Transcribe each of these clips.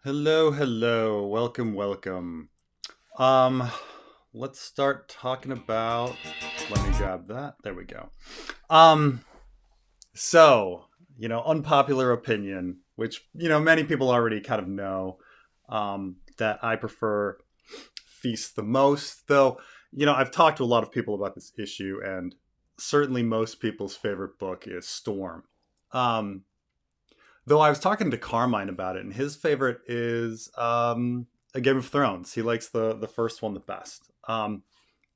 Hello, hello. Welcome, welcome. Um, let's start talking about let me grab that. There we go. Um, unpopular opinion, which, many people already kind of know, that I prefer Feast the most, though, I've talked to a lot of people about this issue, and certainly most people's favorite book is Storm. Um, Though I was talking to Carmine about it, and his favorite is a Game of Thrones. He likes the first one the best.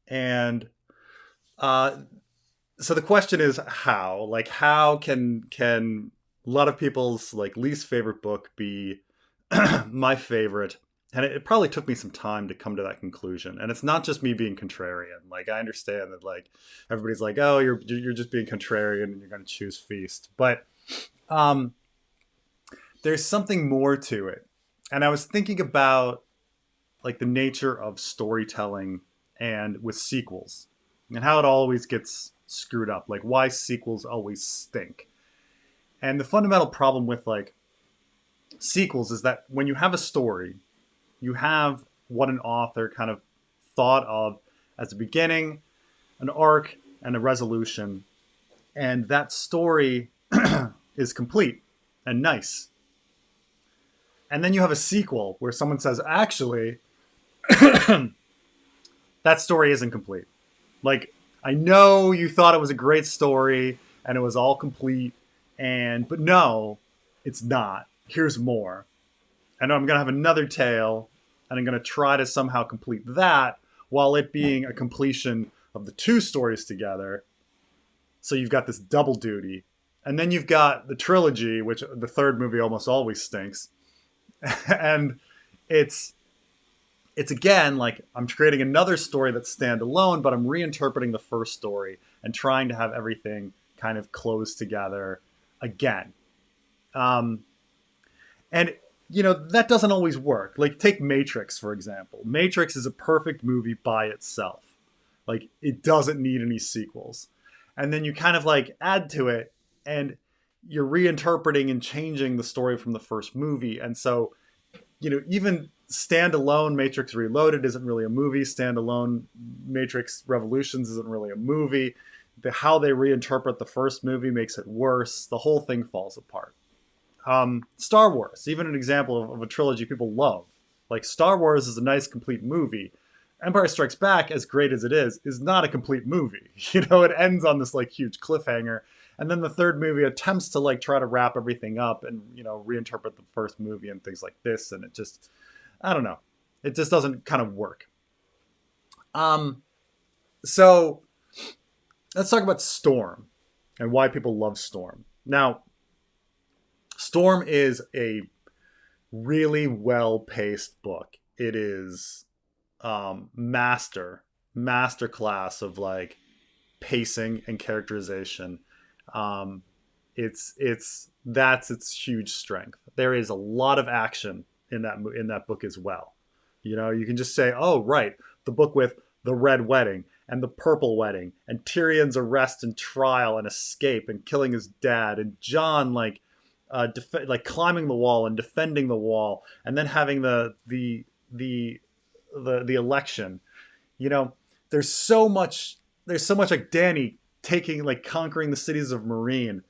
And uh, so the question is how? Like, how can a lot of people's like least favorite book be my favorite? And it probably took me some time to come to that conclusion. And it's not just me being contrarian. Like I understand that like everybody's like, oh, you're just being contrarian and you're going to choose Feast, but um, there's something more to it. And I was thinking about like the nature of storytelling and with sequels and how it always gets screwed up, like why sequels always stink. And the fundamental problem with like sequels is that when you have a story, you have what an author kind of thought of as a beginning, an arc, and a resolution. And that story is complete and nice. And then you have a sequel where someone says, actually, that story isn't complete. Like, I know you thought it was a great story and it was all complete, but no, it's not. Here's more. And I'm going to have another tale, and I'm going to try to somehow complete that while it being a completion of the two stories together. So you've got this double duty. And then you've got the trilogy, which the third movie almost always stinks. And it's again like I'm creating another story that's standalone, but I'm reinterpreting the first story and trying to have everything kind of close together again. Um, and that doesn't always work. Like take Matrix for example. Matrix is a perfect movie by itself. Like it doesn't need any sequels. And then you kind of like add to it, and you're reinterpreting and changing the story from the first movie. And so, even standalone Matrix Reloaded isn't really a movie. Standalone Matrix Revolutions isn't really a movie. How they reinterpret the first movie makes it worse. The whole thing falls apart. Star Wars, even an example of a trilogy people love. Like Star Wars is a nice complete movie. Empire Strikes Back, as great as it is not a complete movie. It ends on this like huge cliffhanger. And then the third movie attempts to like try to wrap everything up and, reinterpret the first movie and things like this. And it just, I don't know. It just doesn't kind of work. So let's talk about Storm and why people love Storm. Now, Storm is a really well-paced book. It is master class of like pacing and characterization. That's its huge strength. There is a lot of action in that book as well. You can just say, oh right, the book with the red wedding and the purple wedding and Tyrion's arrest and trial and escape and killing his dad and John like climbing the wall and defending the wall and then having the election. There's so much like Danny taking like conquering the cities of Marine.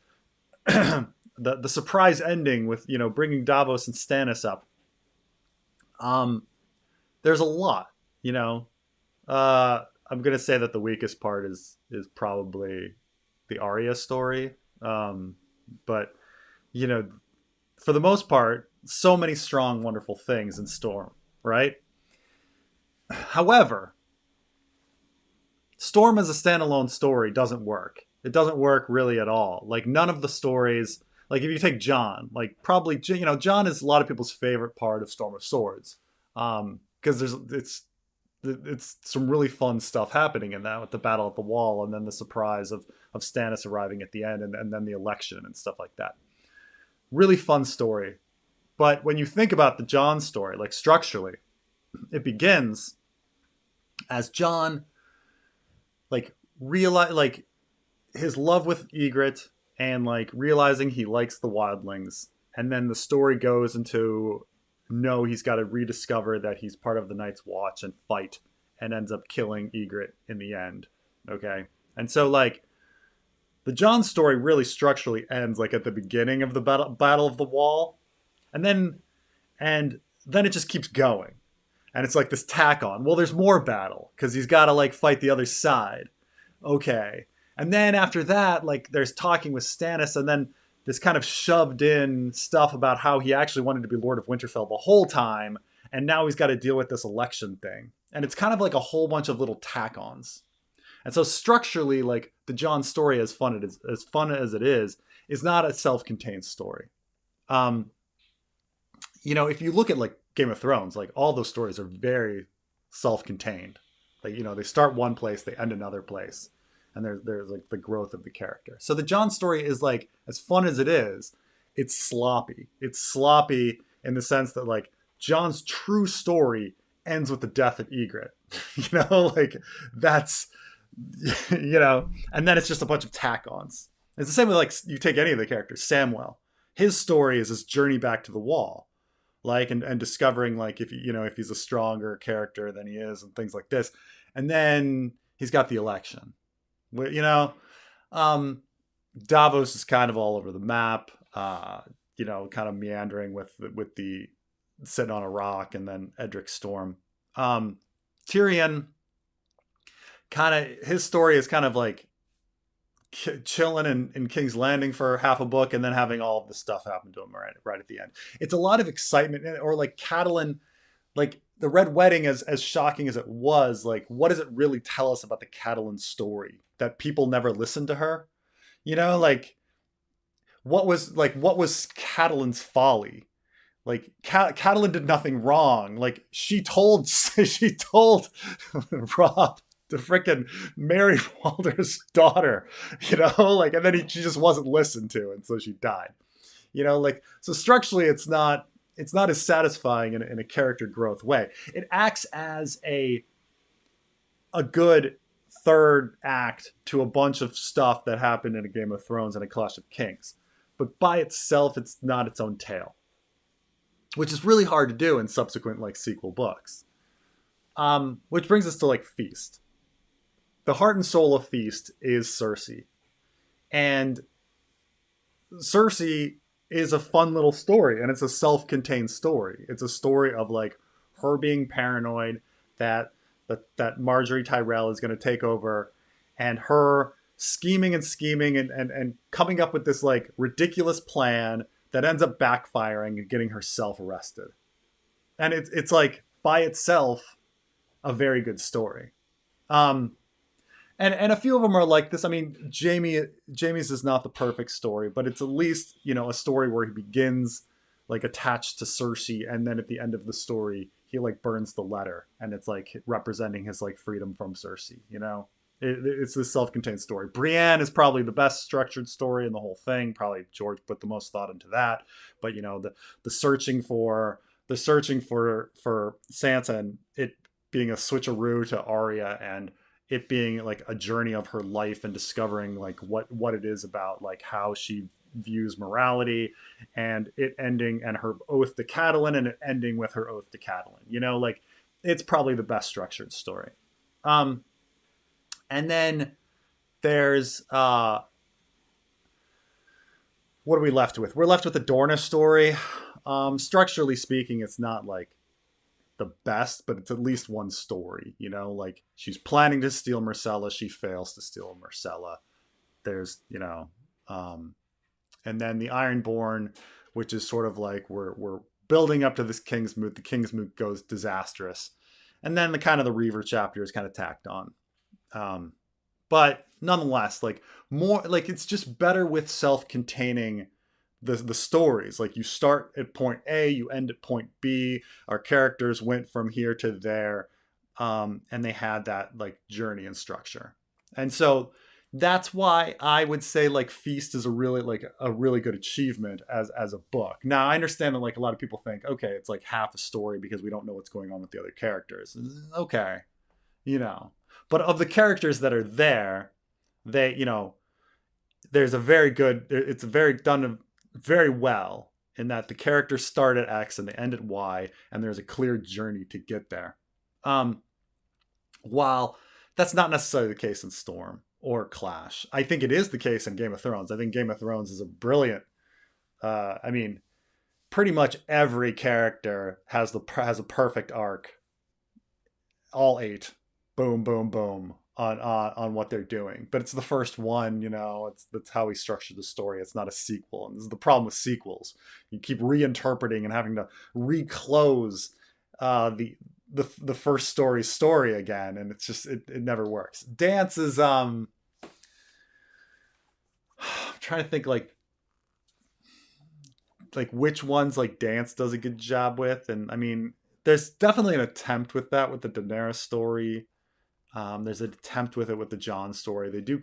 The surprise ending with bringing Davos and Stannis up. There's a lot. I'm gonna say that the weakest part is probably the Arya story. But for the most part, so many strong, wonderful things in Storm, right? However, Storm as a standalone story doesn't work. It doesn't work really at all. Like none of the stories, like if you take John, like probably John is a lot of people's favorite part of Storm of Swords, because it's some really fun stuff happening in that with the battle at the wall and then the surprise of Stannis arriving at the end and then the election and stuff like that. Really fun story. But when you think about the John story, like structurally, it begins as John like realize like his love with Ygritte and like realizing he likes the wildlings, and then the story goes into no, he's got to rediscover that he's part of the Night's Watch and fight, and ends up killing Egret in the end. Okay. And so like the John story really structurally ends like at the beginning of the battle of the Wall. And then it just keeps going. And it's like this tack on. Well, there's more battle because he's got to like fight the other side. Okay. And then after that, like there's talking with Stannis, and then this kind of shoved in stuff about how he actually wanted to be Lord of Winterfell the whole time. And now he's got to deal with this election thing. And it's kind of like a whole bunch of little tack-ons. And so structurally, like the Jon story, as fun as it is not a self-contained story. You know, if you look at like Game of Thrones, like all those stories are very self-contained. Like, you know, they start one place, they end another place, and there's like the growth of the character. So the Jon story is like, as fun as it is, it's sloppy. It's sloppy in the sense that like Jon's true story ends with the death of Egret. You know, like that's, you know, and then it's just a bunch of tack-ons. It's the same with like, you take any of the characters. Samwell, his story is his journey back to the Wall, like, and discovering like if you know, if he's a stronger character than he is and things like this. And then he's got the election, you know. Davos is kind of all over the map, you know, kind of meandering with the sitting on a rock, and then Edric's storm. Tyrion, kind of, his story is kind of like chilling in King's Landing for half a book, and then having all of this stuff happen to him right at the end. It's a lot of excitement. Or like Catelyn, like the Red Wedding, as shocking as it was, like what does it really tell us about the Catelyn story? That people never listened to her, you know, like what was Catelyn's folly? Like Catelyn did nothing wrong. Like she told Robb to frickin' marry Walder's daughter, you know, like, and then she just wasn't listened to, and so she died, you know, like, so structurally it's not as satisfying in a character growth way. It acts as a good third act to a bunch of stuff that happened in a Game of Thrones and a Clash of Kings, but by itself it's not its own tale, which is really hard to do in subsequent like sequel books. Which brings us to like Feast. The heart and soul of Feast is Cersei. And Cersei is a fun little story, and it's a self-contained story. It's a story of like her being paranoid that Marjorie Tyrell is going to take over, and her scheming and coming up with this like ridiculous plan that ends up backfiring and getting herself arrested. And it's like by itself a very good story. And a few of them are like this. I mean, Jaime's is not the perfect story, but it's at least, you know, a story where he begins like attached to Cersei, and then at the end of the story he like burns the letter, and it's like representing his like freedom from Cersei, you know. It's this self-contained story. Brienne is probably the best structured story in the whole thing. Probably George put the most thought into that. But you know, the searching for Sansa, and it being a switcheroo to Arya, and it being like a journey of her life and discovering like what it is about like how she views morality, and it ending, and her oath to Catelyn, and it ending with her oath to Catelyn. You know, like it's probably the best structured story. And then there's what are we left with? We're left with the Dornish story. Structurally speaking, it's not like the best, but it's at least one story, you know, like she's planning to steal Myrcella, she fails to steal Myrcella. There's, you know, and then the Ironborn, which is sort of like we're building up to this King's Moot. The King's Moot goes disastrous, and then the kind of the Reaver chapter is kind of tacked on. But nonetheless, like more like it's just better with self-containing the stories. Like you start at point A, you end at point B. Our characters went from here to there, and they had that like journey and structure. And so that's why I would say like Feast is a really good achievement as a book. Now I understand that like a lot of people think, okay, it's like half a story because we don't know what's going on with the other characters. Okay, you know. But of the characters that are there, they, you know, there's a very good, it's very done very well. in that the characters start at X and they end at Y, and there's a clear journey to get there. While that's not necessarily the case in Storm or Clash, I think it is the case in Game of Thrones. I think Game of Thrones is a brilliant. I mean, pretty much every character has a perfect arc. All 8, boom, boom, boom, on what they're doing. But it's the first one, that's how we structure the story. It's not a sequel, and this is the problem with sequels. You keep reinterpreting and having to reclose the first story again, and it's just it never works. Dance is I'm trying to think like which ones like Dance does a good job with, and I mean there's definitely an attempt with that with the Daenerys story. There's an attempt with it with the Jon story. They do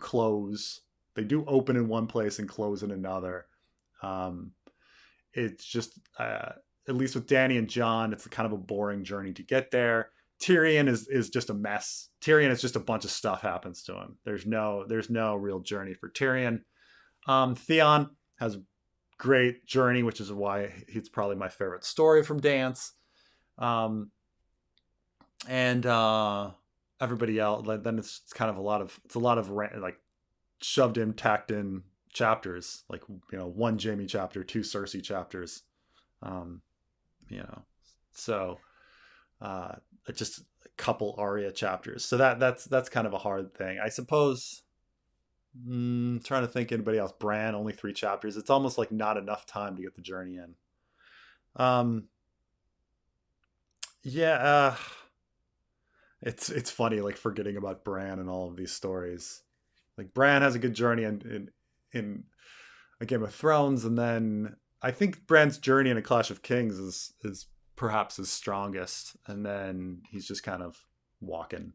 open in one place and close in another. It's just at least with Dany and Jon, it's kind of a boring journey to get there. Tyrion is just a mess. Tyrion is just a bunch of stuff happens to him. There's no real journey for Tyrion. Theon has a great journey, which is why he's probably my favorite story from Dance. And everybody else, then it's kind of a lot of like shoved in, tacked in chapters, like one Jaime chapter, 2 Cersei chapters. So just a couple Arya chapters. So that's kind of a hard thing, I suppose. Trying to think anybody else. Bran, only 3 chapters. It's almost like not enough time to get the journey in. It's funny, like forgetting about Bran and all of these stories. Like Bran has a good journey in a Game of Thrones, and then I think Bran's journey in A Clash of Kings is perhaps his strongest, and then he's just kind of walking.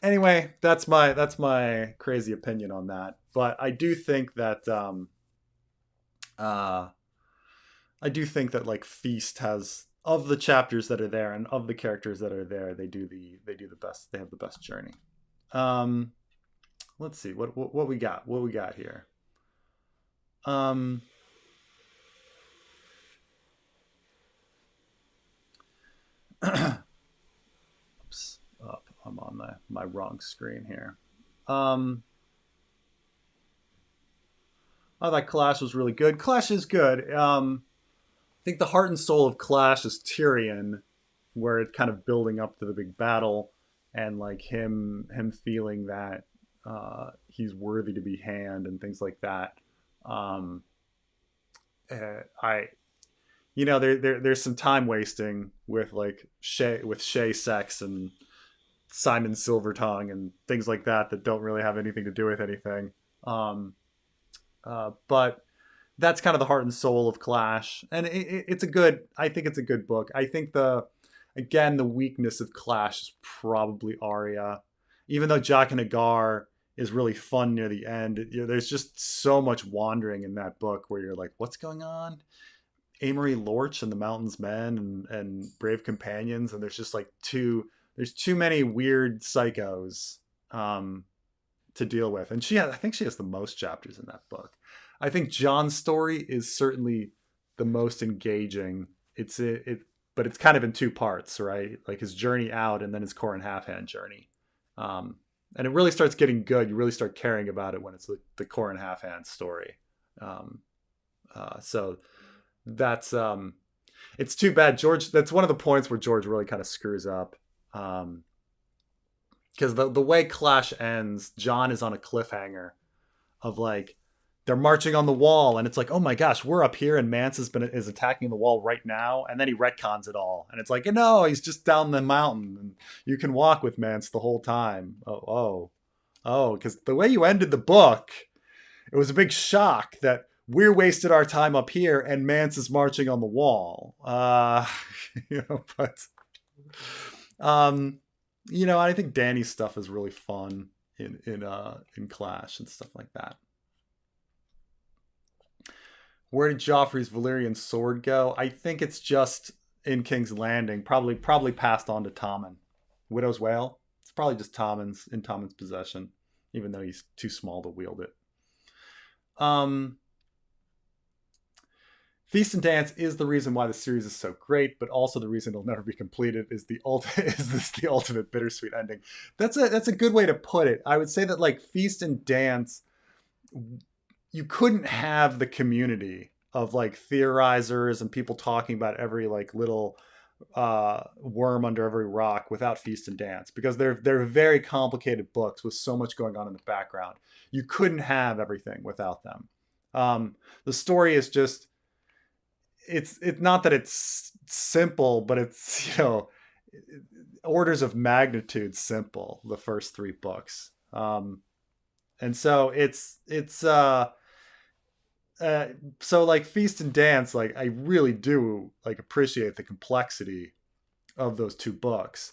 Anyway, that's my crazy opinion on that. But I do think that like Feast has, of the chapters that are there and of the characters that are there, they do the best. They have the best journey. Let's see what we got. What we got here. Oops. Up. I'm on my wrong screen here. I thought Clash was really good. Clash is good. I think the heart and soul of Clash is Tyrion, where it's kind of building up to the big battle, and like him feeling that he's worthy to be hand and things like that. There's some time wasting with like Shay Sex and Simon Silvertongue and things like that don't really have anything to do with anything. But that's kind of the heart and soul of Clash, and I think it's a good book. I think the weakness of Clash is probably Arya, even though Jaq and Hagar is really fun near the end. There's just so much wandering in that book where you're like, what's going on? Amory Lorch and the Mountain's Men and Brave Companions, and there's just like there's too many weird psychos to deal with. And I think she has the most chapters in that book. I think John's story is certainly the most engaging. But it's kind of in 2 parts, right? Like his journey out and then his Corin Halfhand journey. And it really starts getting good. You really start caring about it when it's the Corin Halfhand story. So that's it's too bad George. That's one of the points where George really kind of screws up. Because the way Clash ends, John is on a cliffhanger of like, they're marching on the wall, and it's like, oh my gosh, we're up here, and Mance is attacking the wall right now, and then he retcons it all, and it's like, no, he's just down the mountain, and you can walk with Mance the whole time. Oh, because the way you ended the book, it was a big shock that we're wasted our time up here, and Mance is marching on the wall. I think Danny's stuff is really fun in Clash and stuff like that. Where did Joffrey's Valyrian sword go? I think it's just in King's Landing, probably passed on to Tommen. Widow's Wail? It's probably just in Tommen's possession, even though he's too small to wield it. Feast and Dance is the reason why the series is so great, but also the reason it'll never be completed is the ultimate bittersweet ending. That's a good way to put it. I would say that like Feast and Dance, you couldn't have the community of like theorizers and people talking about every like little worm under every rock without Feast and Dance, because they're very complicated books with so much going on in the background. You couldn't have everything without them. The story is just it's not that it's simple, but it's, you know, orders of magnitude simple, the first three books. And so so like Feast and Dance, like I really do like appreciate the complexity of those two books.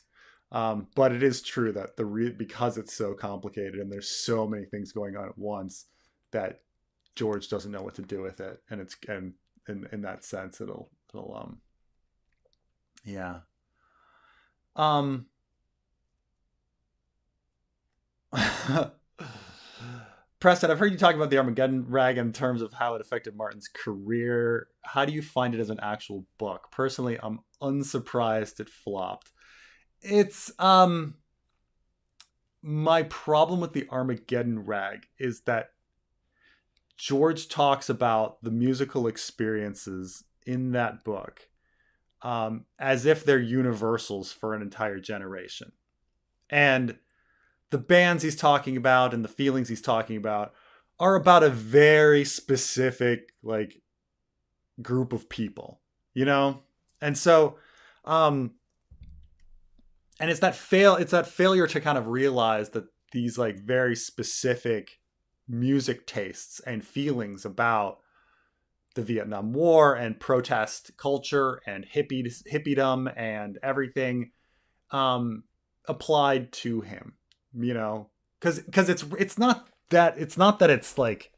But it is true that because it's so complicated and there's so many things going on at once, that George doesn't know what to do with it, and in that sense, it'll yeah. Um, Preston, I've heard you talk about the Armageddon rag in terms of how it affected Martin's career. How do you find it as an actual book? Personally, I'm unsurprised it flopped. It's my problem with the Armageddon rag is that George talks about the musical experiences in that book as if they're universals for an entire generation. And the bands he's talking about and the feelings he's talking about are about a very specific like group of people, you know? And so and it's that failure to kind of realize that these like very specific music tastes and feelings about the Vietnam War and protest culture and hippiedom and everything applied to him, you know, because it's not that it's like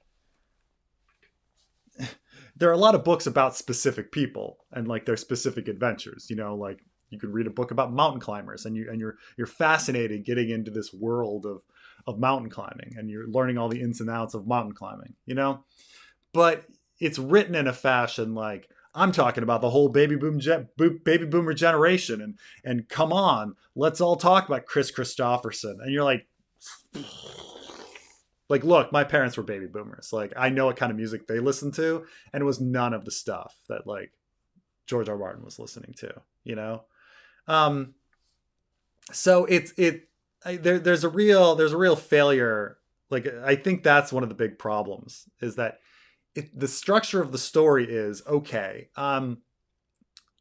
there are a lot of books about specific people and like their specific adventures, you know, like you could read a book about mountain climbers and you're fascinated getting into this world of mountain climbing and you're learning all the ins and outs of mountain climbing, you know, but it's written in a fashion like I'm talking about the whole baby boomer generation and come on, let's all talk about Chris Christopherson. And you're like, look, my parents were baby boomers. Like I know what kind of music they listened to, and it was none of the stuff that like George R. Martin was listening to, you know? So there's a real failure. Like I think that's one of the big problems is that the structure of the story is okay. I'm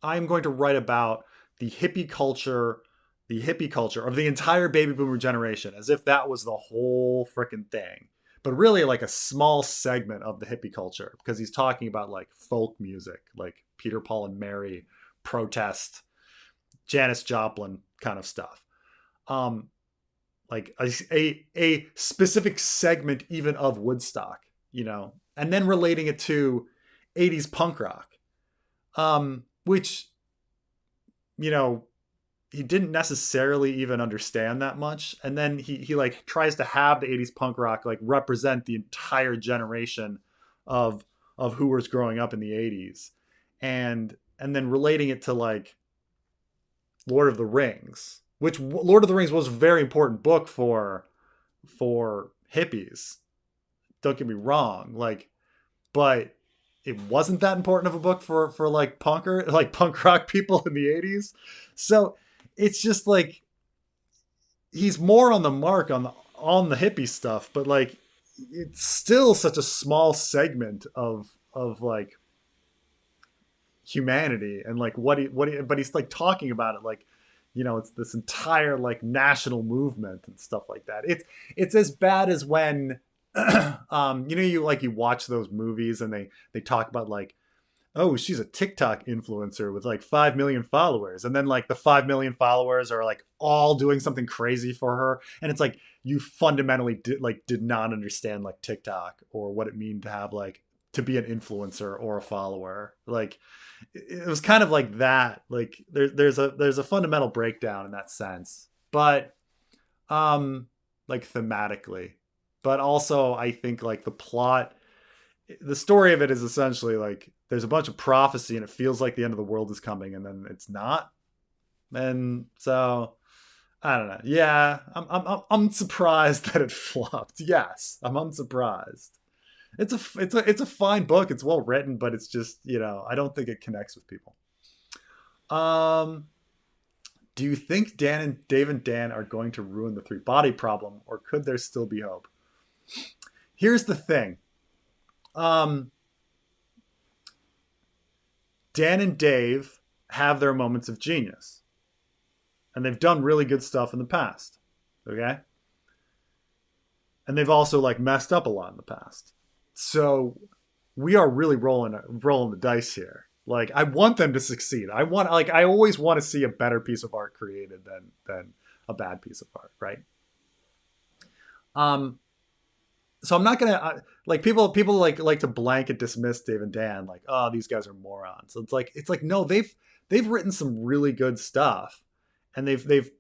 going to write about the hippie culture of the entire baby boomer generation as if that was the whole freaking thing, but really like a small segment of the hippie culture because he's talking about like folk music, like Peter, Paul and Mary, protest, Janis Joplin kind of stuff. Like a specific segment even of Woodstock, you know, and then relating it to 80s punk rock, which, you know, he didn't necessarily even understand that much. And then he like tries to have the 80s punk rock like represent the entire generation of who was growing up in the 80s. And then relating it to like Lord of the Rings, which Lord of the Rings was a very important book for hippies. Don't get me wrong, like, but it wasn't that important of a book for like punk rock people in the 80s. So it's just like he's more on the mark on the hippie stuff, but like it's still such a small segment of like humanity and like but he's like talking about it like, you know, it's this entire like national movement and stuff like that. It's as bad as when you know, you watch those movies and they talk about like, oh, she's a TikTok influencer with like 5 million followers. And then like the 5 million followers are like all doing something crazy for her. And it's like, you fundamentally did not understand like TikTok or what it mean to have like, to be an influencer or a follower. Like it was kind of like that. Like there's a fundamental breakdown in that sense, but like thematically, but also I think like the plot the story of it is essentially like there's a bunch of prophecy and it feels like the end of the world is coming and then it's not. And so I don't know. Yeah, I'm surprised that it flopped. Yes, I'm unsurprised. It's a fine book. It's well written, but it's just, I don't think it connects with people. Um, do you think Dave and Dan are going to ruin the three body problem, or could there still be hope? Here's the thing. Um, Dan and Dave have their moments of genius, and they've done really good stuff in the past. Okay, and they've also like messed up a lot in the past. So we are really rolling the dice here. Like I want them to succeed. I always want to see a better piece of art created than a bad piece of art, right? Um, so I'm not gonna like people like to blanket dismiss Dave and Dan like, oh, these guys are morons. So it's like no, they've written some really good stuff, and they've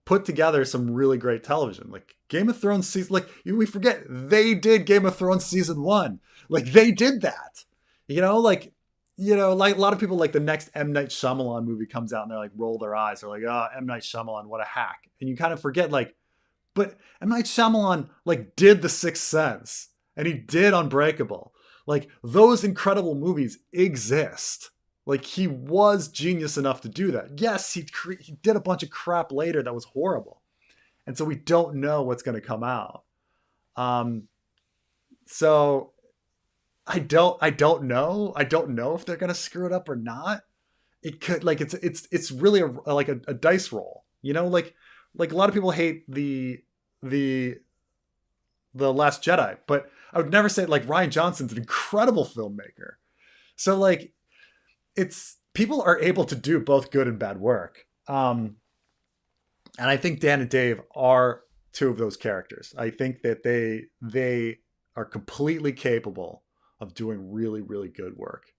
put together some really great television. Like Game of Thrones season, like we forget they did Game of Thrones season 1. Like they did that. Like a lot of people like the next M. Night Shyamalan movie comes out and they're like roll their eyes. They're like, oh, M. Night Shyamalan, what a hack. And you kind of forget like, but M. Night Shyamalan like did The Sixth Sense and he did Unbreakable. Like those incredible movies exist. Like he was genius enough to do that. Yes, he did a bunch of crap later that was horrible, and so we don't know what's going to come out. So I don't know. I don't know if they're going to screw it up or not. It could like it's really like a dice roll. Like a lot of people hate the Last Jedi, but I would never say like Rian Johnson's an incredible filmmaker. So like it's people are able to do both good and bad work. And I think Dan and Dave are two of those characters. I think that they are completely capable of doing really, really good work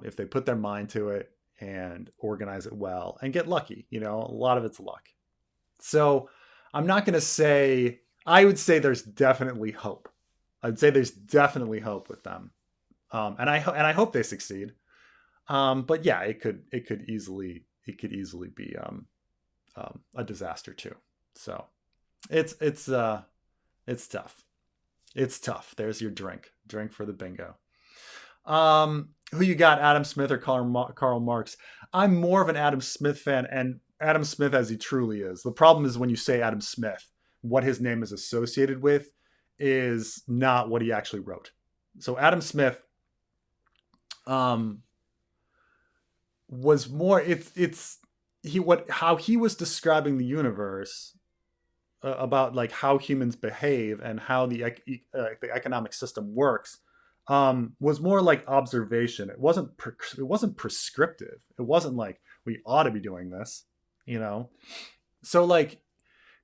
if they put their mind to it and organize it well and get lucky. A lot of it's luck. So I'm not going to say, I would say there's definitely hope. I'd say there's definitely hope with them. And I hope they succeed. But yeah, it could easily be a disaster too. So it's tough. It's tough. There's your drink for the bingo. Who you got, Adam Smith or Karl Marx? I'm more of an Adam Smith fan, and Adam Smith as he truly is. The problem is when you say Adam Smith, what his name is associated with is not what he actually wrote. So Adam Smith was more how he was describing the universe about like how humans behave and how the economic system works was more like observation. It wasn't prescriptive. It wasn't like we ought to be doing this, So like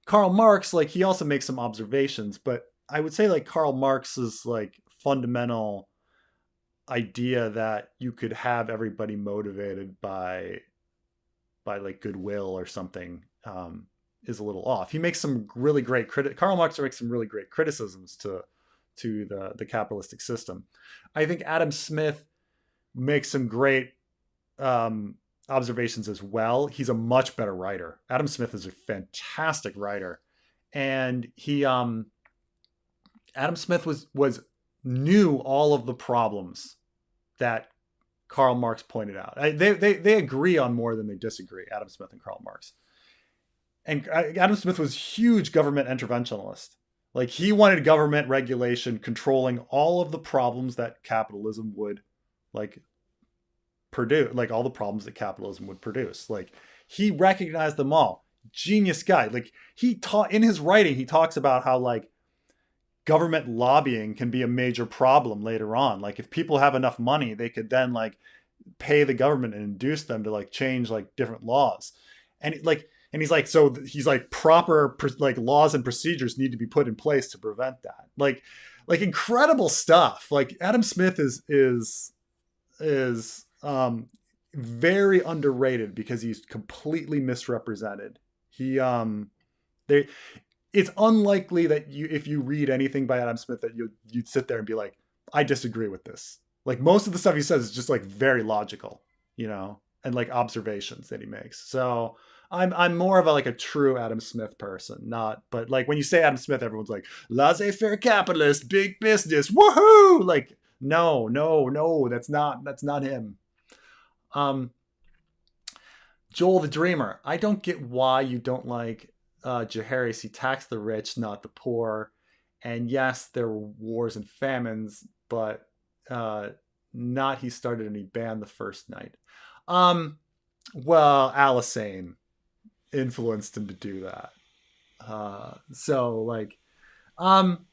Karl Marx, like he also makes some observations, but I would say like Karl Marx's like fundamental idea that you could have everybody motivated by like goodwill or something is a little off. He makes some really great Karl Marx makes some really great criticisms to the capitalistic system. I think Adam Smith makes some great observations as well. He's a much better writer. Adam Smith is a fantastic writer, and Adam Smith was knew all of the problems that Karl Marx pointed out. They agree on more than they disagree, Adam Smith and Karl Marx. And Adam Smith was huge government interventionist. Like he wanted government regulation controlling all of the problems that capitalism would like produce, like all the problems that capitalism would produce. Like he recognized them all. Genius guy. Like he taught in his writing, he talks about how like government lobbying can be a major problem later on. Like if people have enough money, they could then like pay the government and induce them to like change like different laws. And he's like proper like laws and procedures need to be put in place to prevent that. Like incredible stuff. Like Adam Smith is very underrated because he's completely misrepresented. It's unlikely that if you read anything by Adam Smith that you'd sit there and be like, I disagree with this. Like most of the stuff he says is just like very logical, you know, and like observations that he makes. So I'm more of a like a true Adam Smith person, not but like when you say Adam Smith, everyone's like laissez-faire capitalist, big business, woohoo! Like no, that's not him. Um, Joel the Dreamer. I don't get why you don't like Jaharis. He taxed the rich, not the poor. And yes, there were wars and famines, but uh, not he started and he banned the first night. Um, well, Alisane influenced him to do that. So like, um,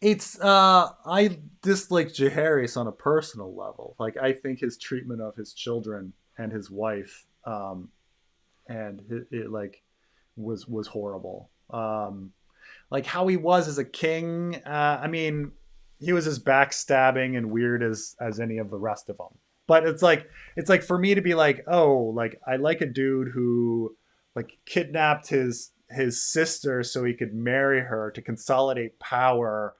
it's I dislike Jaharis on a personal level. Like I think his treatment of his children and his wife, and it like was horrible. Like how he was as a king. I mean, he was as backstabbing and weird as any of the rest of them. But it's like for me to be like, oh, like I like a dude who like kidnapped his sister so he could marry her to consolidate power,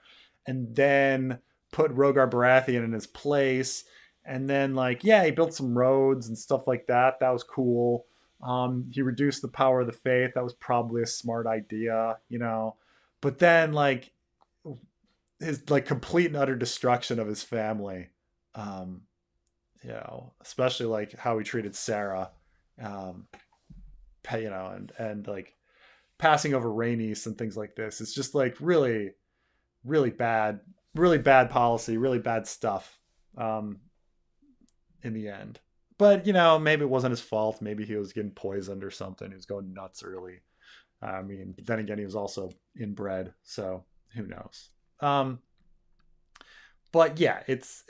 and then put Rogar Baratheon in his place, and then like yeah, he built some roads and stuff like that. That was cool. He reduced the power of the faith. That was probably a smart idea, you know. But then like his like complete and utter destruction of his family, um, you know, especially like how he treated Sarah, um, you know, and like passing over Rhaenys and things like this. It's just like really bad, really bad policy, really bad stuff. Um, in the end. But you know, maybe it wasn't his fault. Maybe he was getting poisoned or something. He was going nuts early. I mean, but then again, he was also inbred, so who knows? Um, but yeah, it's.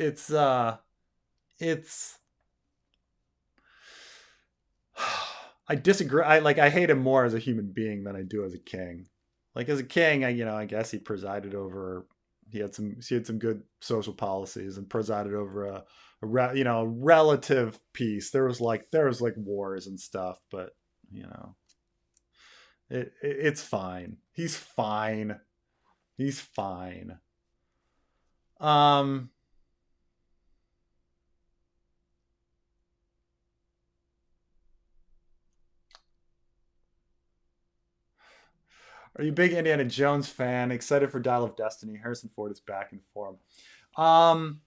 I disagree. I hate him more as a human being than I do as a king. Like as a king, I guess he presided over. He had some good social policies and presided over a relative peace. There was like wars and stuff, but you know it's fine. He's fine. He's fine. Um, are you a big Indiana Jones fan? Excited for Dial of Destiny? Harrison Ford is back in form. Um,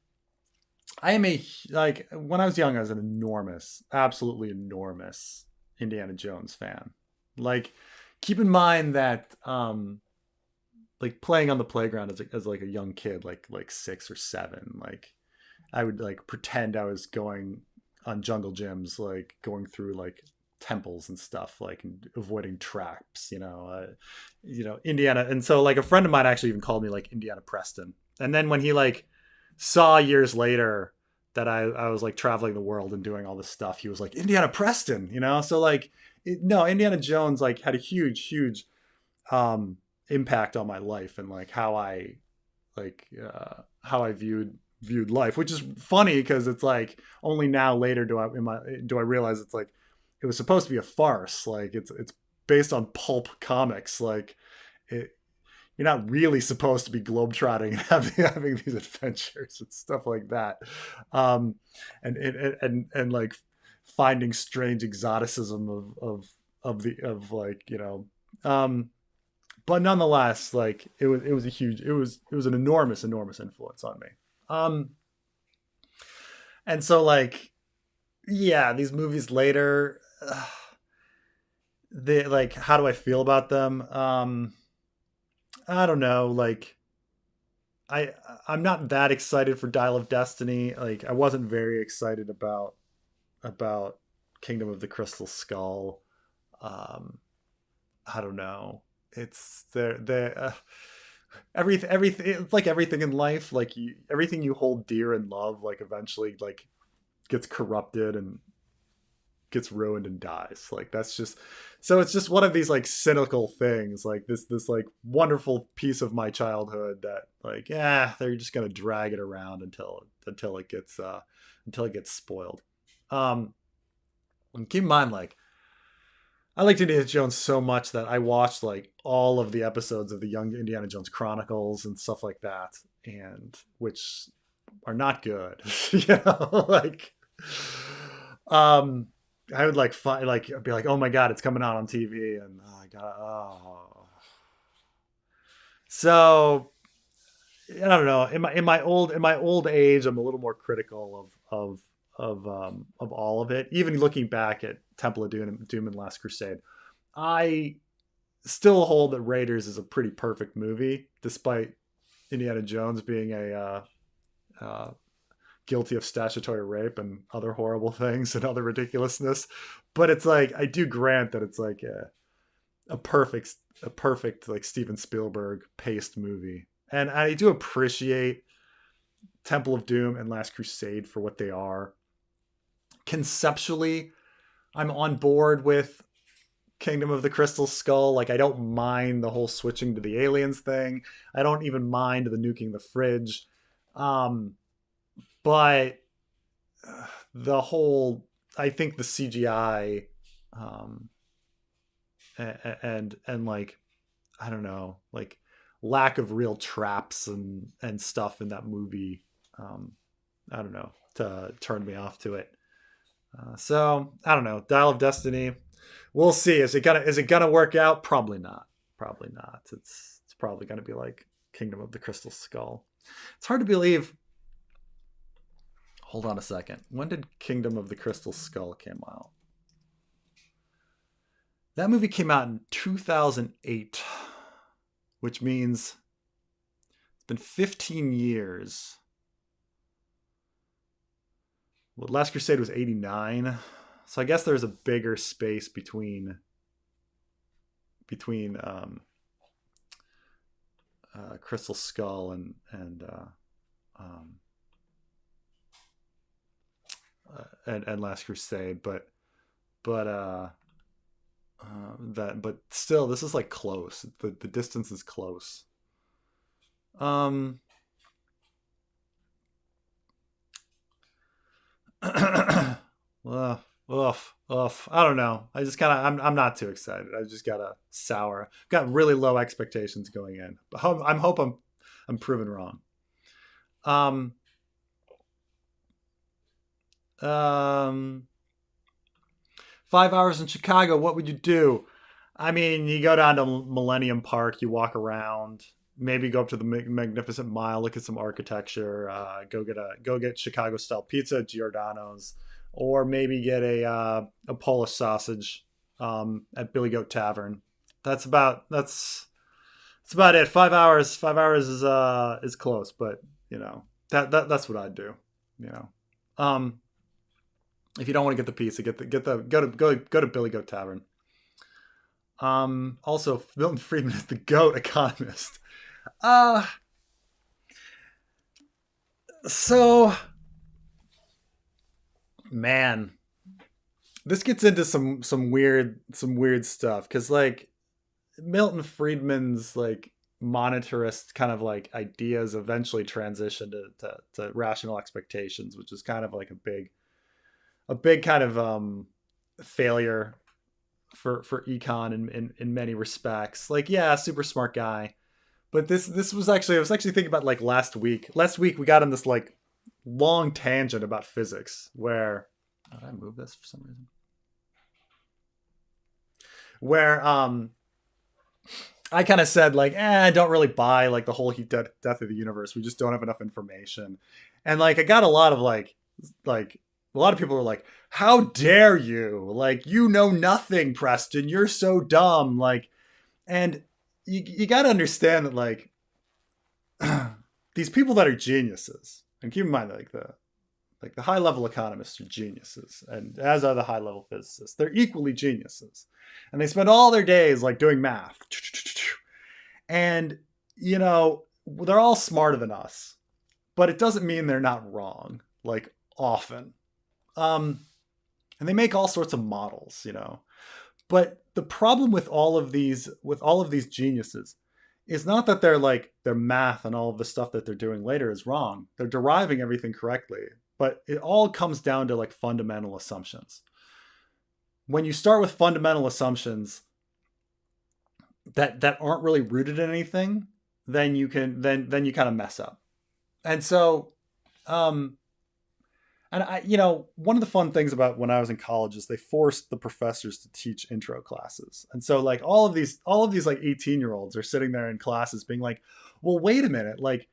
I am a like when I was young, I was an enormous, absolutely enormous Indiana Jones fan. Like, keep in mind that like playing on the playground as like a young kid, like 6 or 7, like I would like pretend I was going on jungle gyms, like going through like temples and stuff, like avoiding traps, Indiana. And so like a friend of mine actually even called me like Indiana Preston. And then when he like saw years later that I was like traveling the world and doing all this stuff, he was like Indiana Preston, So like, no, Indiana Jones like had a huge um, impact on my life and like how I viewed life, which is funny because it's like only now later do I realize it's like it was supposed to be a farce. Like it's based on pulp comics. Like it, you're not really supposed to be globetrotting and having these adventures and stuff like that, and like finding strange exoticism of like but nonetheless, like it was an enormous influence on me. Um, and so like yeah, these movies later, they like how do I feel about them? I don't know, like I I'm not that excited for Dial of Destiny. Like I wasn't very excited about Kingdom of the Crystal Skull. Um, I don't know. It's everything. It's like everything in life. Like everything you hold dear and love, like eventually like gets corrupted and gets ruined and dies. Like that's just so it's just one of these like cynical things. Like this like wonderful piece of my childhood that like yeah they're just gonna drag it around until it gets spoiled. Um, and keep in mind like I liked Indiana Jones so much that I watched like all of the episodes of the Young Indiana Jones Chronicles and stuff like that. and which are not good. Like I would like find like be like, oh my god, it's coming out on TV, and oh, I got so I don't know. In my old age, I'm a little more critical of all of it. Even looking back at Temple of Doom and Last Crusade, I still hold that Raiders is a pretty perfect movie, despite Indiana Jones being guilty of statutory rape and other horrible things and other ridiculousness. But it's like I do grant that it's like a perfect like Steven Spielberg paced movie, and I do appreciate Temple of Doom and Last Crusade for what they are. Conceptually, I'm on board with Kingdom of the Crystal Skull. Like, I don't mind the whole switching to the aliens thing. I don't even mind the nuking the fridge. But the whole, I think the CGI, and like, I don't know, like lack of real traps and stuff in that movie, I don't know, to turn me off to it. So I don't know. Dial of Destiny. We'll see. Is it gonna work out? Probably not. Probably not. It's probably gonna be like Kingdom of the Crystal Skull. It's hard to believe. Hold on a second. When did Kingdom of the Crystal Skull came out? That movie came out in 2008, which means it's been 15 years. Well, Last Crusade was 89. So I guess there's a bigger space between Crystal Skull and Last Crusade, but still, this is like close. The distance is close. I don't know. I just kind of I'm not too excited. I just got a sour. Got really low expectations going in. But I'm proven wrong. Um 5 hours in Chicago, what would you do? I mean, you go down to Millennium Park, you walk around, maybe go up to the Magnificent Mile, look at some architecture, go get Chicago style pizza at Giordano's, or maybe get a Polish sausage at Billy Goat Tavern. That's about it. 5 hours. 5 hours is close, but you know that's what I'd do. You know, if you don't want to get the pizza, go to Billy Goat Tavern. Also, Milton Friedman is the GOAT economist. So, man, this gets into some weird stuff, because like Milton Friedman's like monetarist kind of like ideas eventually transitioned to rational expectations, which is kind of like a big kind of failure for econ in many respects. Like, yeah, super smart guy, but this was actually, I was actually thinking about like last week we got on this like long tangent about physics where, oh, did I move this for some reason? Where I kind of said like, I don't really buy like the whole heat death of the universe. We just don't have enough information. And like I got a lot of like a lot of people were like, how dare you? Like, you know nothing, Preston. You're so dumb. Like, and you got to understand that like these people that are geniuses, and keep in mind like the high level economists are geniuses, and as are the high level physicists. They're equally geniuses, and they spend all their days like doing math. And you know, they're all smarter than us, but it doesn't mean they're not wrong. Like, often. And they make all sorts of models, you know. But the problem with all of these geniuses is not that their math and all of the stuff that they're doing later is wrong. They're deriving everything correctly, but it all comes down to like fundamental assumptions. When you start with fundamental assumptions that aren't really rooted in anything, then you kind of mess up. And so, um, and I, you know, one of the fun things about when I was in college is they forced the professors to teach intro classes. And so like all of these like 18-year-olds are sitting there in classes being like, well, wait a minute, like,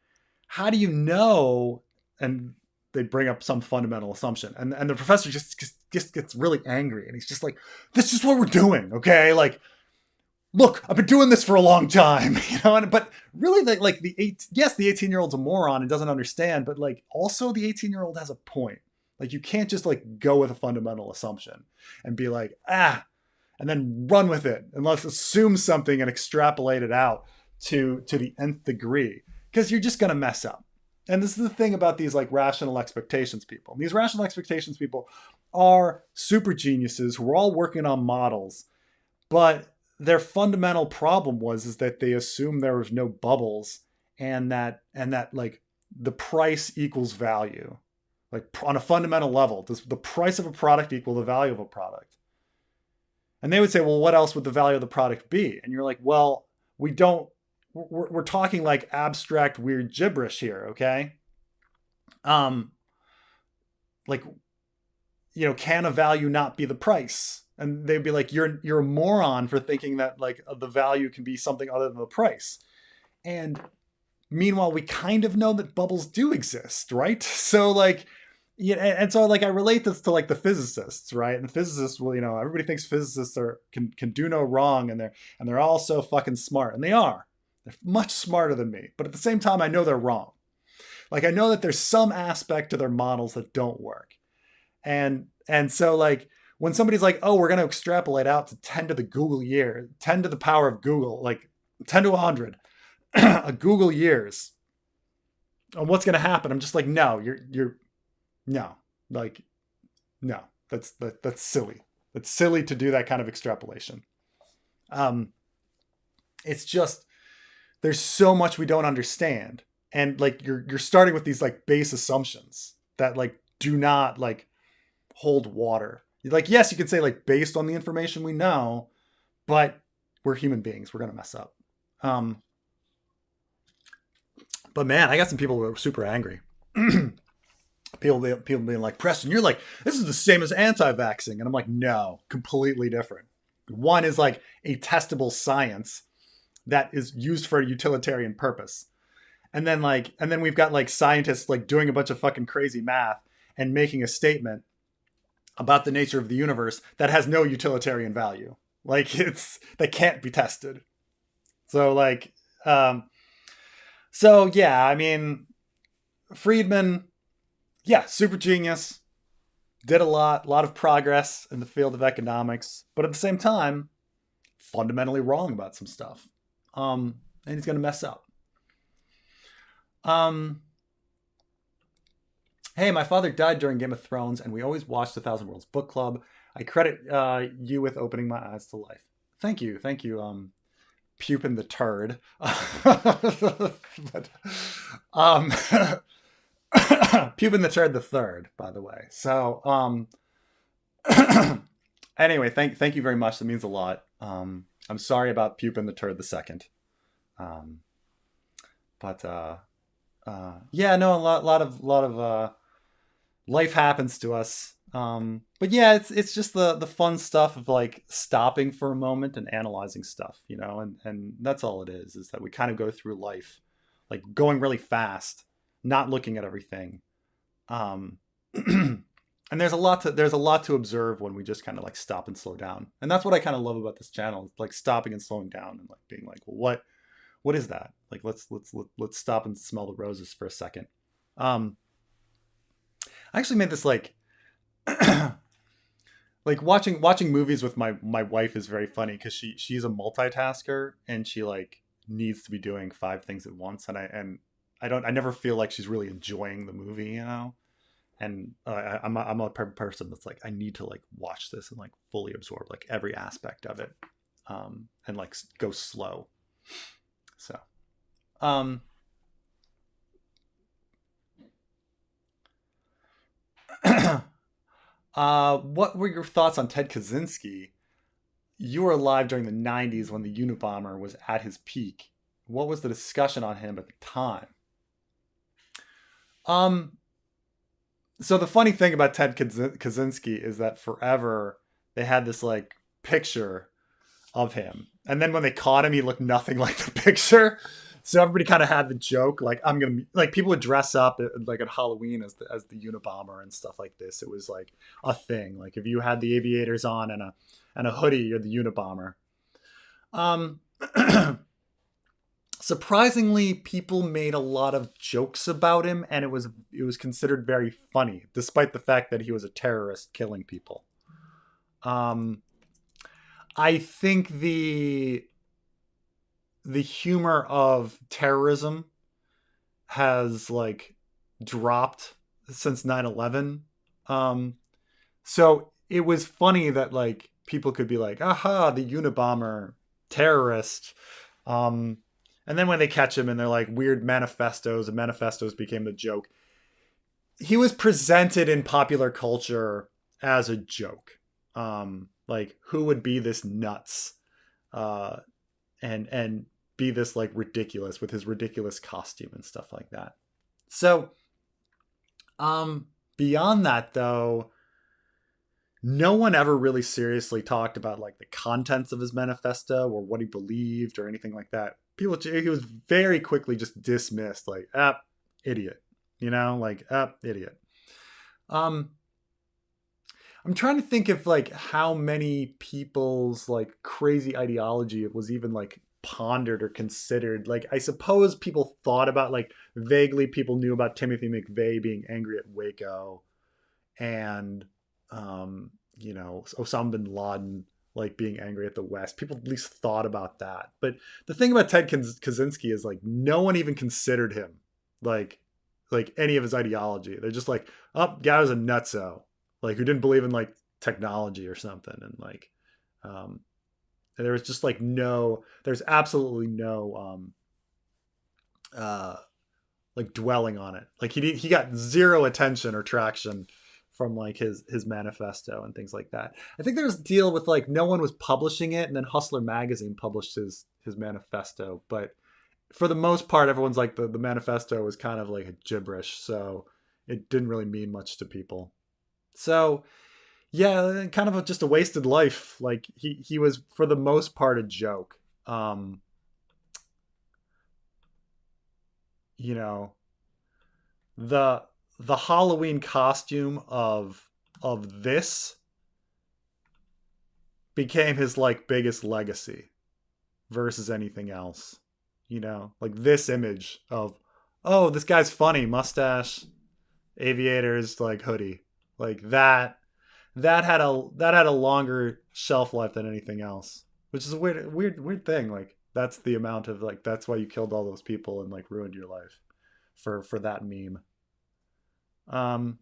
how do you know? And they bring up some fundamental assumption. And the professor just gets really angry. And he's just like, this is what we're doing. Okay. Like, look, I've been doing this for a long time, you know, but really like the 18-year-old's a moron and doesn't understand, but like also the 18-year-old has a point. Like you can't just like go with a fundamental assumption and be like, and then run with it and let's assume something and extrapolate it out to the nth degree, because you're just going to mess up. And this is the thing about these like rational expectations people. These rational expectations people are super geniuses who are all working on models, but their fundamental problem is that they assumed there was no bubbles and that like the price equals value. Like on a fundamental level, does the price of a product equal the value of a product? And they would say, well, what else would the value of the product be? And you're like, well, we're talking like abstract weird gibberish here. Okay. Like, you know, can a value not be the price? And they'd be like, you're a moron for thinking that like the value can be something other than the price. And meanwhile, we kind of know that bubbles do exist, right? So like, yeah, and so like I relate this to like the physicists, right? And the physicists, well, you know, everybody thinks physicists can do no wrong, and they're all so fucking smart, and they are. They're much smarter than me, but at the same time, I know they're wrong. Like I know that there's some aspect to their models that don't work, and so like when somebody's like, oh, we're going to extrapolate out to 10 to the Google year, 10 to the power of Google, like 10 to 100, a Google years, and what's going to happen? I'm just like, no, you're no, like, no, that's silly. It's silly to do that kind of extrapolation. It's just, there's so much we don't understand. And like, you're starting with these like base assumptions that like do not like hold water. Like, yes, you could say like based on the information we know, but we're human beings. We're going to mess up. But man, I got some people who are super angry. People being like, Preston, you're like, this is the same as anti-vaxxing. And I'm like, no, completely different. One is like a testable science that is used for a utilitarian purpose. And then we've got like scientists like doing a bunch of fucking crazy math and making a statement about the nature of the universe that has no utilitarian value. Like that can't be tested. So like, so yeah, I mean, Friedman, yeah, super genius, did a lot of progress in the field of economics, but at the same time, fundamentally wrong about some stuff. And he's going to mess up. Hey, my father died during Game of Thrones, and we always watched 1,000 Worlds Book Club. I credit you with opening my eyes to life. Thank you. Pupin the turd. But, Pupin the turd the third, by the way. So, anyway, thank you very much. That means a lot. I'm sorry about Pupin the turd the second. But yeah, no, a lot of life happens to us. But yeah, it's just the fun stuff of like stopping for a moment and analyzing stuff, you know, and that's all it is that we kind of go through life like going really fast, not looking at everything. And there's a lot to observe when we just kind of like stop and slow down. And that's what I kind of love about this channel, like stopping and slowing down and like being like, well, what is that? Like, let's stop and smell the roses for a second. I actually made this like, like watching movies with my wife is very funny because she's a multitasker and she like needs to be doing 5 things at once. And I never feel like she's really enjoying the movie, you know? And I'm a person that's like, I need to like watch this and like fully absorb like every aspect of it. And like go slow. So, what were your thoughts on Ted Kaczynski? You were alive during the 90s when the Unabomber was at his peak. What was the discussion on him at the time? Um, so the funny thing about Kaczynski is that forever they had this like picture of him, and then when they caught him, he looked nothing like the picture. So everybody kind of had the joke, like I'm gonna like people would dress up like at Halloween as the Unabomber and stuff like this. It was like a thing. Like if you had the aviators on and a hoodie, you're the Unabomber. Um, surprisingly, people made a lot of jokes about him, and it was considered very funny, despite the fact that he was a terrorist killing people. Um, I think the humor of terrorism has like dropped since 9/11. Um, so it was funny that like people could be like, "Aha, the Unabomber terrorist." Um, and then when they catch him and they're like weird manifestos, and manifestos became the joke. He was presented in popular culture as a joke. Like who would be this nuts? Uh, and be this like ridiculous with his ridiculous costume and stuff like that. So, beyond that though, no one ever really seriously talked about like the contents of his manifesto or what he believed or anything like that. People, he was very quickly just dismissed, like, idiot, like, idiot. Um, I'm trying to think of like how many people's like crazy ideology it was even like pondered or considered. Like I suppose people thought about like vaguely people knew about Timothy McVeigh being angry at Waco and Osama bin Laden like being angry at the West. People at least thought about that. But the thing about Ted Kaczynski is like no one even considered him like any of his ideology. They're just like, oh, guy was a nutso, like who didn't believe in like technology or something, and like um there was just like there's absolutely no uh like dwelling on it. Like he got zero attention or traction from like his manifesto and things like that. I think there was a deal with like no one was publishing it, and then Hustler magazine published his manifesto, but for the most part everyone's like the manifesto was kind of like a gibberish, so it didn't really mean much to people. So yeah, kind of just a wasted life. Like he was for the most part a joke. Um, you know, the the Halloween costume of this became his like biggest legacy versus anything else. Like this image of, oh, this guy's funny, mustache, aviators, like hoodie, like that had a longer shelf life than anything else, which is a weird thing. Like that's the amount of like that's why you killed all those people and like ruined your life for that meme. Um,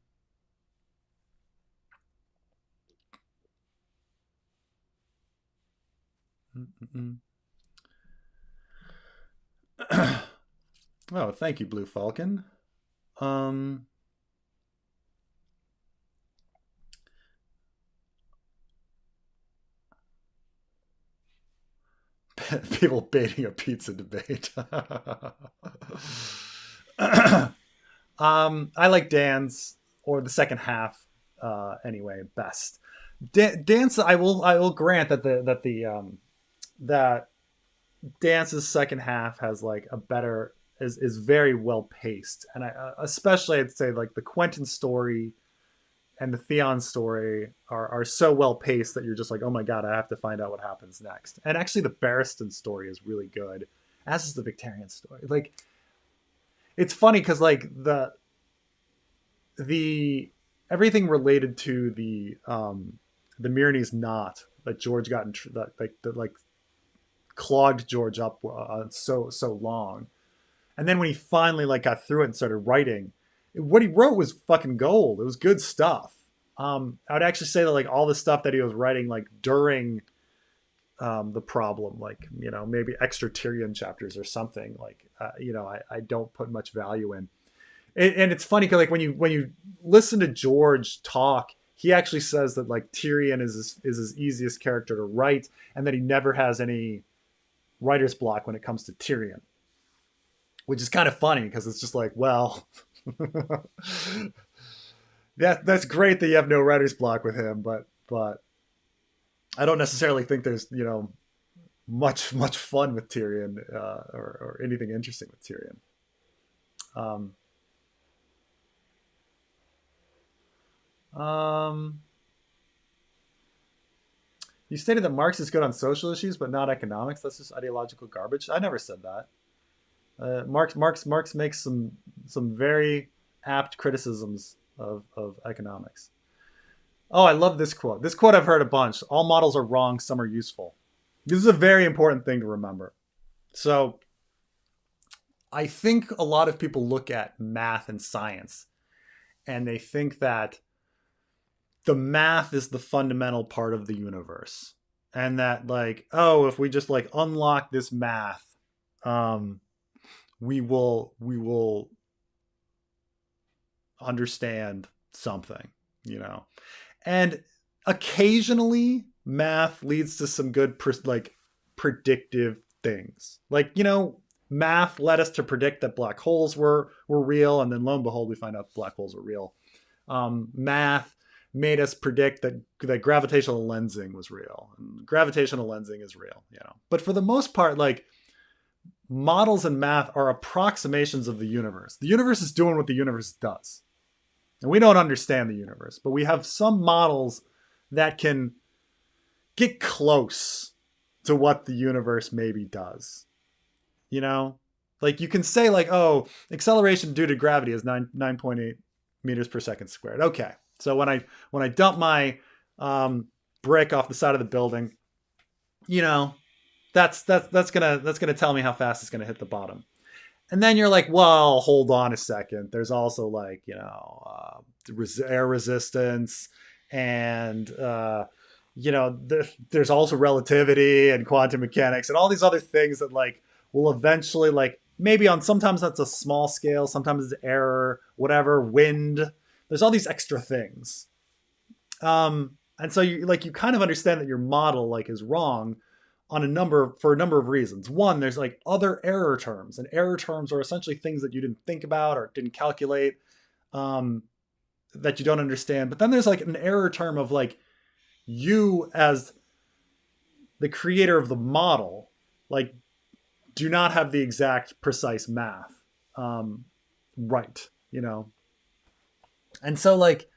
oh, thank you, Blue Falcon. Um, people baiting a pizza debate. I like Dan's or the second half anyway best. Dance, I will grant that Dance's second half has like a better is very well paced, and I especially I'd say like the Quentin story and the Theon story are so well paced that you're just like, oh my god, I have to find out what happens next. And actually, the Barristan story is really good, as is the Victorian story. Like, it's funny because like the everything related to the Myronese knot that George got in that like clogged George up so long, and then when he finally like got through it and started writing, what he wrote was fucking gold. It was good stuff. I would actually say that like all the stuff that he was writing like during the problem, like maybe extra Tyrion chapters or something, like I don't put much value in. And it's funny because like when you listen to George talk, he actually says that like Tyrion is his easiest character to write, and that he never has any writer's block when it comes to Tyrion, which is kind of funny because it's just like, well, That's great that you have no writer's block with him, but I don't necessarily think there's much fun with Tyrion, or anything interesting with Tyrion. Um, um, you stated that Marx is good on social issues, but not economics. That's just ideological garbage. I never said that. Marx makes some very apt criticisms of economics. Oh, I love this quote. This quote I've heard a bunch. All models are wrong. Some are useful. This is a very important thing to remember. So I think a lot of people look at math and science and they think that the math is the fundamental part of the universe. And that like, oh, if we just like unlock this math, um, we will understand something, you know. And occasionally math leads to some good like predictive things. Like, math led us to predict that black holes were real, and then lo and behold, we find out black holes are real. Math made us predict that gravitational lensing was real. And gravitational lensing is real, But for the most part, like, models and math are approximations of the universe. The universe is doing what the universe does. And we don't understand the universe, but we have some models that can get close to what the universe maybe does. Like you can say like, oh, acceleration due to gravity is 9.8 meters per second squared. Okay. So when I dump my brick off the side of the building, that's gonna tell me how fast it's gonna hit the bottom. And then you're like, well, hold on a second. There's also like, air resistance and, there's also relativity and quantum mechanics and all these other things that like will eventually like maybe on sometimes that's a small scale, sometimes it's error, whatever, wind. There's all these extra things. And so you kind of understand that your model like is wrong for a number of reasons. One, there's like other error terms, and error terms are essentially things that you didn't think about or didn't calculate, that you don't understand. But then there's like an error term of like you as the creator of the model, like do not have the exact precise math, right, And so like,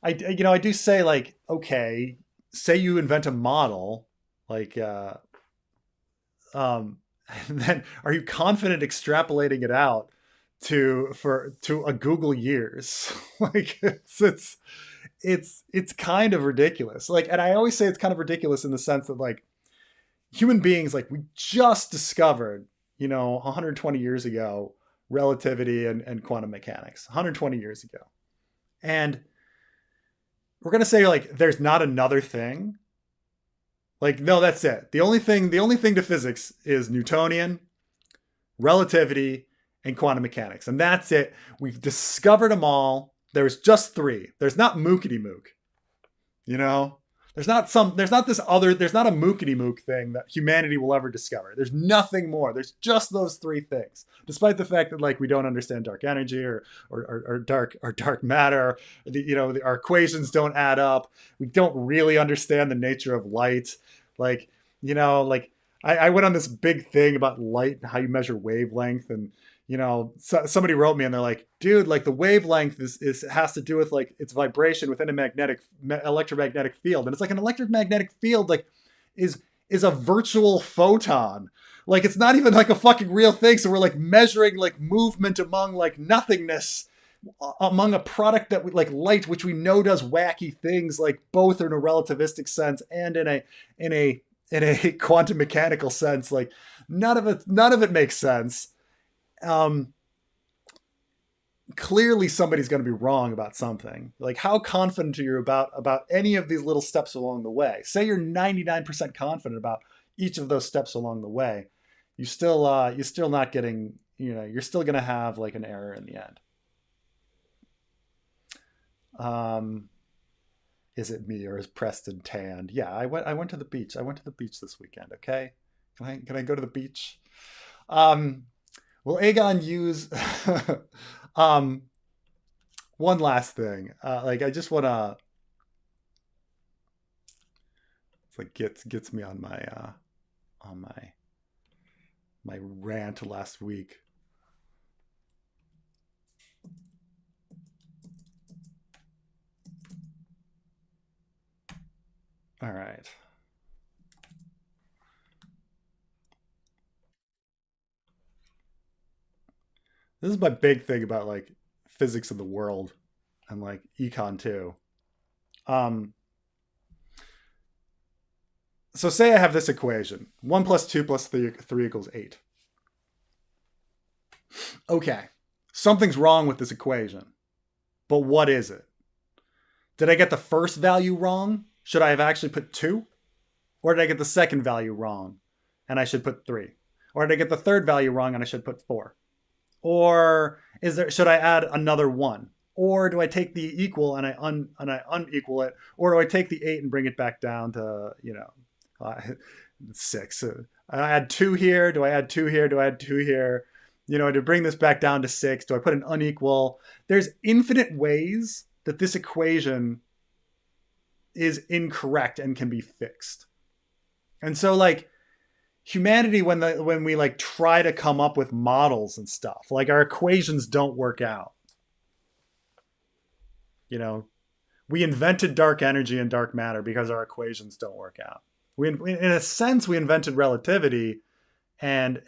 I do say like, okay, say you invent a model, like, and then are you confident extrapolating it out to a Google years? Like it's kind of ridiculous. Like, and I always say it's kind of ridiculous in the sense that like human beings, like we just discovered, 120 years ago, relativity and quantum mechanics, 120 years ago. And we're going to say like, there's not another thing. Like, no, that's it. The only thing to physics is Newtonian, relativity, and quantum mechanics. And that's it. We've discovered them all. There's just three. There's not mookity mook. There's not a mookity mook thing that humanity will ever discover. There's nothing more. There's just those three things. Despite the fact that like we don't understand dark energy or dark matter, our equations don't add up. We don't really understand the nature of light. Like, I went on this big thing about light and how you measure wavelength, and somebody wrote me and they're like, dude, like the wavelength has to do with like its vibration within a electromagnetic field. And it's like an electromagnetic field like is a virtual photon. Like it's not even like a fucking real thing. So we're like measuring like movement among like nothingness among a product that we like light, which we know does wacky things, like both in a relativistic sense and in a quantum mechanical sense. Like none of it makes sense. Clearly somebody's going to be wrong about something. Like how confident are you about any of these little steps along the way? Say you're 99% confident about each of those steps along the way. You're still not getting, you're still going to have like an error in the end. Is it me or is Preston tanned? Yeah, I went to the beach. I went to the beach this weekend. Okay. Can I go to the beach? Will Aegon use one last thing. Like I just want to. It's like gets me on my my rant last week. All right. This is my big thing about like physics of the world and like econ too. Um, so say I have this equation: 1 + 2 + 3 = 8. Okay, something's wrong with this equation, but what is it? Did I get the first value wrong? Should I have actually put 2? Or did I get the second value wrong and I should put 3? Or did I get the third value wrong and I should put 4? Or should I add another 1? Or do I take the equal and I unequal it? Or do I take the 8 and bring it back down to, 6? I add 2 here. Do I add 2 here? Do I add 2 here? To bring this back down to 6, do I put an unequal? There's infinite ways that this equation is incorrect and can be fixed. And so like humanity, when we like try to come up with models and stuff, like our equations don't work out. We invented dark energy and dark matter because our equations don't work out. In a sense, we invented relativity and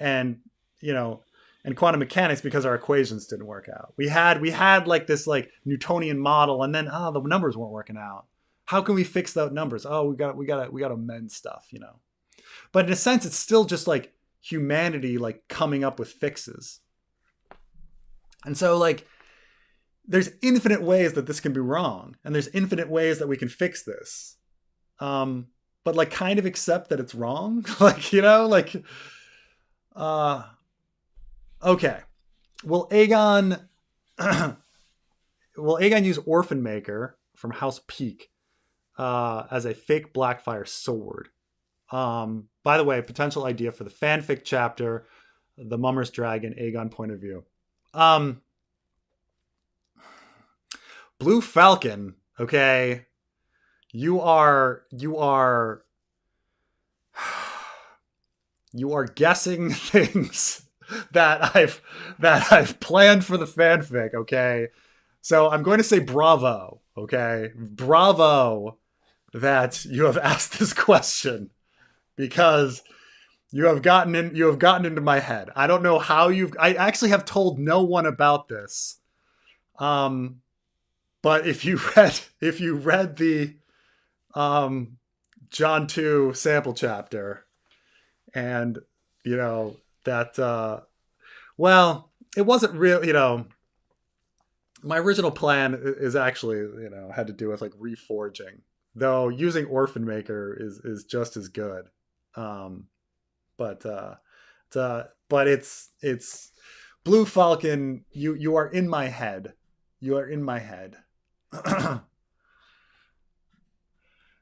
quantum mechanics because our equations didn't work out. We had like this like Newtonian model, and then the numbers weren't working out. How can we fix those numbers? We got to amend stuff, But in a sense, it's still just like humanity like coming up with fixes. And so like there's infinite ways that this can be wrong, and there's infinite ways that we can fix this. But like kind of accept that it's wrong. Okay. Will Aegon use Orphan Maker from House Peak as a fake Blackfire sword? By the way, potential idea for the fanfic chapter, the Mummer's Dragon, Aegon point of view. Blue Falcon, okay. You are guessing things that I've planned for the fanfic, okay? So I'm going to say bravo, okay? Bravo that you have asked this question, because you have gotten into my head. I don't know how I actually have told no one about this. But if you read the John 2 sample chapter, and that well, it wasn't real, my original plan is actually, had to do with like reforging, though using Orphan Maker is just as good. But it's Blue Falcon. You are in my head. You are in my head.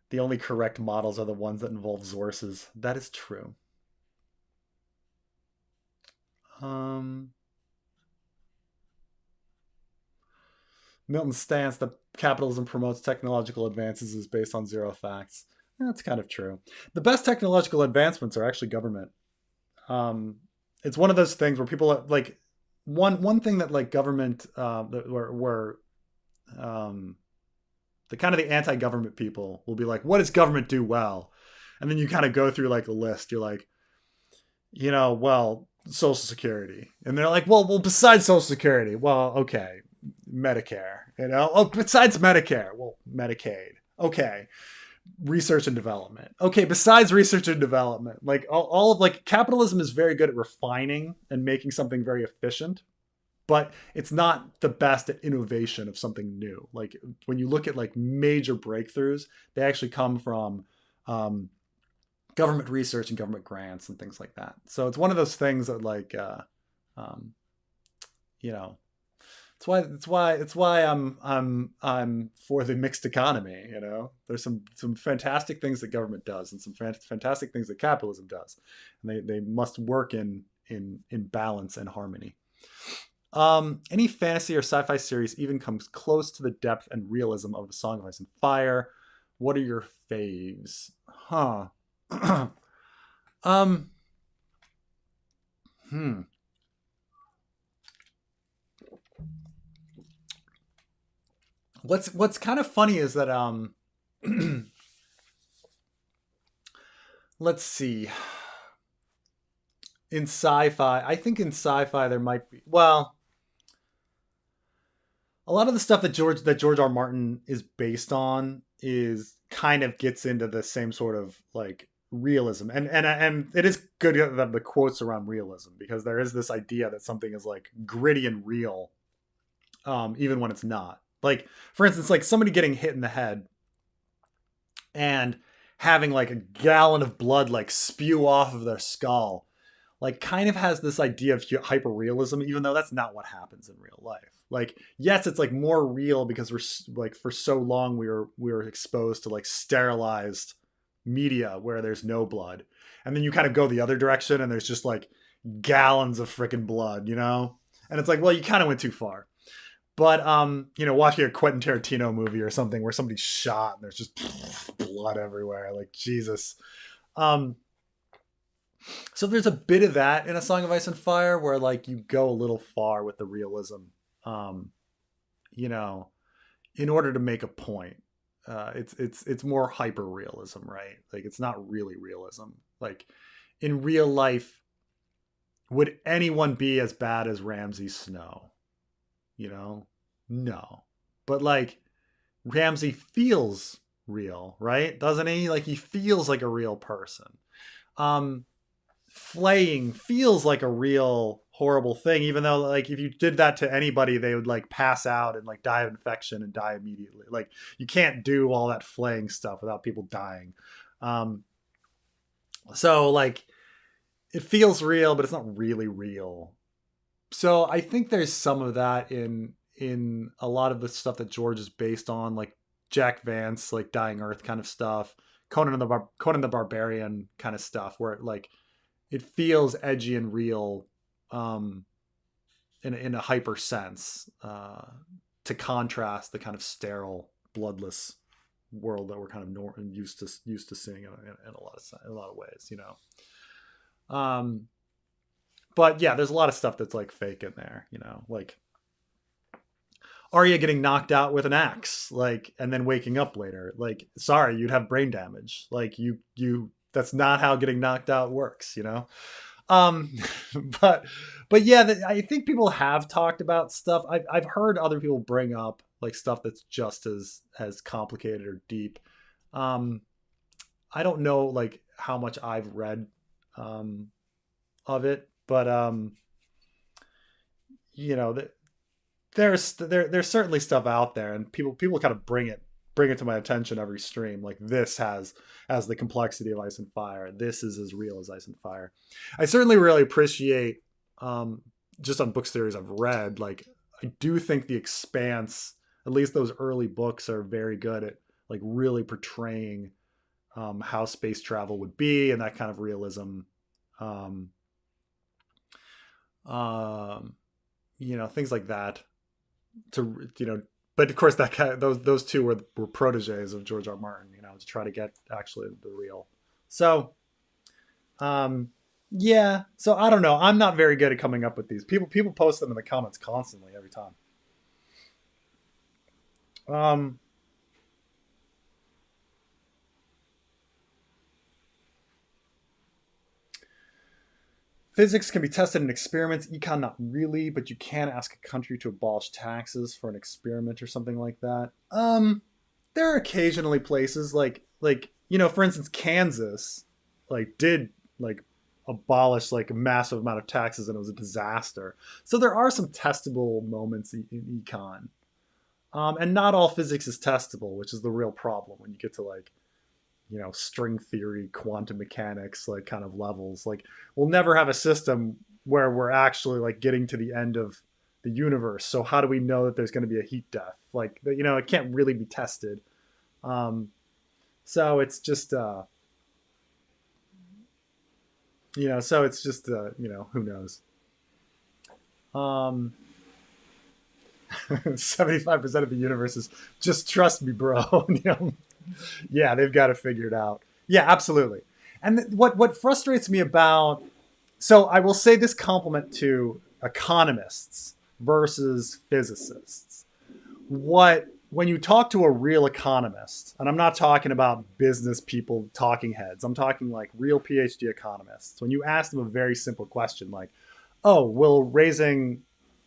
The only correct models are the ones that involve sources. That is true. Milton's stance that capitalism promotes technological advances is based on zero facts. That's kind of true. The best technological advancements are actually government. It's one of those things where people are, like one thing that like government were the kind of the anti-government people will be like, what does government do well? And then you kind of go through like a list. You're like, well, Social Security. And they're like, well, besides Social Security, well, okay, Medicare, besides Medicare, well, Medicaid. Okay. Research and development. Okay, besides research and development, like all of like capitalism is very good at refining and making something very efficient, but it's not the best at innovation of something new. Like when you look at like major breakthroughs, they actually come from government research and government grants and things like that. So it's one of those things that like it's why I'm for the mixed economy. There's some fantastic things that government does and some fantastic things that capitalism does, and they must work in balance and harmony. Any fantasy or sci-fi series even comes close to the depth and realism of A Song of Ice and Fire. What are your faves? Huh. um. Hmm. What's kind of funny is that let's see. In sci-fi, I think in sci-fi there might be, well, a lot of the stuff that George R. Martin is based on is kind of gets into the same sort of like realism, and it is good that the quotes around realism, because there is this idea that something is like gritty and real, even when it's not. Like, for instance, like somebody getting hit in the head and having like a gallon of blood like spew off of their skull, like kind of has this idea of hyper realism, even though that's not what happens in real life. Like, yes, it's like more real because we're like, for so long we were exposed to like sterilized media where there's no blood, and then you kind of go the other direction and there's just like gallons of freaking blood, you know. And it's like, well, you kind of went too far. But watching a Quentin Tarantino movie or something where somebody's shot and there's just blood everywhere, like Jesus. Um, so there's a bit of that in A Song of Ice and Fire where like you go a little far with the realism, um, you know, in order to make a point. It's more hyper realism, right? Like it's not really realism. Like in real life, would anyone be as bad as Ramsay Snow? You know, no. But like Ramsay feels real, right? Doesn't he? Like he feels like a real person. Um, Flaying feels like a real horrible thing, even though like if you did that to anybody, they would like pass out and like die of infection and die immediately. Like you can't do all that flaying stuff without people dying. Um, so like it feels real, but it's not really real. So I think there's some of that in a lot of the stuff that George is based on, like Jack Vance, like Dying Earth kind of stuff, Conan the Barbarian kind of stuff, where like it feels edgy and real, um, in a hyper sense, to contrast the kind of sterile, bloodless world that we're kind of used to seeing in a lot of ways, you know. But yeah, there's a lot of stuff that's like fake in there, you know, like Arya getting knocked out with an axe, like, and then waking up later. Like, sorry, you'd have brain damage. Like, that's not how getting knocked out works, you know. Um, but but yeah, I think people have talked about stuff. I've heard other people bring up like stuff that's just as complicated or deep. Um, I don't know like how much I've read um, of it, but you know, there's certainly stuff out there, and people kind of bring it to my attention every stream. Like this has the complexity of Ice and Fire. This is as real as Ice and Fire. I certainly really appreciate, just on book series I've read. Like I do think The Expanse, at least those early books, are very good at like really portraying how space travel would be and that kind of realism. Um, um, things like that. But of course that those two were proteges of George R. Martin, to try to get actually the real. So, um, yeah. So I don't know. I'm not very good at coming up with these. People post them in the comments constantly every time. Um, Physics can be tested in experiments. Econ, not really, but you can ask a country to abolish taxes for an experiment or something like that. There are occasionally places like for instance, Kansas, like did like abolish like a massive amount of taxes, and it was a disaster. So there are some testable moments in econ, and not all physics is testable, which is the real problem when you get to like string theory, quantum mechanics, like kind of levels. Like we'll never have a system where we're actually like getting to the end of the universe. So how do we know that there's going to be a heat death? Like, it can't really be tested. Um, so it's just, so it's just, who knows? Um, 75% of the universe is just trust me, bro. You know? Yeah, they've got to figure it out. Yeah, absolutely. And what frustrates me about, so I will say this compliment to economists versus physicists. What when you talk to a real economist, and I'm not talking about business people, talking heads, I'm talking like real PhD economists. When you ask them a very simple question like, "Oh, will raising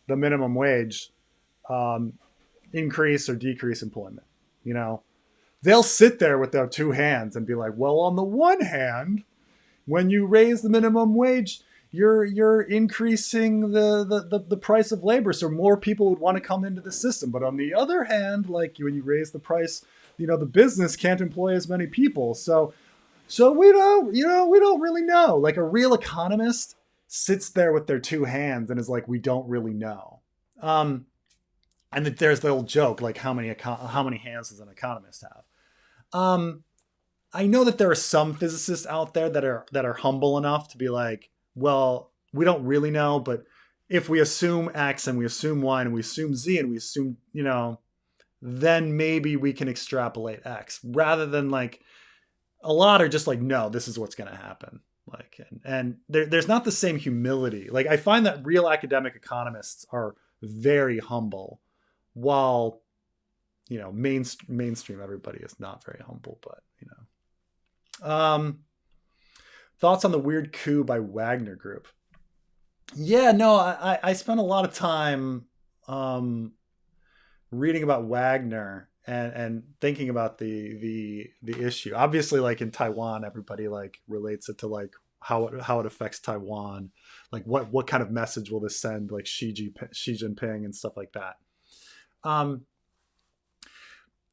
the minimum wage um, increase or decrease employment?" You know, they'll sit there with their two hands and be like, "Well, on the one hand, when you raise the minimum wage, you're increasing the price of labor, so more people would want to come into the system. But on the other hand, like when you raise the price, you know, the business can't employ as many people. So we don't, you know, we don't really know." Like a real economist sits there with their two hands and is like, "We don't really know." And that there's the old joke, like how many hands does an economist have? Um, I know that there are some physicists out there that are humble enough to be like, well, we don't really know, but if we assume X and we assume Y and we assume Z and we assume, you know, then maybe we can extrapolate X, rather than like a lot are just like, no, this is what's going to happen. Like, and there's not the same humility. Like I find that real academic economists are very humble, while, you know, mainstream everybody is not very humble, but you know. Thoughts on the weird coup by Wagner Group? Yeah, no, I spent a lot of time reading about Wagner and thinking about the issue. Obviously, like in Taiwan, everybody like relates it to like how it affects Taiwan, like what kind of message will this send, like Xi Jinping and stuff like that. Um,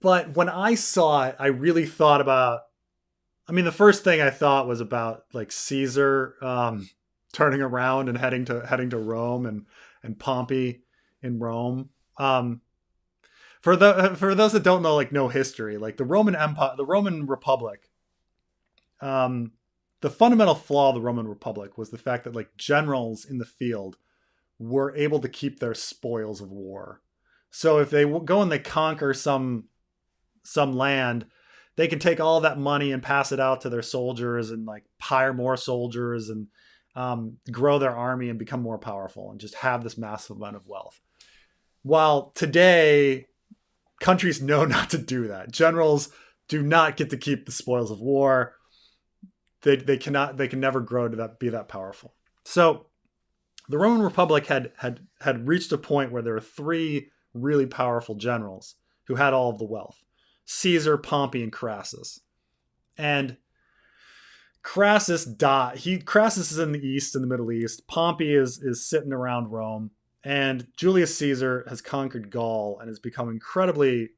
but when I saw it, I really thought about, I mean, the first thing I thought was about like Caesar turning around and heading to Rome, and Pompey in Rome. For those that don't know, like no history, like the Roman Empire, the Roman Republic, um, the fundamental flaw of the Roman Republic was the fact that like generals in the field were able to keep their spoils of war. So if they go and they conquer some land, they can take all that money and pass it out to their soldiers and like hire more soldiers and grow their army and become more powerful and just have this massive amount of wealth. While today, countries know not to do that. Generals do not get to keep the spoils of war. They can never grow to be that powerful. So the Roman Republic had reached a point where there were three really powerful generals who had all of the wealth: Caesar, Pompey, and Crassus. And Crassus died. Crassus is in the East, in the Middle East. Pompey is sitting around Rome, and Julius Caesar has conquered Gaul and has become incredibly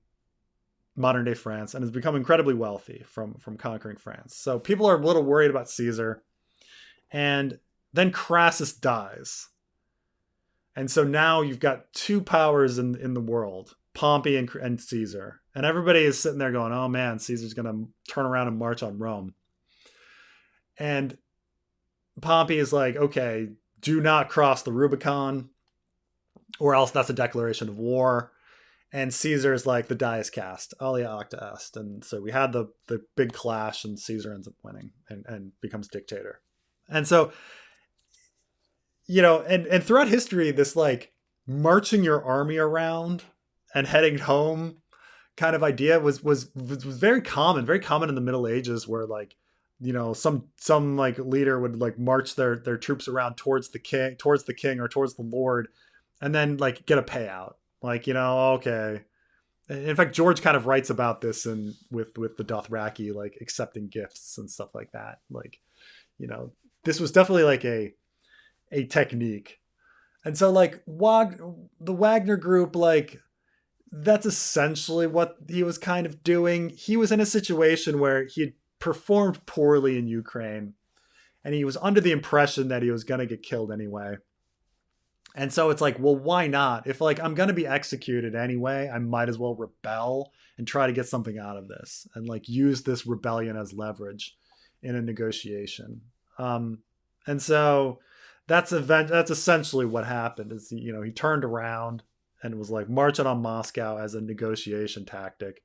modern day France and has become incredibly wealthy from conquering France. So people are a little worried about Caesar, and then Crassus dies, and so now you've got two powers in the world: Pompey and Caesar. And everybody is sitting there going, oh man, Caesar's going to turn around and march on Rome. And Pompey is like, okay, do not cross the Rubicon, or else that's a declaration of war. And Caesar is like, the die is cast, alia acta est. And so we had the big clash, and Caesar ends up winning and becomes dictator. And so, you know, and throughout history, this like marching your army around and heading home kind of idea was very common in the Middle Ages, where like, you know, some like leader would like march their troops around towards the king or towards the Lord, and then like get a payout, like, you know, okay. In fact, George kind of writes about this and with the Dothraki, like accepting gifts and stuff like that. Like, you know, this was definitely like a technique. And so like the Wagner Group, like, that's essentially what he was kind of doing. He was in a situation where he had performed poorly in Ukraine, and he was under the impression that he was going to get killed anyway. And so it's like, well, why not? If like I'm going to be executed anyway, I might as well rebel and try to get something out of this, and like use this rebellion as leverage in a negotiation. And so that's essentially what happened. Is, you know, he turned around and was like marching on Moscow as a negotiation tactic.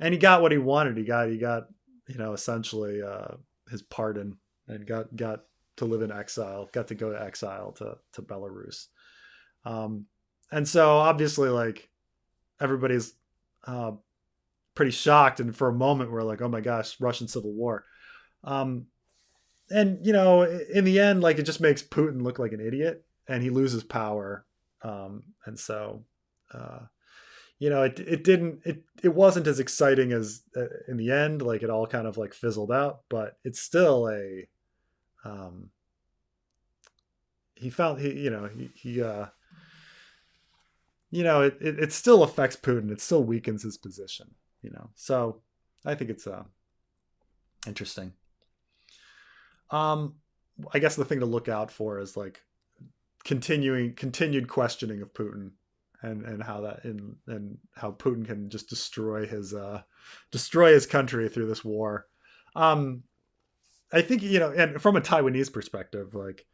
And he got what he wanted. He got essentially his pardon, and got to live in exile, got to go to exile to Belarus. Um, and so obviously, like, everybody's uh, pretty shocked, and for a moment we're like, oh my gosh, Russian Civil War. Um, and in the end, like, it just makes Putin look like an idiot, and he loses power. And so uh, it wasn't as exciting as in the end. Like, it all kind of like fizzled out, but it's still a um, he found he you know he it still affects Putin. It still weakens his position. So I think it's interesting. um I guess the thing to look out for is like continued questioning of Putin, and how and how Putin can just destroy his country through this war. um I think, and from a Taiwanese perspective, like,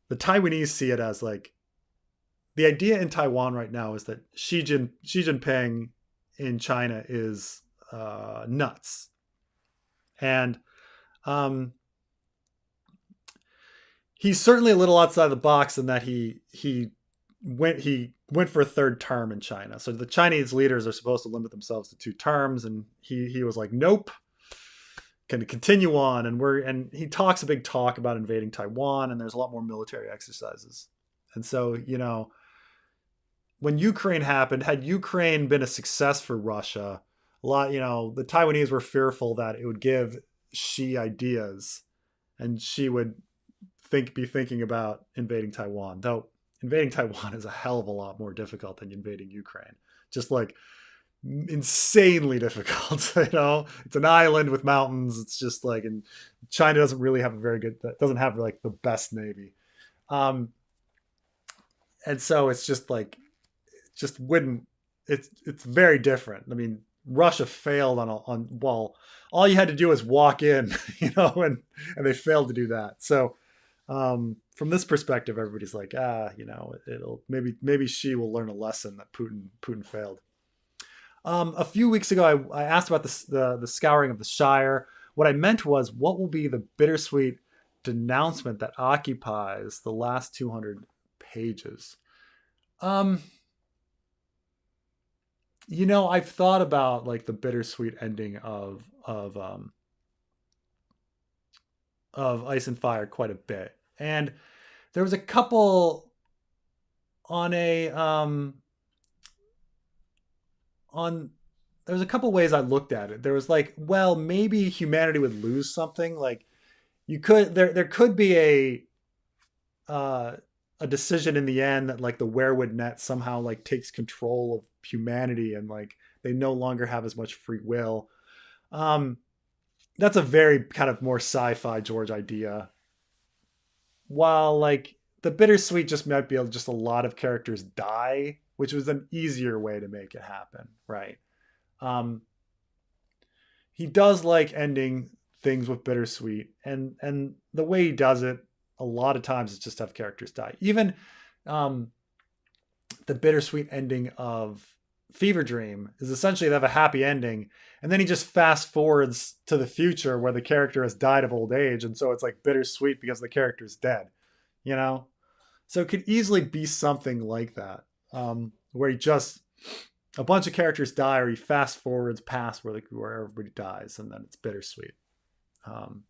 the Taiwanese see it as like, the idea in Taiwan right now is that Xi Jinping in China is nuts. And um, he's certainly a little outside the box in that he went for a third term in China. So the Chinese leaders are supposed to limit themselves to 2 terms, and he was like, nope, can continue on. And he talks a big talk about invading Taiwan, and there's a lot more military exercises. And so, when Ukraine happened, had Ukraine been a success for Russia, the Taiwanese were fearful that it would give Xi ideas, and Xi would be thinking about invading Taiwan. Though invading Taiwan is a hell of a lot more difficult than invading Ukraine. Just like insanely difficult. It's an island with mountains. It's just like, and China doesn't really have doesn't have like the best navy. And so it's just like, just wouldn't it's very different. I mean, Russia failed on well, all you had to do was walk in, and they failed to do that. So from this perspective, everybody's like, it'll maybe Xi will learn a lesson that Putin failed. A few weeks ago, I asked about the scouring of the Shire. What I meant was, what will be the bittersweet denouncement that occupies the last 200 pages? I've thought about like the bittersweet ending of Ice and Fire quite a bit, and there was a couple on a on there was a couple ways I looked at it. There was like, well, maybe humanity would lose something. Like, there could be a decision in the end that like the werewood net somehow like takes control of humanity, and like they no longer have as much free will. That's a very kind of more sci-fi George idea. While like the bittersweet just might be just a lot of characters die, which was an easier way to make it happen, right? He does like ending things with bittersweet, and the way he does it a lot of times is just have characters die. Even the bittersweet ending of Fever Dream is essentially they have a happy ending, and then he just fast forwards to the future where the character has died of old age, and so it's like bittersweet because the character's dead, So it could easily be something like that, where he just a bunch of characters die, or he fast forwards past where everybody dies, and then it's bittersweet. I'm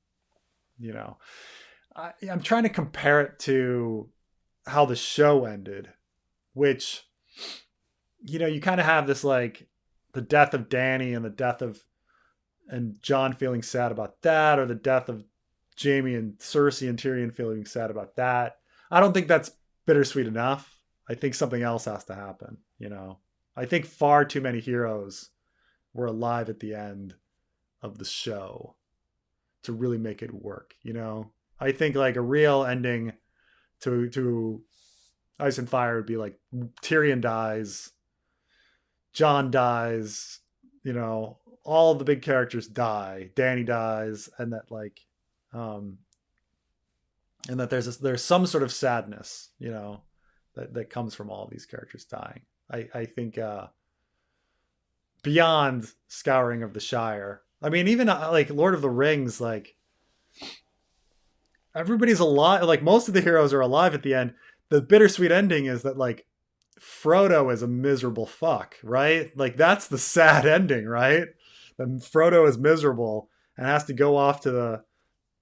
trying to compare it to how the show ended, which, you kind of have this like the death of Danny and the death of and John feeling sad about that, or the death of Jaime and Cersei and Tyrion feeling sad about that. I don't think that's bittersweet enough. I think something else has to happen. I think far too many heroes were alive at the end of the show to really make it work. I think like a real ending to Ice and Fire would be like Tyrion dies, John dies, all the big characters die, Danny dies, and that like and that there's some sort of sadness, that comes from all of these characters dying. I think beyond Scouring of the Shire. I mean, even like Lord of the Rings, like everybody's alive. Like most of the heroes are alive at the end. The bittersweet ending is that like Frodo is a miserable fuck, right? Like that's the sad ending, right? That Frodo is miserable and has to go off to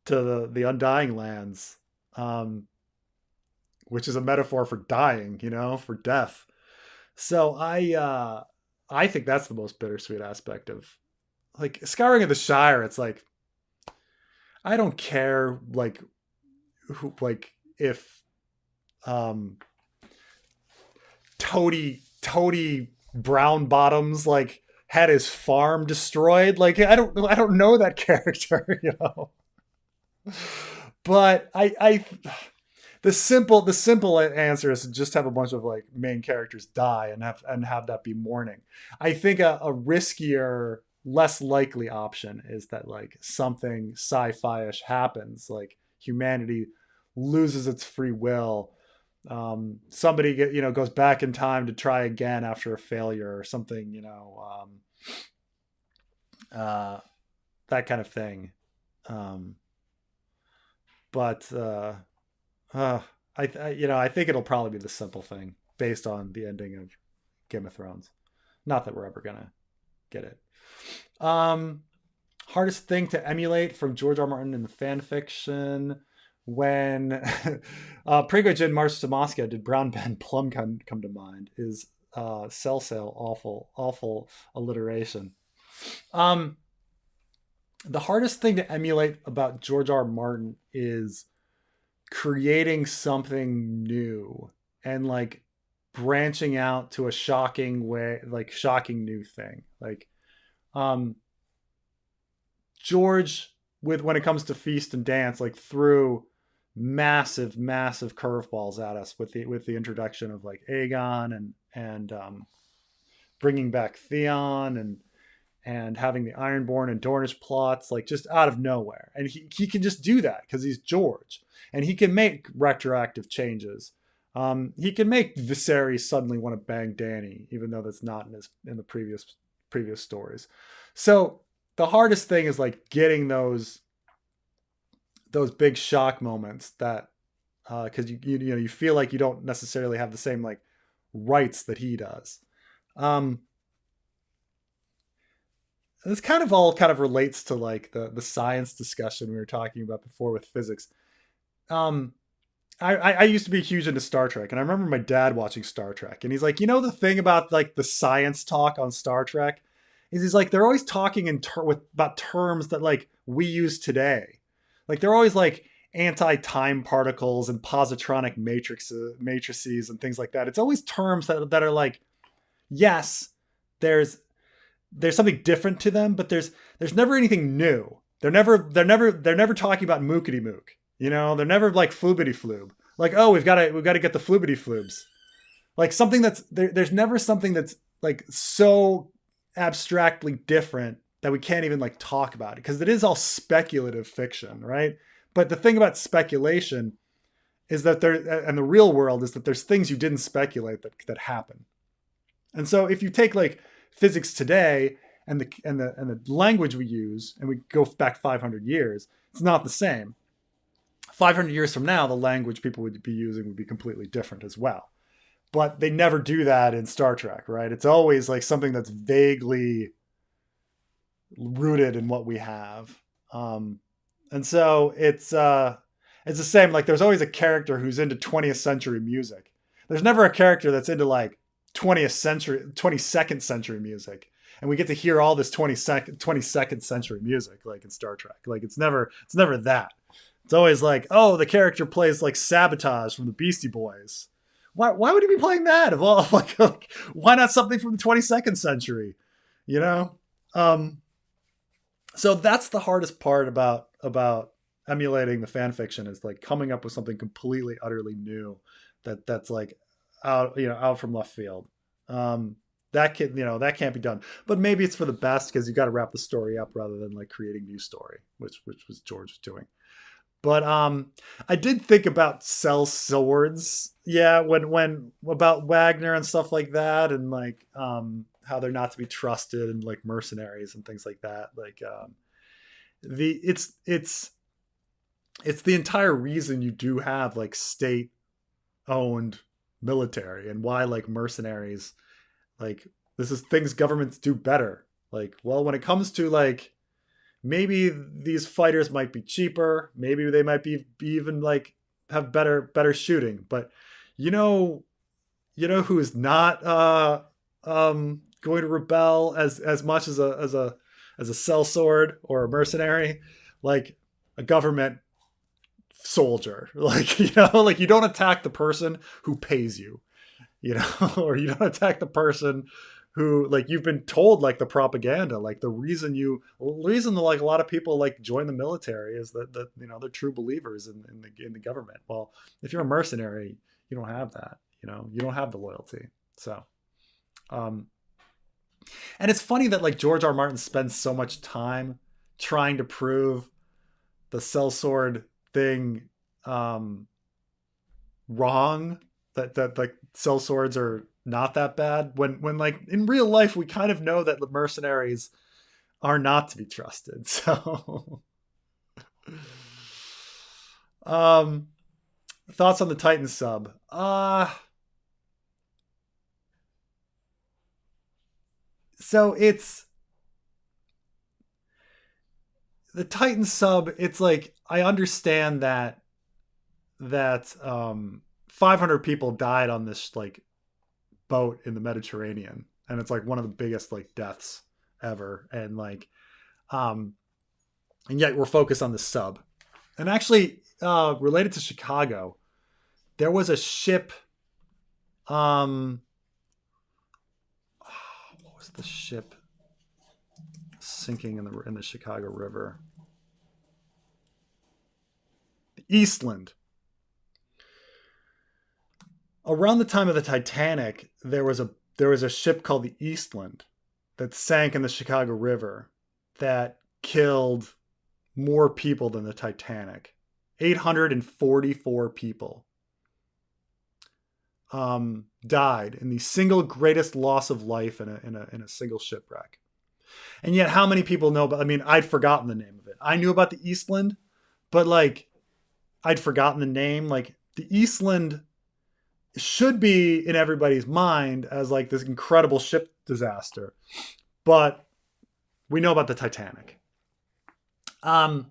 the Undying Lands, um, which is a metaphor for dying, you know, for death. So I think that's the most bittersweet aspect of like Scouring of the Shire. It's like I don't care like who like if um Toady Brown Bottoms like had his farm destroyed. Like I don't know that character, you know. But I the simple answer is to just have a bunch of like main characters die and have that be mourning. I think a riskier, less likely option is that like something sci-fi-ish happens, like humanity loses its free will. Somebody goes back in time to try again after a failure or something, that kind of thing. Um, but I think it'll probably be the simple thing based on the ending of Game of Thrones. Not that we're ever gonna get it. Hardest thing to emulate from George R. R. Martin in the fan fiction. When Prigogine March to Moscow, did Brown Ben Plum come to mind? Is Cell Sail awful alliteration. The hardest thing to emulate about George R. R. Martin is creating something new and like branching out to a shocking way, like shocking new thing. Like George, with when it comes to Feast and Dance, like threw massive curveballs at us with the introduction of like Aegon and bringing back Theon and having the Ironborn and Dornish plots like just out of nowhere. And he can just do that because he's George, and he can make retroactive changes. He can make Viserys suddenly want to bang Dany, even though that's not in the previous stories. So the hardest thing is like getting those big shock moments that because you feel like you don't necessarily have the same like rights that he does. This kind of relates to like the science discussion we were talking about before with physics. I used to be huge into Star Trek, and I remember my dad watching Star Trek, and he's like, the thing about like the science talk on Star Trek is he's like they're always talking about terms that like we use today. Like they're always like anti-time particles and positronic matrices and things like that. It's always terms that are like, yes, there's something different to them, but there's never anything new. They're never talking about mookity mook. They're never like floobity floob. Like, oh, we've got to get the floobity floobs. Like something that's there's never something that's like so abstractly different that we can't even like talk about it, because it is all speculative fiction, right? But the thing about speculation is that and the real world is that there's things you didn't speculate that happen. And so if you take like physics today and the language we use, and we go back 500 years, it's not the same. 500 years from now, the language people would be using would be completely different as well. But they never do that in Star Trek, right? It's always like something that's vaguely rooted in what we have. And so it's the same. Like there's always a character who's into 20th century music. There's never a character that's into like 22nd century music. And we get to hear all this 22nd century music, like in Star Trek. Like it's never that. It's always like, oh, the character plays like Sabotage from the Beastie Boys. Why would he be playing that? Of all like why not something from the 22nd century? So that's the hardest part about emulating the fan fiction, is like coming up with something completely, utterly new that's like out from left field. That can't be done. But maybe it's for the best, because you got to wrap the story up rather than like creating new story, which was George doing. But I did think about sell swords. Yeah, when about Wagner and stuff like that, and like how they're not to be trusted, and like mercenaries and things like that. Like the it's the entire reason you do have like state owned military, and why like mercenaries, like this is things governments do better. Like, well, when it comes to like, maybe these fighters might be cheaper, maybe they might be even like have better shooting, but you know who is not going to rebel as much as a sellsword or a mercenary, like a government soldier. Like, like you don't attack the person who pays you, or you don't attack the person who, like, you've been told, like, the propaganda, like the reason that like a lot of people like join the military is that they're true believers in the government. Well, if you're a mercenary, you don't have that. You don't have the loyalty. So um and it's funny that like George R. Martin spends so much time trying to prove the sellsword thing um wrong, that like sellswords are not that bad, when like in real life we kind of know that the mercenaries are not to be trusted. So um thoughts on the Titan sub? So it's the Titan sub. It's like, I understand that 500 people died on this like boat in the Mediterranean, and it's like one of the biggest like deaths ever, and like um and yet we're focused on the sub. And actually, related to Chicago, there was a ship. um what was the ship sinking in the Chicago River? The Eastland. Around the time of the Titanic, there was a ship called the Eastland that sank in the Chicago River, that killed more people than the Titanic. 844 people died in the single greatest loss of life in a single shipwreck. And yet, how many people know about? I mean, I'd forgotten the name of it. I knew about the Eastland, but like, I'd forgotten the name. Like, the Eastland should be in everybody's mind as like this incredible ship disaster, but we know about the Titanic. Um,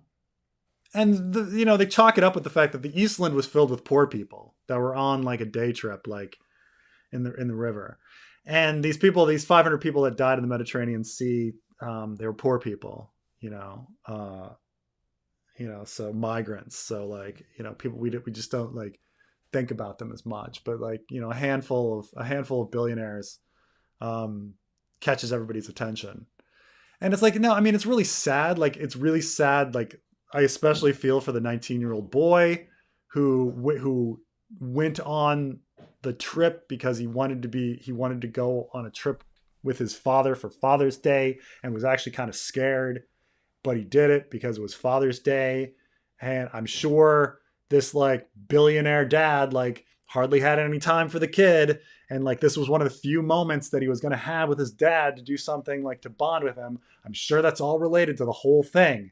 and they chalk it up with the fact that the Eastland was filled with poor people that were on like a day trip, like in the river. And these 500 people that died in the Mediterranean Sea, they were poor people, so migrants. So like, people we just don't like think about them as much, but like, a handful of billionaires catches everybody's attention. And it's like, no, I mean, it's really sad. Like, it's really sad. Like, I especially feel for the 19-year-old boy who went on the trip because he wanted to go on a trip with his father for Father's Day, and was actually kind of scared, but he did it because it was Father's Day. And I'm sure this like billionaire dad like hardly had any time for the kid, and like this was one of the few moments that he was going to have with his dad to do something like to bond with him. I'm sure that's all related to the whole thing,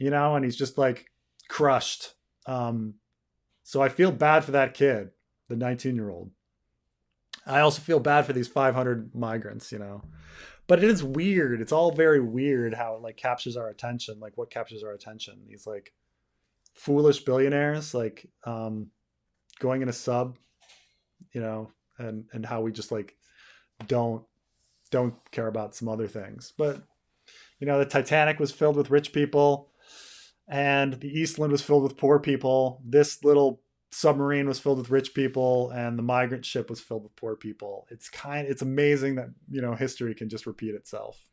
and he's just like crushed. So I feel bad for that kid, the 19-year-old. I also feel bad for these 500 migrants, but it is weird. It's all very weird how it like captures our attention. Like, what captures our attention? These like foolish billionaires, like going in a sub, and how we just like don't care about some other things. But the Titanic was filled with rich people, and the Eastland was filled with poor people. This little submarine was filled with rich people, and the migrant ship was filled with poor people. It's amazing that history can just repeat itself.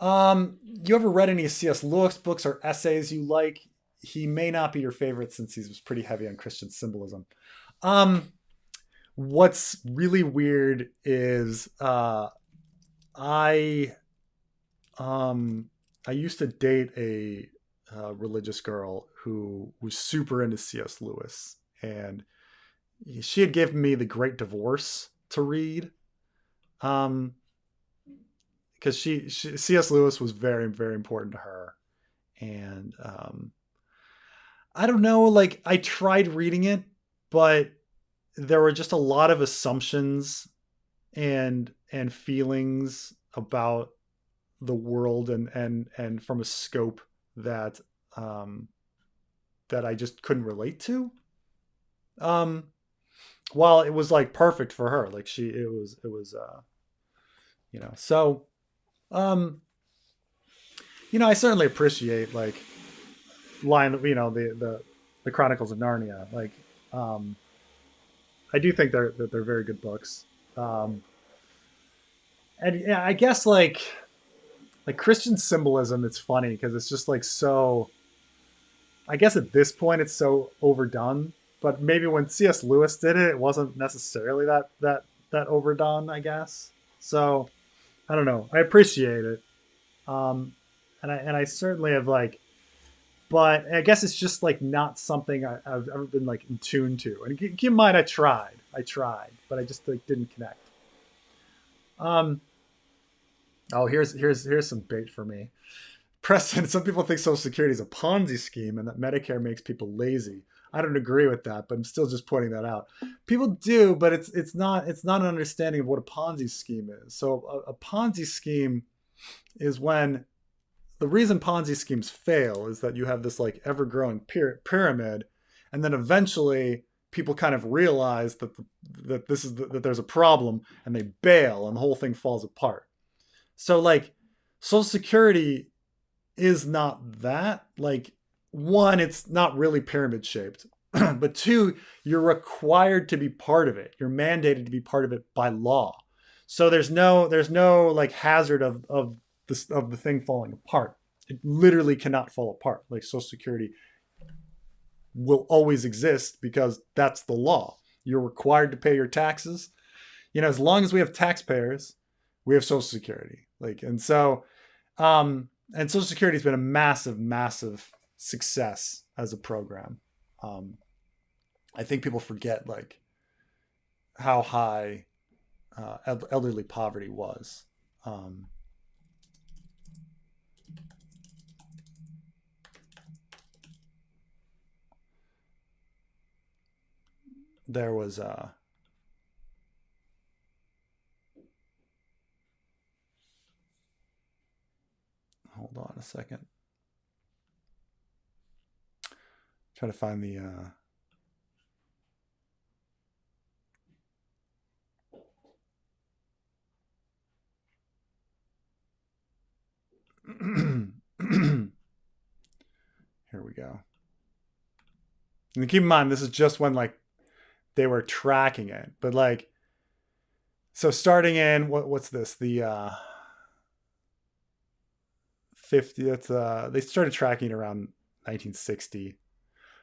Um, you ever read any of C.S. Lewis books or essays you like? He may not be your favorite since he was pretty heavy on Christian symbolism. What's really weird is I um I used to date a religious girl who was super into C.S. Lewis, and she had given me The Great Divorce to read. Um, because she C.S. Lewis was very very important to her, and I don't know, like I tried reading it, but there were just a lot of assumptions and feelings about the world and from a scope that um that I just couldn't relate to. Um while it was like perfect for her, like she it was so um I certainly appreciate like line the Chronicles of Narnia. Like um I do think they're very good books. Um and yeah, I guess like Christian symbolism, it's funny because it's just like so. I guess at this point it's so overdone, but maybe when C.S. Lewis did it, it wasn't necessarily that overdone. I guess so. I don't know. I appreciate it, um, and I certainly have like, but I guess it's just like not something I've ever been like in tune to. And keep in mind, I tried, but I just like didn't connect. Um, oh, here's some bait for me. Preston, some people think Social Security is a Ponzi scheme and that Medicare makes people lazy. I don't agree with that, but I'm still just pointing that out. People do, but it's not an understanding of what a Ponzi scheme is. So a Ponzi scheme is when the reason Ponzi schemes fail is that you have this like ever growing pyramid, and then eventually people kind of realize that that there's a problem and they bail and the whole thing falls apart. So like Social Security is not that. Like, one, it's not really pyramid shaped, but two, you're required to be part of it. You're mandated to be part of it by law. So there's no like hazard of the thing falling apart. It literally cannot fall apart. Like Social Security will always exist because that's the law. You're required to pay your taxes. As long as we have taxpayers, we have Social Security. Like, and Social Security has been a massive, massive success as a program. Um, I think people forget like how high elderly poverty was. Um, there was hold on a second. Try to find the here we go. And keep in mind, this is just when like they were tracking it, but like so starting in what's this the 50. That's they started tracking it around 1960.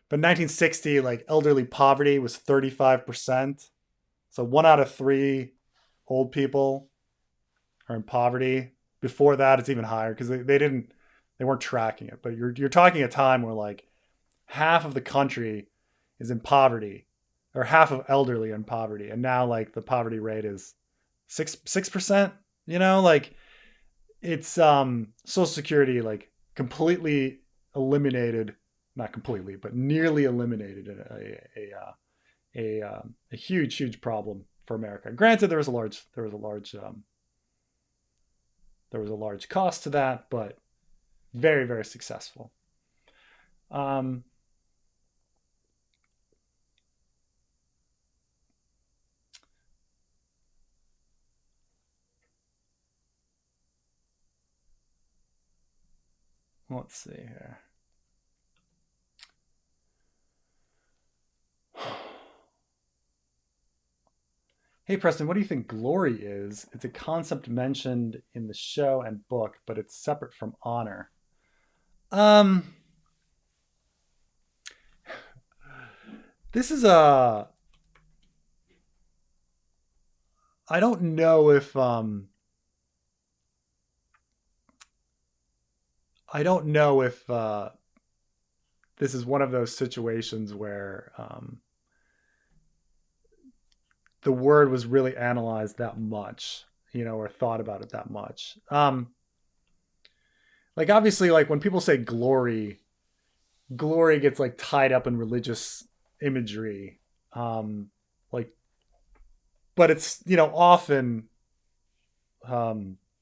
But 1960, like elderly poverty was 35%. So one out of three old people are in poverty. Before that, it's even higher because they weren't tracking it. But you're talking a time where like half of the country is in poverty, or half of elderly in poverty, and now like the poverty rate is 6%. Like it's Social Security like completely eliminated, not completely, but nearly eliminated a huge huge problem for America. Granted, there was a large cost to that, but very very successful. Um, let's see here. Hey Preston, what do you think glory is? It's a concept mentioned in the show and book, but it's separate from honor. Um, this is a. I don't know if I don't know if this is one of those situations where the word was really analyzed that much, or thought about it that much. Like obviously, like when people say glory, glory gets like tied up in religious imagery, like, but it's often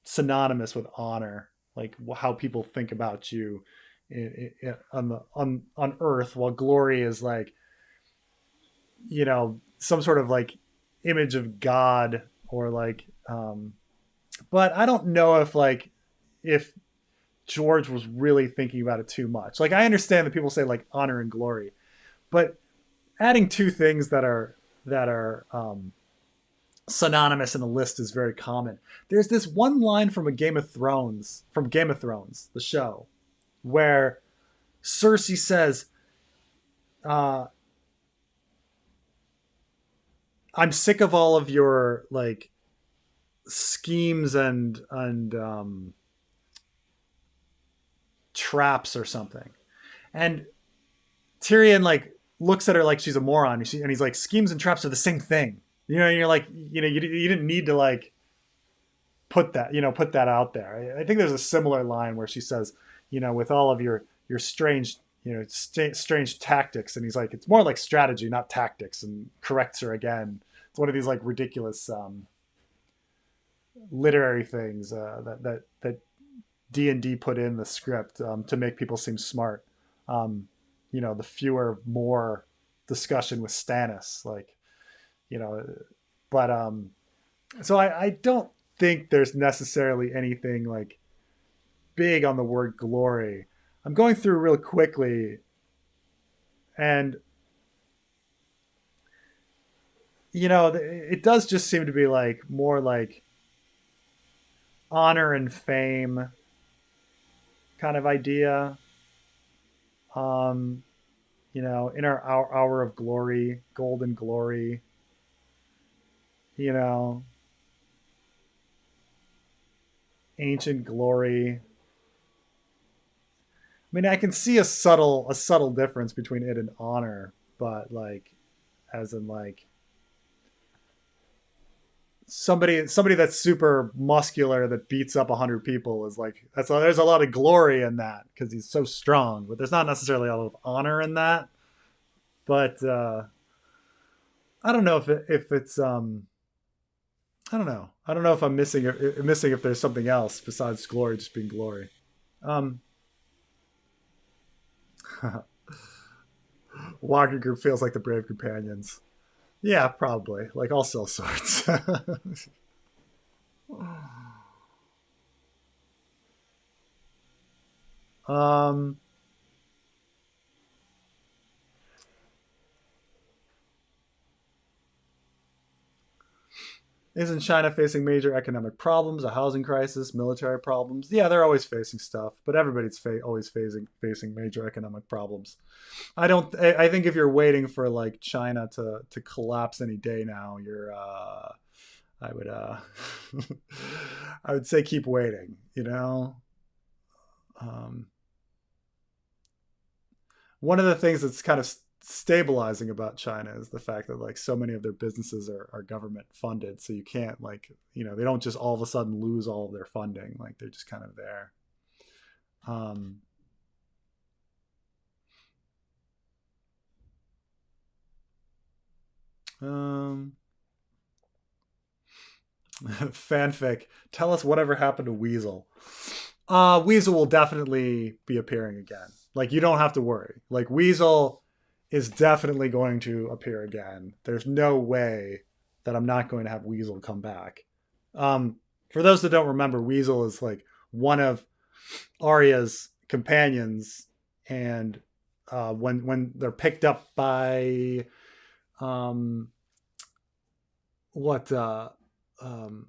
synonymous with honor, like how people think about you on earth, while glory is like some sort of like image of God or like but I don't know if George was really thinking about it too much. Like I understand that people say like honor and glory, but adding two things that are synonymous in a list is very common. There's this one line from Game of Thrones, the show, where Cersei says, uh, "I'm sick of all of your like schemes and traps or something," and Tyrion like looks at her like she's a moron, and he's like, "Schemes and traps are the same thing." And you're like, you didn't need to like put that out there. I think there's a similar line where she says, with all of your strange, strange tactics, and he's like, it's more like strategy, not tactics, and corrects her again. It's one of these like ridiculous literary things that D&D put in the script to make people seem smart. The fewer more discussion with Stannis, like you know, but so I don't think there's necessarily anything like big on the word glory. I'm going through real quickly, and it does just seem to be like more like honor and fame kind of idea. Um, in our hour of glory, golden glory, you know, ancient glory. I mean, I can see a subtle difference between it and honor, but like, as in like somebody that's super muscular that beats up 100 people is like there's a lot of glory in that because he's so strong, but there's not necessarily a lot of honor in that. But I don't know if it's I don't know. I don't know if I'm missing if there's something else besides glory just being glory. Um, Walker Group feels like the Brave Companions. Yeah, probably. Like all cell sorts. um, isn't China facing major economic problems, a housing crisis, military problems? Yeah, they're always facing stuff, but everybody's always facing major economic problems. I don't. I think if you're waiting for like China to collapse any day now, you're. I would. I would say keep waiting. Um, One of the things that's kind of stabilizing about China is the fact that like so many of their businesses are government funded, so you can't like they don't just all of a sudden lose all of their funding. Like they're just kind of there. Um, um, Fanfic. Tell us whatever happened to Weasel. Weasel will definitely be appearing again. Like you don't have to worry. Like Weasel is definitely going to appear again. There's no way that I'm not going to have Weasel come back. For those that don't remember, Weasel is like one of Arya's companions, and when they're picked up by um, what um,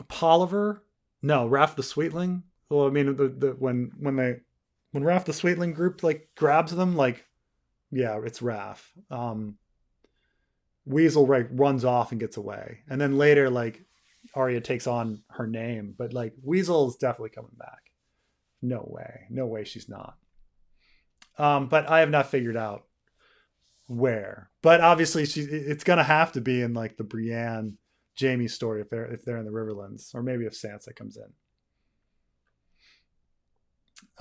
Polliver? No, Raph the Sweetling. Well, I mean, when Raph the Sweetling group like grabs them, like yeah, it's Raph. Weasel like runs off and gets away, and then later like Arya takes on her name, but like Weasel is definitely coming back. No way. No way she's not. But I have not figured out where. But obviously it's gonna have to be in like the Brienne Jamie story if they're in the Riverlands, or maybe if Sansa comes in.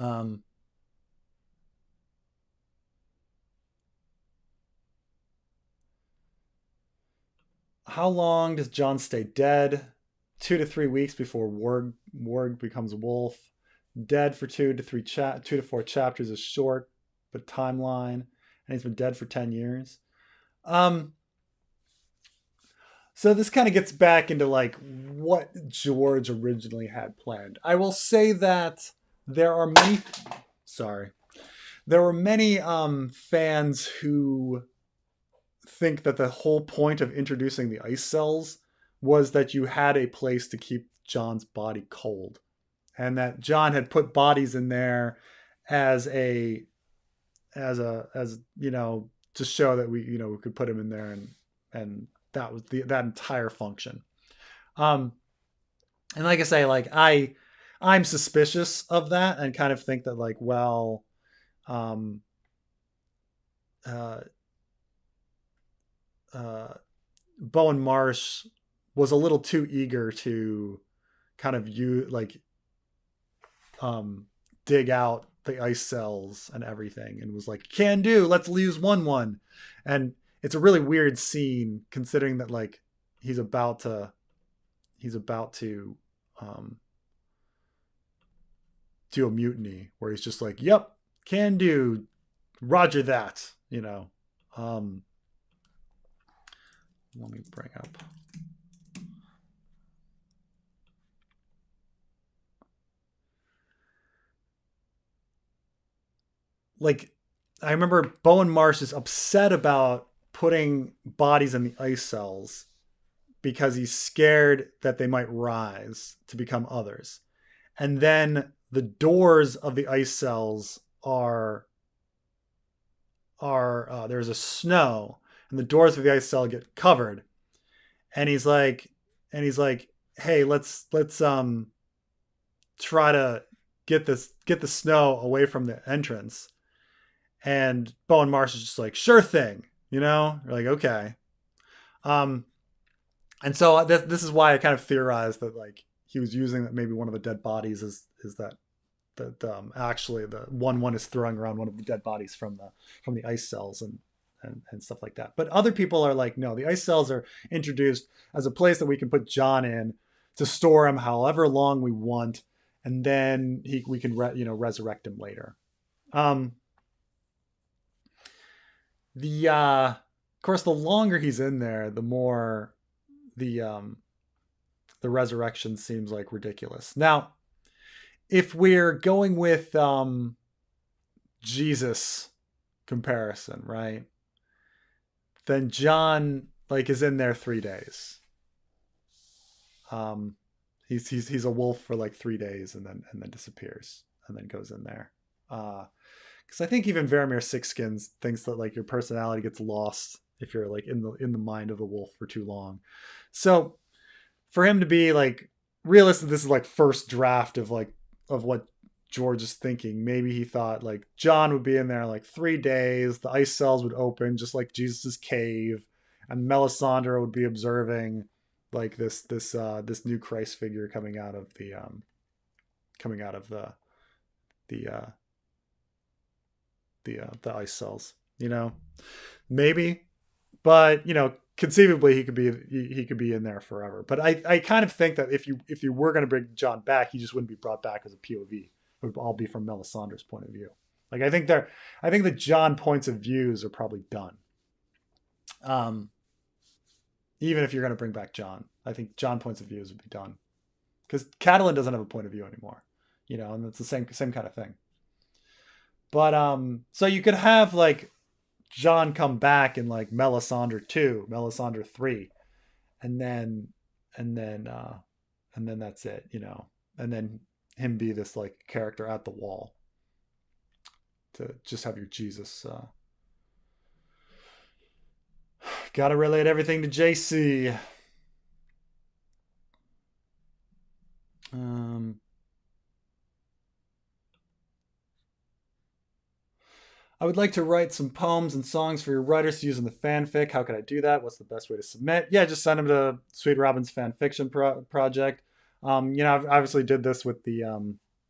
Um, how long does Jon stay dead? 2 to 3 weeks before Warg becomes a wolf. Dead for 2 to 4 chapters is short, but timeline, and he's been dead for 10 years. So this kind of gets back into like what George originally had planned. I will say that there are many. Sorry, there were many fans who think that the whole point of introducing the ice cells was that you had a place to keep John's body cold, and that John had put bodies in there as to show that we could put him in there, and that was that entire function. And like I say, like I'm suspicious of that and kind of think that like, well, um, uh, Bowen Marsh was a little too eager to kind of dig out the ice cells and everything, and was like, can do, let's use one. And it's a really weird scene considering that like he's about to do a mutiny where he's just like, yep, can do, roger that, let me bring up like I remember Bowen Marsh is upset about putting bodies in the ice cells because he's scared that they might rise to become others. And then the doors of the ice cells are there's a snow, and the doors of the ice cell get covered. And he's like, hey, let's try to get the snow away from the entrance. And Bowen Marsh is just like, sure thing, You're like, okay. And so this is why I kind of theorized that like he was using that maybe one of the dead bodies is that actually the one is throwing around one of the dead bodies from the ice cells and stuff like that. But other people are like, no, the ice cells are introduced as a place that we can put John in to store him however long we want, and then we can resurrect him later. Of course, the longer he's in there, the more the resurrection seems like ridiculous. Now, if we're going with Jesus comparison, right? Then John like is in there 3 days. He's a wolf for like 3 days and then disappears and then goes in there. Because I think even Varamir Sixskins thinks that like your personality gets lost if you're like in the mind of the wolf for too long. So for him to be like realistic, this is like first draft of what George is thinking. Maybe he thought like John would be in there like 3 days, the ice cells would open just like Jesus's cave, and Melisandre would be observing like this new Christ figure coming out of the ice cells, maybe, but conceivably he could be in there forever. But I kind of think that if you were going to bring John back, he just wouldn't be brought back as a POV. It would all be from Melisandre's point of view. Like I think the John points of views are probably done. Even if you're going to bring back John, I think John points of views would be done, because Catelyn doesn't have a point of view anymore, and it's the same kind of thing. But so you could have like John come back in like Melisandre 2, Melisandre 3, and then that's it, and then him be this like character at the wall to just have your Jesus. Gotta relate everything to JC. I would like to write some poems and songs for your writers to use in the fanfic. How could I do that? What's the best way to submit? Yeah, just send them to Sweet Robin's fanfiction project. I've obviously did this with the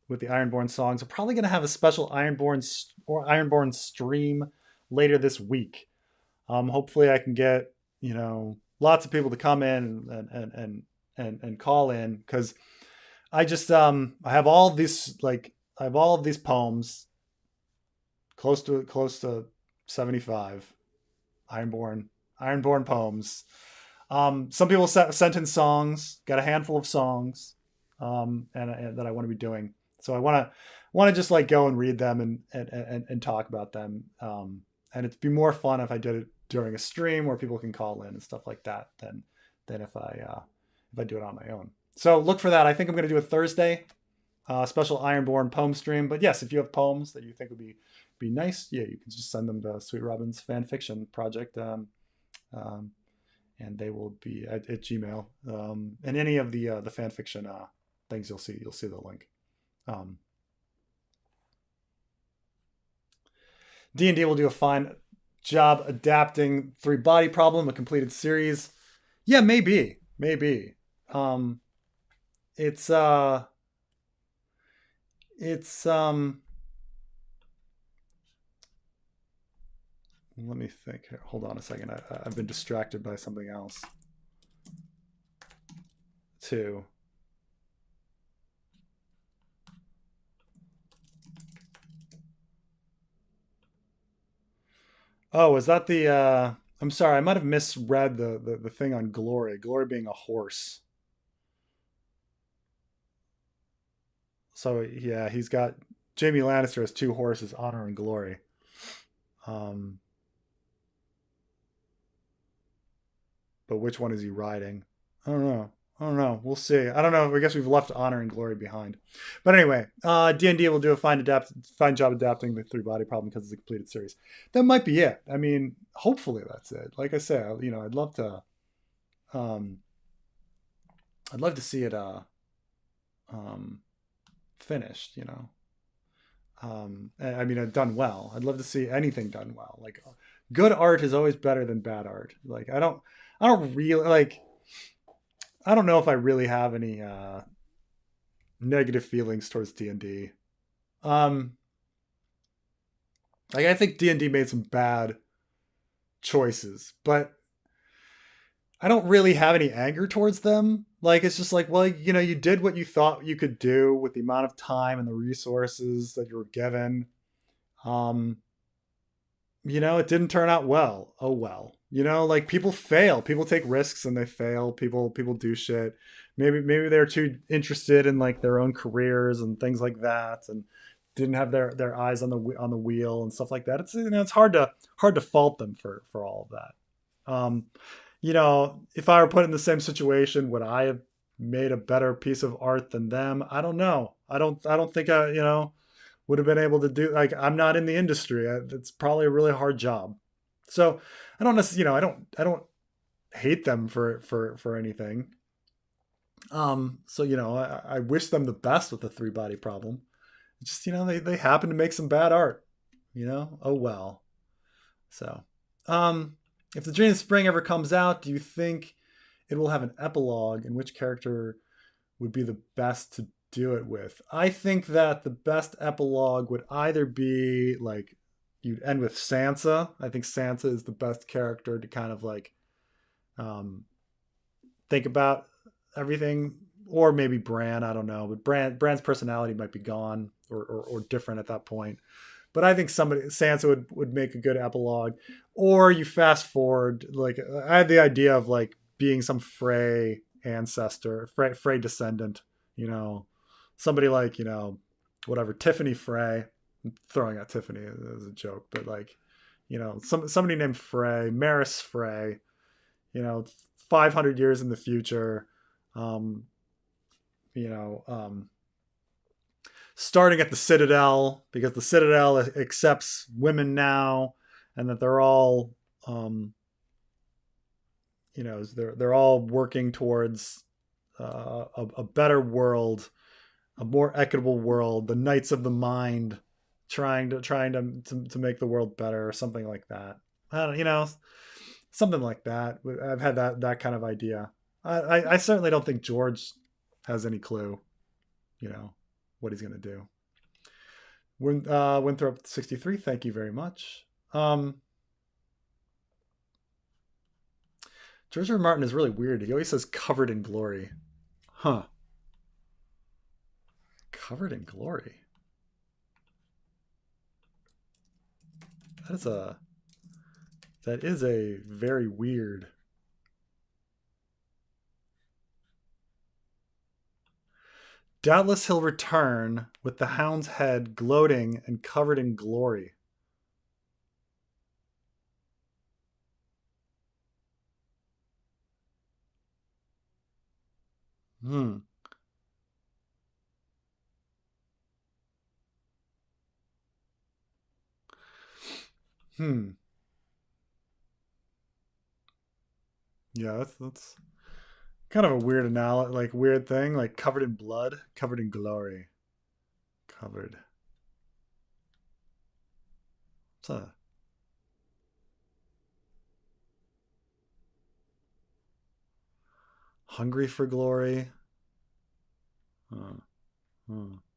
Ironborn songs. I'm probably going to have a special Ironborn stream later this week. Hopefully, I can get lots of people to come in and call in, because I just I have all of these poems, close to 75 Ironborn poems. Some people sent in songs, got a handful of songs, and that I want to be doing. So I want to just like go and read them and talk about them. And it'd be more fun if I did it during a stream where people can call in and stuff like that than if I do it on my own. So look for that. I think I'm going to do a Thursday special Ironborn poem stream. But yes, if you have poems that you think would be nice, yeah, you can just send them to Sweet Robin's fanfiction project, and they will be at Gmail. And any of the fanfiction things you'll see the link. D&D will do a fine job adapting Three Body Problem, a completed series. Yeah, maybe. It's let me think here. Hold on a second. I've been distracted by something else too. Oh, is that the I'm sorry, I might have misread the thing on Glory. Glory being a horse. So yeah, he's got Jaime Lannister has two horses, Honor and Glory. But which one is he riding? I don't know. We'll see. I don't know. I guess we've left Honor and Glory behind. But anyway, D&D will do a fine job adapting the Three Body Problem because it's a completed series. That might be it. I mean, hopefully that's it. Like I say, I'd love to see it finished, I mean, done well. I'd love to see anything done well. Like, good art is always better than bad art. Like, I don't really like. I don't know if I really have any negative feelings towards D&D. Like, I think D&D made some bad choices, but I don't really have any anger towards them. Like, it's just like, well, you did what you thought you could do with the amount of time and the resources that you were given. It didn't turn out well. Oh well. Like, people fail. People take risks and they fail. People do shit. Maybe they're too interested in like their own careers and things like that, and didn't have their eyes on the wheel and stuff like that. It's it's hard to fault them for all of that. If I were put in the same situation, would I have made a better piece of art than them? I don't know. I don't think I would have been able to do. Like, I'm not in the industry. It's probably a really hard job. So I don't necessarily, I don't hate them for anything. So I wish them the best with the Three Body Problem. It's just they happen to make some bad art. Oh well. So, if the Dream of Spring ever comes out, do you think it will have an epilogue, and which character would be the best to do it with? I think that the best epilogue would either be like you'd end with Sansa. I think Sansa is the best character to kind of like think about everything, or maybe Bran. I don't know, but Bran's personality might be gone or different at that point. But I think Sansa would make a good epilogue. Or you fast forward, like I had the idea of like being some Frey ancestor, Frey descendant, somebody like, whatever, Tiffany Frey. I'm throwing out Tiffany as a joke, but like, somebody named Frey, Maris Frey, 500 years in the future, starting at the Citadel, because the Citadel accepts women now, and that they're all, they're all working towards a better world, a more equitable world, the Knights of the Mind, trying to make the world better or something like that. I don't, something like that. I've had that kind of idea. I certainly don't think George has any clue, what he's going to do. Winthrop 63, thank you very much. George R. R. Martin is really weird. He always says covered in glory. Huh. Covered in glory. That is a very weird. Doubtless he'll return with the hound's head gloating and covered in glory. Yeah, that's kind of a weird weird thing, like covered in blood, covered in glory. Covered. What's that? Hungry for glory.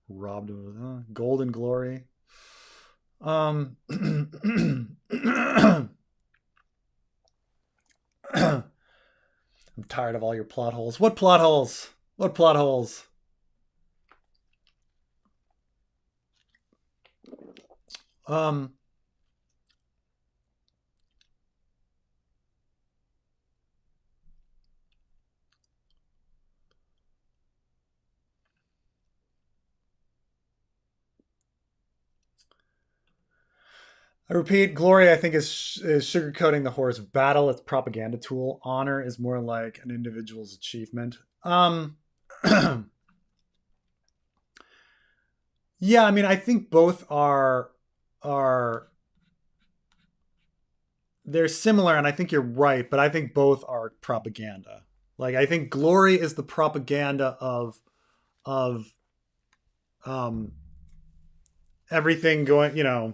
Robbed of golden glory. I'm tired of all your plot holes. What plot holes? What plot holes? I repeat, glory, I think, is sugarcoating the horse. Battle, it's propaganda tool. Honor is more like an individual's achievement. Yeah, I mean, I think both are they're similar, and I think you're right, but I think both are propaganda. Like, I think glory is the propaganda of everything going,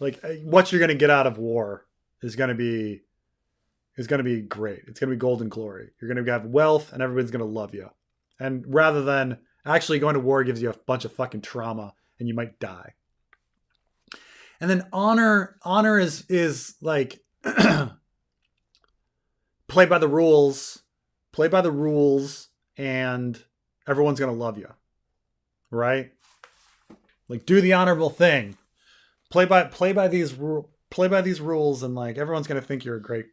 like what you're going to get out of war is going to be great. It's going to be golden glory. You're going to have wealth and everybody's going to love you. And rather than actually going to war gives you a bunch of fucking trauma and you might die. And then honor is like play by the rules, and everyone's going to love you. Right? Like do the honorable thing. Play by these rules, and like everyone's gonna think you're a great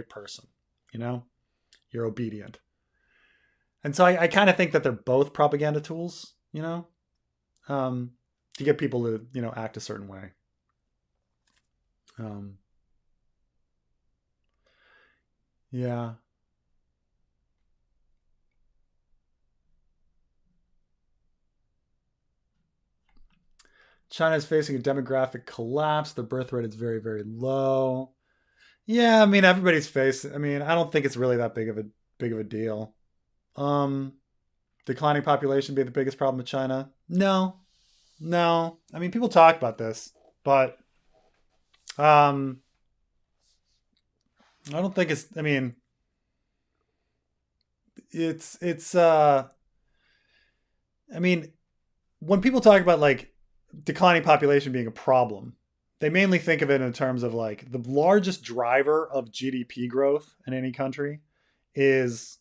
person, you're obedient. And so I kind of think that they're both propaganda tools, to get people to act a certain way. Yeah. China is facing a demographic collapse. The birth rate is very, very low. Yeah, I mean everybody's facing. I mean, I don't think it's really that big of a deal. Declining population being the biggest problem with China? No. I mean, people talk about this, but I don't think it's. I mean, it's. I mean, when people talk about like declining population being a problem, they mainly think of it in terms of like the largest driver of GDP growth in any country is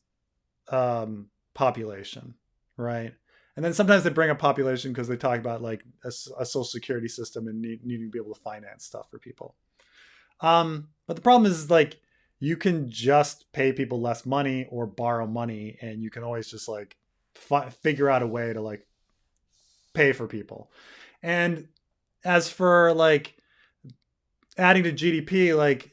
population, right? And then sometimes they bring up population because they talk about like a social security system and needing to be able to finance stuff for people. But the problem is like you can just pay people less money or borrow money, and you can always just like figure out a way to like pay for people. And as for like adding to GDP, like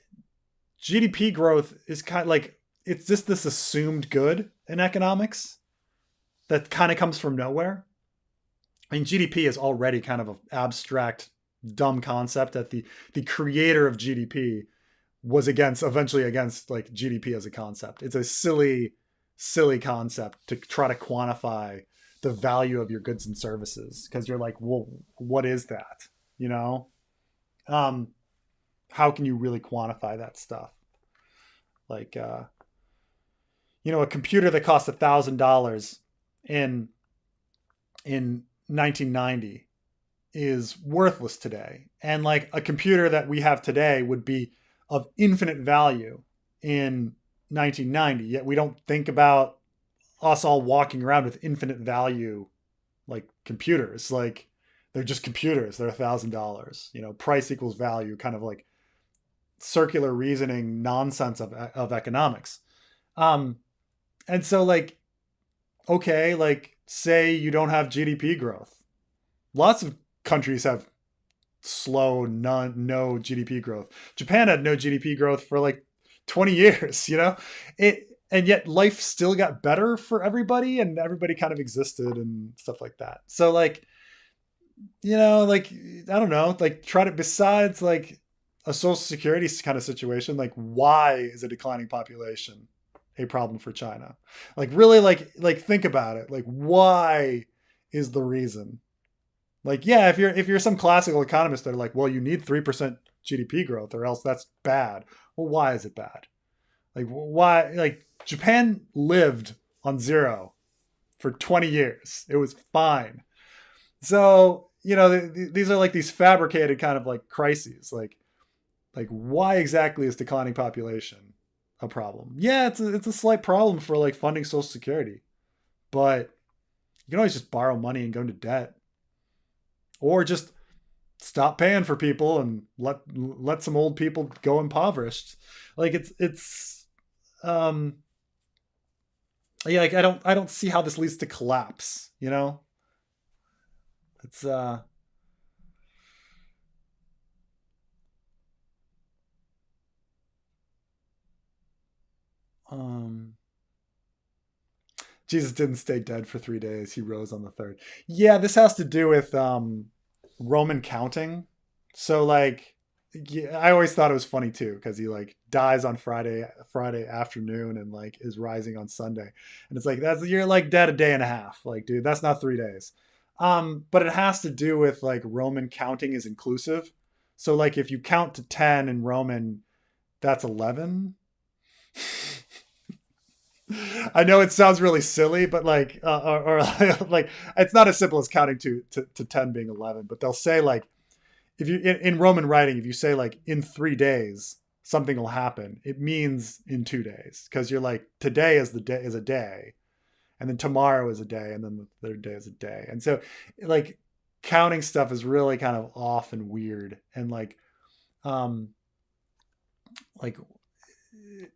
GDP growth is kind of like it's just this assumed good in economics that kind of comes from nowhere. I mean, GDP is already kind of an abstract, dumb concept that the creator of GDP was eventually against like GDP as a concept. It's a silly concept to try to quantify the value of your goods and services, because you're like, well, what is that? You know, um, how can you really quantify that stuff? Like, a computer that cost $1,000 in 1990 is worthless today, and like a computer that we have today would be of infinite value in 1990. Yet we don't think about us all walking around with infinite value like computers. Like, they're just computers. They're $1,000. Price equals value, kind of like circular reasoning nonsense of economics. And so, like, okay, like, say you don't have GDP growth. Lots of countries have slow, no GDP growth. Japan had no GDP growth for like 20 years, and yet life still got better for everybody, and everybody kind of existed and stuff like that. So like, like, I don't know, like, try to, besides like a social security kind of situation, like, why is a declining population a problem for China? Like, really, like think about it. Like, why is the reason? Like, yeah, if you're some classical economist, they're like, well, you need 3% GDP growth or else that's bad. Well, why is it bad? Like, why? Like, Japan lived on zero for 20 years. It was fine. So, these are like these fabricated kind of like crises. Like, why exactly is declining population a problem? Yeah, it's a slight problem for like funding Social Security, but you can always just borrow money and go into debt, or just stop paying for people and let some old people go impoverished. Like, it's yeah, like, I don't see how this leads to collapse. It's um Jesus didn't stay dead for 3 days. He rose on the third. Yeah, this has to do with Roman counting. So like, yeah, I always thought it was funny too, because he like dies on Friday afternoon and like is rising on Sunday, and it's like, that's, you're like dead a day and a half. Like, dude, that's not 3 days. But it has to do with like Roman counting is inclusive. So like, if you count to 10 in Roman, that's 11. I know it sounds really silly, but like, or like, it's not as simple as counting to 10 being 11. But they'll say like, if you in Roman writing, if you say like in 3 days something will happen, it means in 2 days, because you're like, today is a day, and then tomorrow is a day, and then the third day is a day, and so like counting stuff is really kind of off and weird, and um like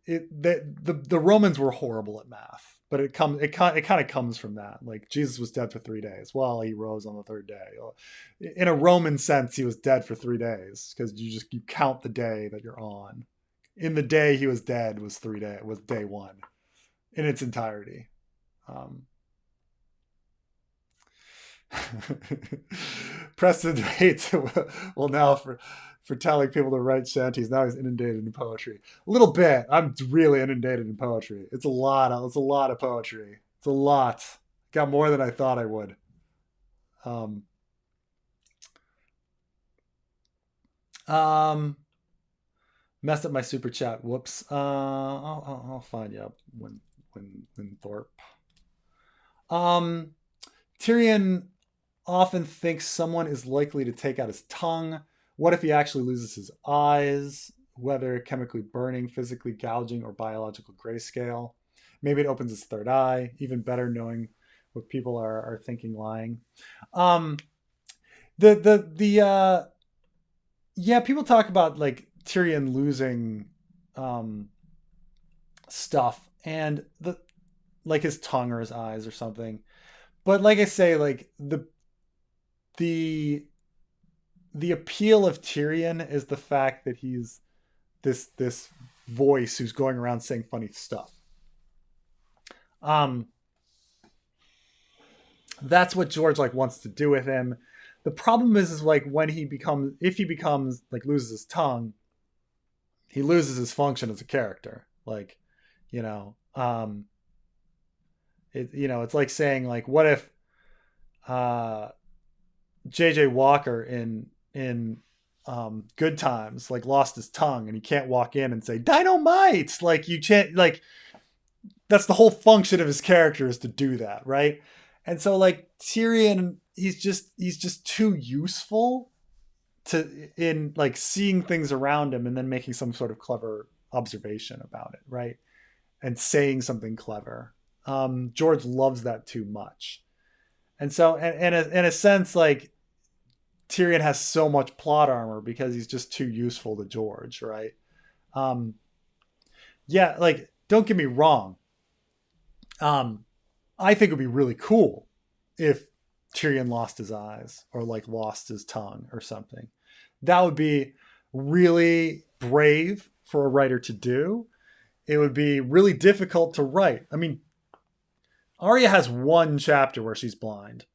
the Romans were horrible at math, but it kind of comes from that. Like, Jesus was dead for 3 days. Well, he rose on the third day. In a Roman sense, he was dead for 3 days, because you count the day that you're on. In the day he was dead was day one in its entirety. Preston hates well now for telling people to write shanties. Now he's inundated in poetry. A little bit. I'm really inundated in poetry. It's a lot of poetry. It's a lot. Got more than I thought I would. Um, um, Messed up my super chat. Whoops. I'll find you up when Thorpe. Tyrion often thinks someone is likely to take out his tongue. What if he actually loses his eyes? Whether chemically burning, physically gouging, or biological grayscale. Maybe it opens his third eye. Even better, knowing what people are thinking, lying. Um, the yeah, people talk about like Tyrion losing stuff, and the like his tongue or his eyes or something. But like I say, like the the appeal of Tyrion is the fact that he's this voice who's going around saying funny stuff. Um, that's what George like wants to do with him. The problem is like, when if he becomes like, loses his tongue, he loses his function as a character. Like, you know, it's like saying like, what if uh, J.J. Walker in Good Times, like lost his tongue and he can't walk in and say dynamite. Like you can't like that's the whole function of his character is to do that, right? And so like Tyrion, he's just too useful to in like seeing things around him and then making some sort of clever observation about it, right? And saying something clever. George loves that too much. And so, in a sense, like Tyrion has so much plot armor because he's just too useful to George, right? Um, yeah, like don't get me wrong. Um, I think it would be really cool if Tyrion lost his eyes or like lost his tongue or something. That would be really brave for a writer to do. It would be really difficult to write. I mean, Arya has one chapter where she's blind,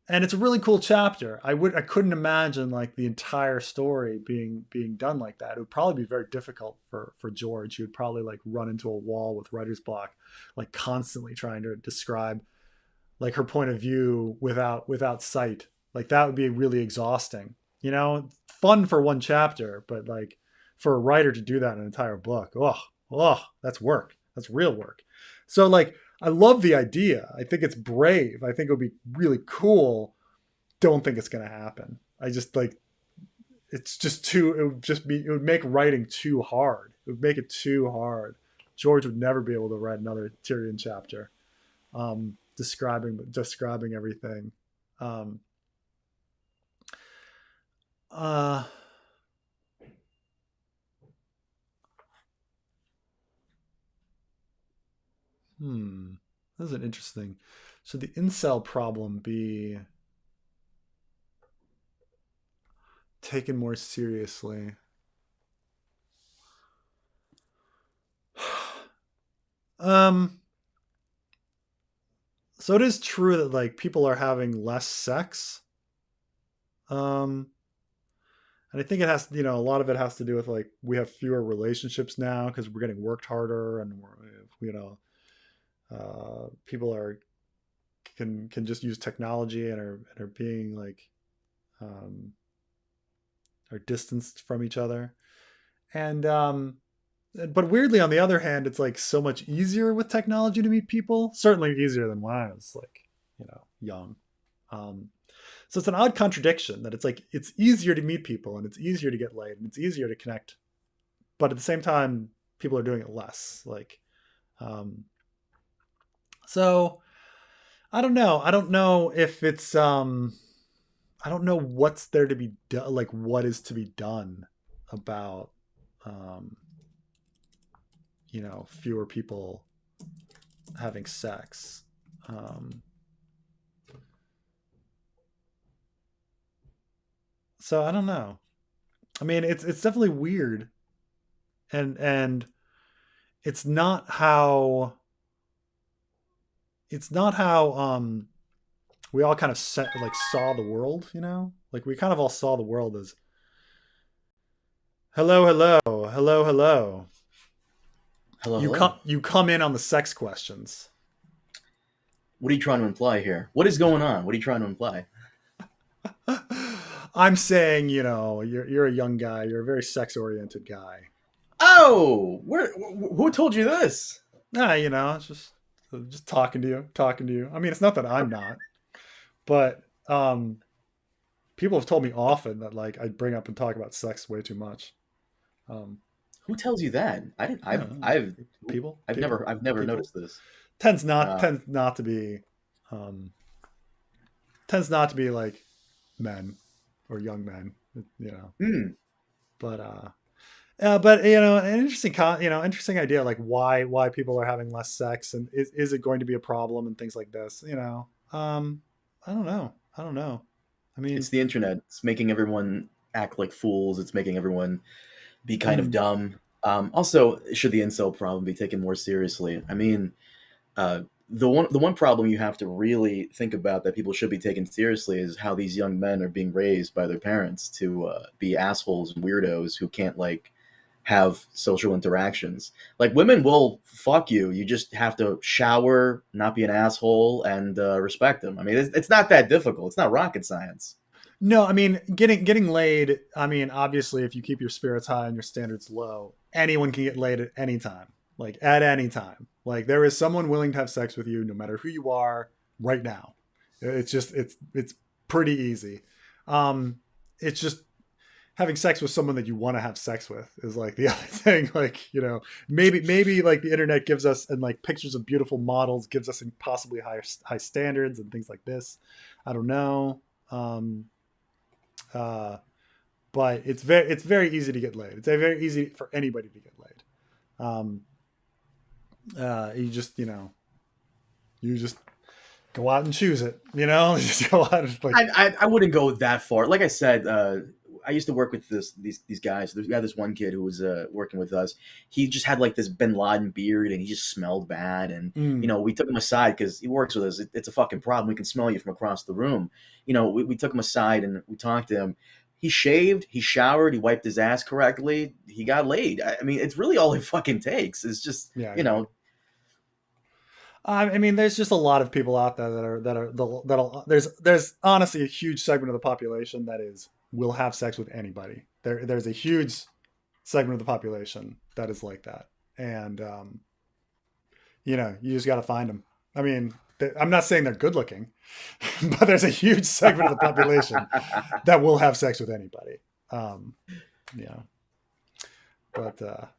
and it's a really cool chapter. I couldn't imagine like the entire story being done like that. It would probably be very difficult for George. He would probably like run into a wall with writer's block, like constantly trying to describe like her point of view without sight. Like that would be really exhausting. You know, fun for one chapter, but like for a writer to do that in an entire book, that's work. That's real work. So like I love the idea. I think it's brave. I think it would be really cool. Don't think it's gonna happen. I just like it's just too it would make writing too hard. It would make it too hard. George would never be able to write another Tyrion chapter. Describing everything. Um, uh, This is an interesting. Should the incel problem be taken more seriously? um, so it is true that like people are having less sex. Um, and I think it has, a lot of it has to do with like we have fewer relationships now because we're getting worked harder and people can just use technology and are being like um, are distanced from each other. And but weirdly, on the other hand, it's like so much easier with technology to meet people. Certainly easier than when I was like young. Um, so it's an odd contradiction that it's like it's easier to meet people and it's easier to get laid and it's easier to connect, but at the same time, people are doing it less. Like, so I don't know. I don't know if it's I don't know what's there to be done, like what is to be done about um fewer people having sex. So I don't know. I mean, it's definitely weird, and it's not how we all kind of like saw the world. Like we kind of all saw the world as hello, hello, hello, hello. Hello, hello. You come in on the sex questions. What are you trying to imply here? What is going on? What are you trying to imply? I'm saying, you're a young guy. You're a very sex oriented guy. Oh, who told you this? Nah, it's just talking to you. I mean, it's not that I'm not, but people have told me often that like I bring up and talk about sex way too much. Um, Who tells you that? I didn't. I don't know. People, I've never people noticed this. Uh, tends not to be um, tends not to be like men or young men, hmm. But but an interesting interesting idea like why people are having less sex and is it going to be a problem and things like this. I don't know. I don't know. I It's mean, the internet. It's making everyone act like fools. It's making everyone be kind of mm, dumb. Also, should the incel problem be taken more seriously? I mean, uh, the one problem you have to really think about that people should be taken seriously is how these young men are being raised by their parents to be assholes and weirdos who can't like have social interactions. Like women will fuck you. You just have to shower, not be an asshole, and respect them. I mean, it's not that difficult. It's not rocket science. No, I mean getting laid. I mean, obviously, if you keep your spirits high and your standards low, anyone can get laid at any time. Like at any time. Like there is someone willing to have sex with you, no matter who you are, right now. It's just it's pretty easy. It's just having sex with someone that you want to have sex with is like the other thing. Like maybe like the internet gives us and like pictures of beautiful models gives us impossibly high standards and things like this. I don't know. Uh, but it's very easy to get laid. It's very easy for anybody to get laid. You just go out and choose it. Just go out and like. I wouldn't go that far. Like I said, I used to work with these guys. We had this one kid who was working with us. He just had like this Bin Laden beard, and he just smelled bad. And we took him aside because he works with us. It's a fucking problem. We can smell you from across the room. We took him aside and we talked to him. He shaved, he showered, he wiped his ass correctly. He got laid. I mean, it's really all it fucking takes. It's just I mean, there's just a lot of people out there that'll there's honestly a huge segment of the population that will have sex with anybody. There's a huge segment of the population that is like that, and you just got to find them. I mean, I'm not saying they're good looking, but there's a huge segment of the population that will have sex with anybody. But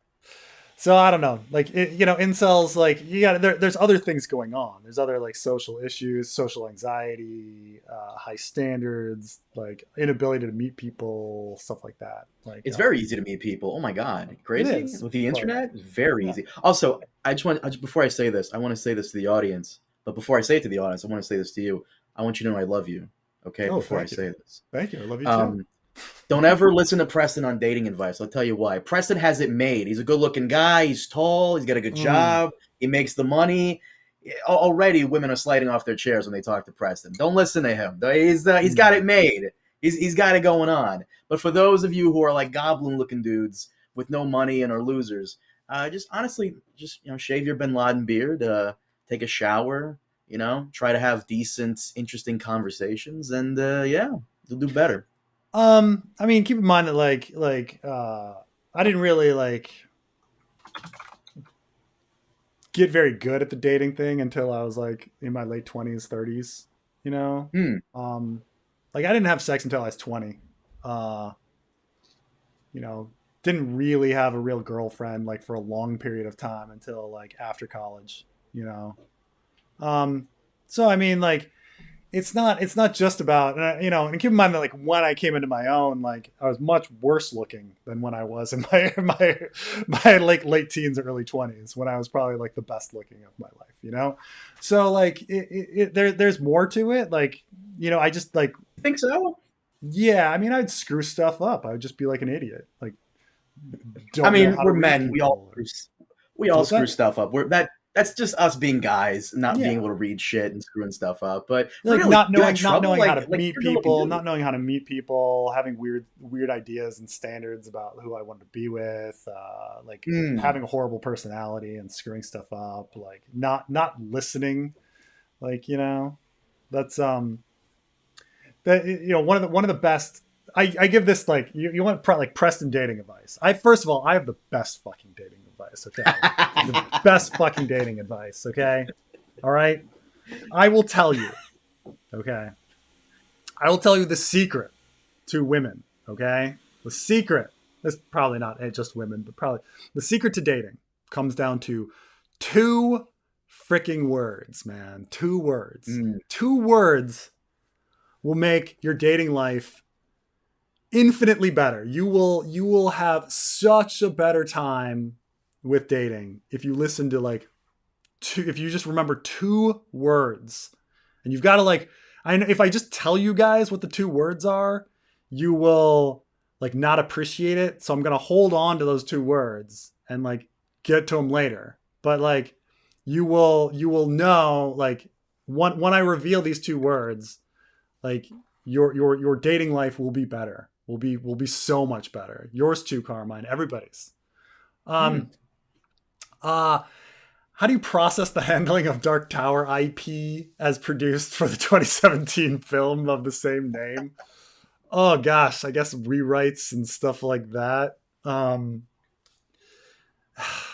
so I don't know, like incels, like there's other things going on. There's other like social issues, social anxiety, high standards, like inability to meet people, stuff like that. Like it's very easy to meet people. Oh my God, crazy with the internet. It's very easy. Also, before I say this, I want to say this to the audience. But before I say it to the audience, I want to say this to you. I want you to know I love you. Okay, before I say this. Thank you. I love you too. Don't ever listen to Preston on dating advice. I'll tell you why. Preston has it made. He's a good-looking guy. He's tall. He's got a good job. He makes the money. Already, women are sliding off their chairs when they talk to Preston. Don't listen to him. He's got it made. He's got it going on. But for those of you who are like goblin-looking dudes with no money and are losers, just honestly, shave your Bin Laden beard. Take a shower. Try to have decent, interesting conversations, and you'll do better. I mean, keep in mind that I didn't really get very good at the dating thing until I was like in my late 20s, 30s, I didn't have sex until I was 20. Didn't really have a real girlfriend like for a long period of time until like after college, so I mean, like, it's not just about, and keep in mind that like when I came into my own, like I was much worse looking than when I was in my late teens or early 20s, when I was probably like the best looking of my life, so like there's more to it. Like, I just like think so. Yeah. I mean, I'd screw stuff up. I would just be like an idiot. Like, we're men. We all screw stuff up. That's just us being guys, not being able to read shit and screwing stuff up. But like really, not knowing how to meet people, not knowing how to meet people, having weird ideas and standards about who I wanted to be with, having a horrible personality and screwing stuff up, like not listening, like that's one of the best. I give this like you want like Preston dating advice. First of all, I have the best fucking dating advice. Okay, the best fucking dating advice. Okay, all right. I will tell you. Okay, I will tell you the secret to women. Okay, the secret. It's probably not just women, but probably the secret to dating comes down to 2 freaking words, man. 2 words. 2 words will make your dating life infinitely better. You will have such a better time with dating if you listen to if you just remember 2 words. And you've got to if I just tell you guys what the 2 words are, you will not appreciate it. So I'm going to hold on to those 2 words and get to them later. But you will know when I reveal these 2 words, your dating life will be better. Will be so much better. Yours too, Carmine. Everybody's. Hmm. Um, uh, how do you process the handling of Dark Tower IP as produced for the 2017 film of the same name? Oh gosh, I guess rewrites and stuff like that. Um,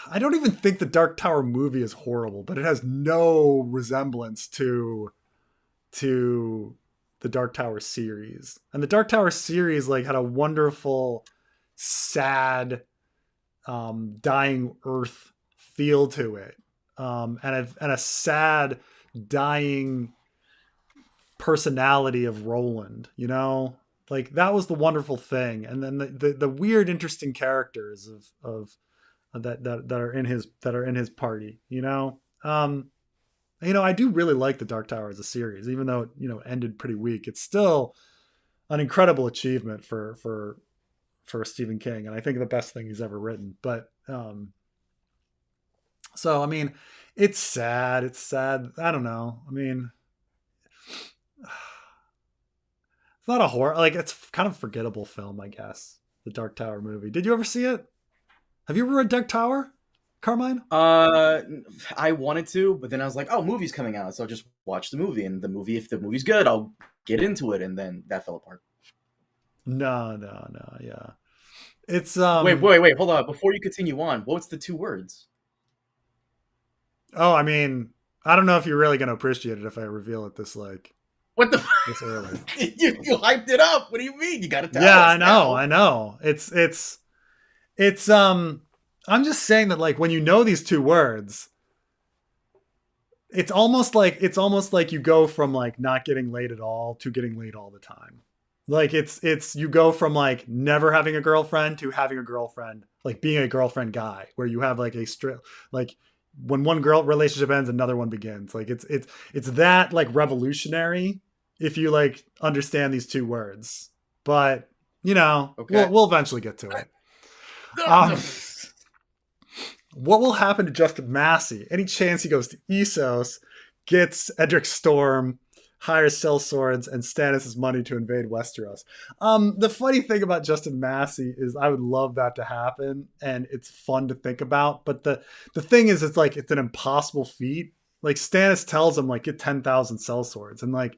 I don't even think the Dark Tower movie is horrible, but it has no resemblance to the Dark Tower series. And the Dark Tower series like had a wonderful, sad, dying Earth feel to it, and a sad, dying personality of Roland. You know, like that was the wonderful thing. And then the weird, interesting characters of that are in his party. I do really like the Dark Tower as a series, even though it ended pretty weak. It's still an incredible achievement for Stephen King, and I think the best thing he's ever written. But so I mean, it's sad. It's sad. I don't know. I mean, it's not a horror. Like it's kind of a forgettable film, I guess. The Dark Tower movie. Did you ever see it? Have you ever read Dark Tower, Carmine? Uh, I wanted to, but then I was like, "Oh, movie's coming out," so I'll just watch the movie. And if the movie's good, I'll get into it. And then that fell apart. No, no, no. Yeah, it's Wait, hold on. Before you continue on, what's the two words? Oh, I mean, I don't know if you're really gonna appreciate it if I reveal it What the? this early. You hyped it up. What do you mean? You got to tell Yeah, us I know, now. I know. It's I'm just saying that like when you know these two words, it's almost like you go from like not getting laid at all to getting laid all the time. Like it's you go from like never having a girlfriend to having a girlfriend, like being a girlfriend guy, where you have like a straight like when one girl relationship ends, another one begins. Like it's that like revolutionary if you like understand these two words. But Okay. we'll eventually get to it. Um, what will happen to Justin Massey? Any chance he goes to Essos, gets Edric Storm, hires sellswords, and Stannis' money to invade Westeros? The funny thing about Justin Massey is I would love that to happen, and it's fun to think about. But the thing is, it's an impossible feat. Like Stannis tells him, like get 10,000 sellswords, and like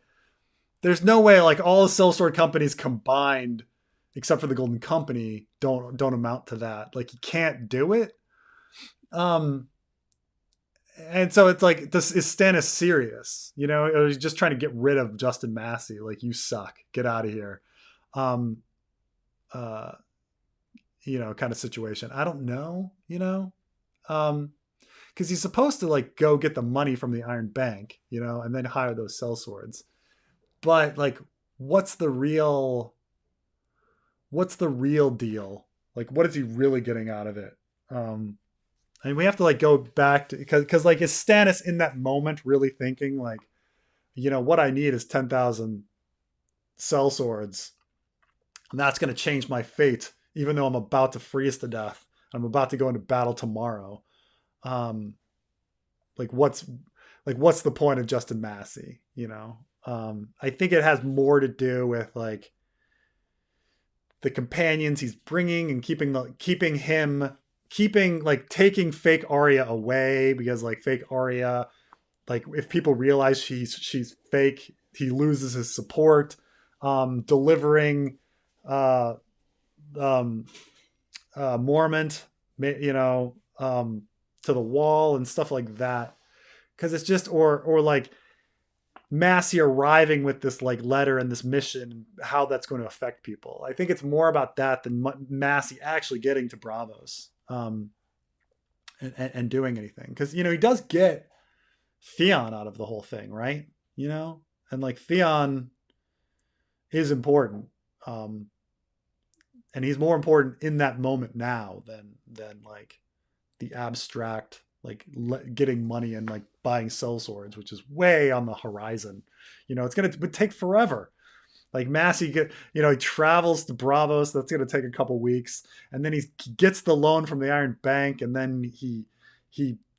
there's no way like all the sellsword companies combined, except for the Golden Company, don't amount to that. Like you can't do it. Um, and so it's like, this is Stannis serious? Or he's just trying to get rid of Justin Massey. Like, you suck. Get out of here. Um, uh, kind of situation. I don't know. Because he's supposed to like go get the money from the Iron Bank, and then hire those sellswords. But like, what's the real deal? Like, what is he really getting out of it? And we have to like go back to because like is Stannis in that moment really thinking like, what I need is 10,000 sellswords, and that's going to change my fate, even though I'm about to freeze to death. I'm about to go into battle tomorrow. Um, like what's the point of Justin Massey? I think it has more to do with like the companions he's bringing and keeping like taking fake Arya away, because like fake Arya, like if people realize she's fake, he loses his support. Delivering Mormont, to the wall and stuff like that, because it's just or like Massey arriving with this like letter and this mission, how that's going to affect people. I think it's more about that than Massey actually getting to Bravos, and doing anything, because he does get Theon out of the whole thing, right? And like Theon is important, and he's more important in that moment now than like the abstract like getting money and like buying sellswords, which is way on the horizon. It would take forever. Like Massey he travels to Bravos. That's going to take a couple weeks, and then he gets the loan from the Iron Bank, and then he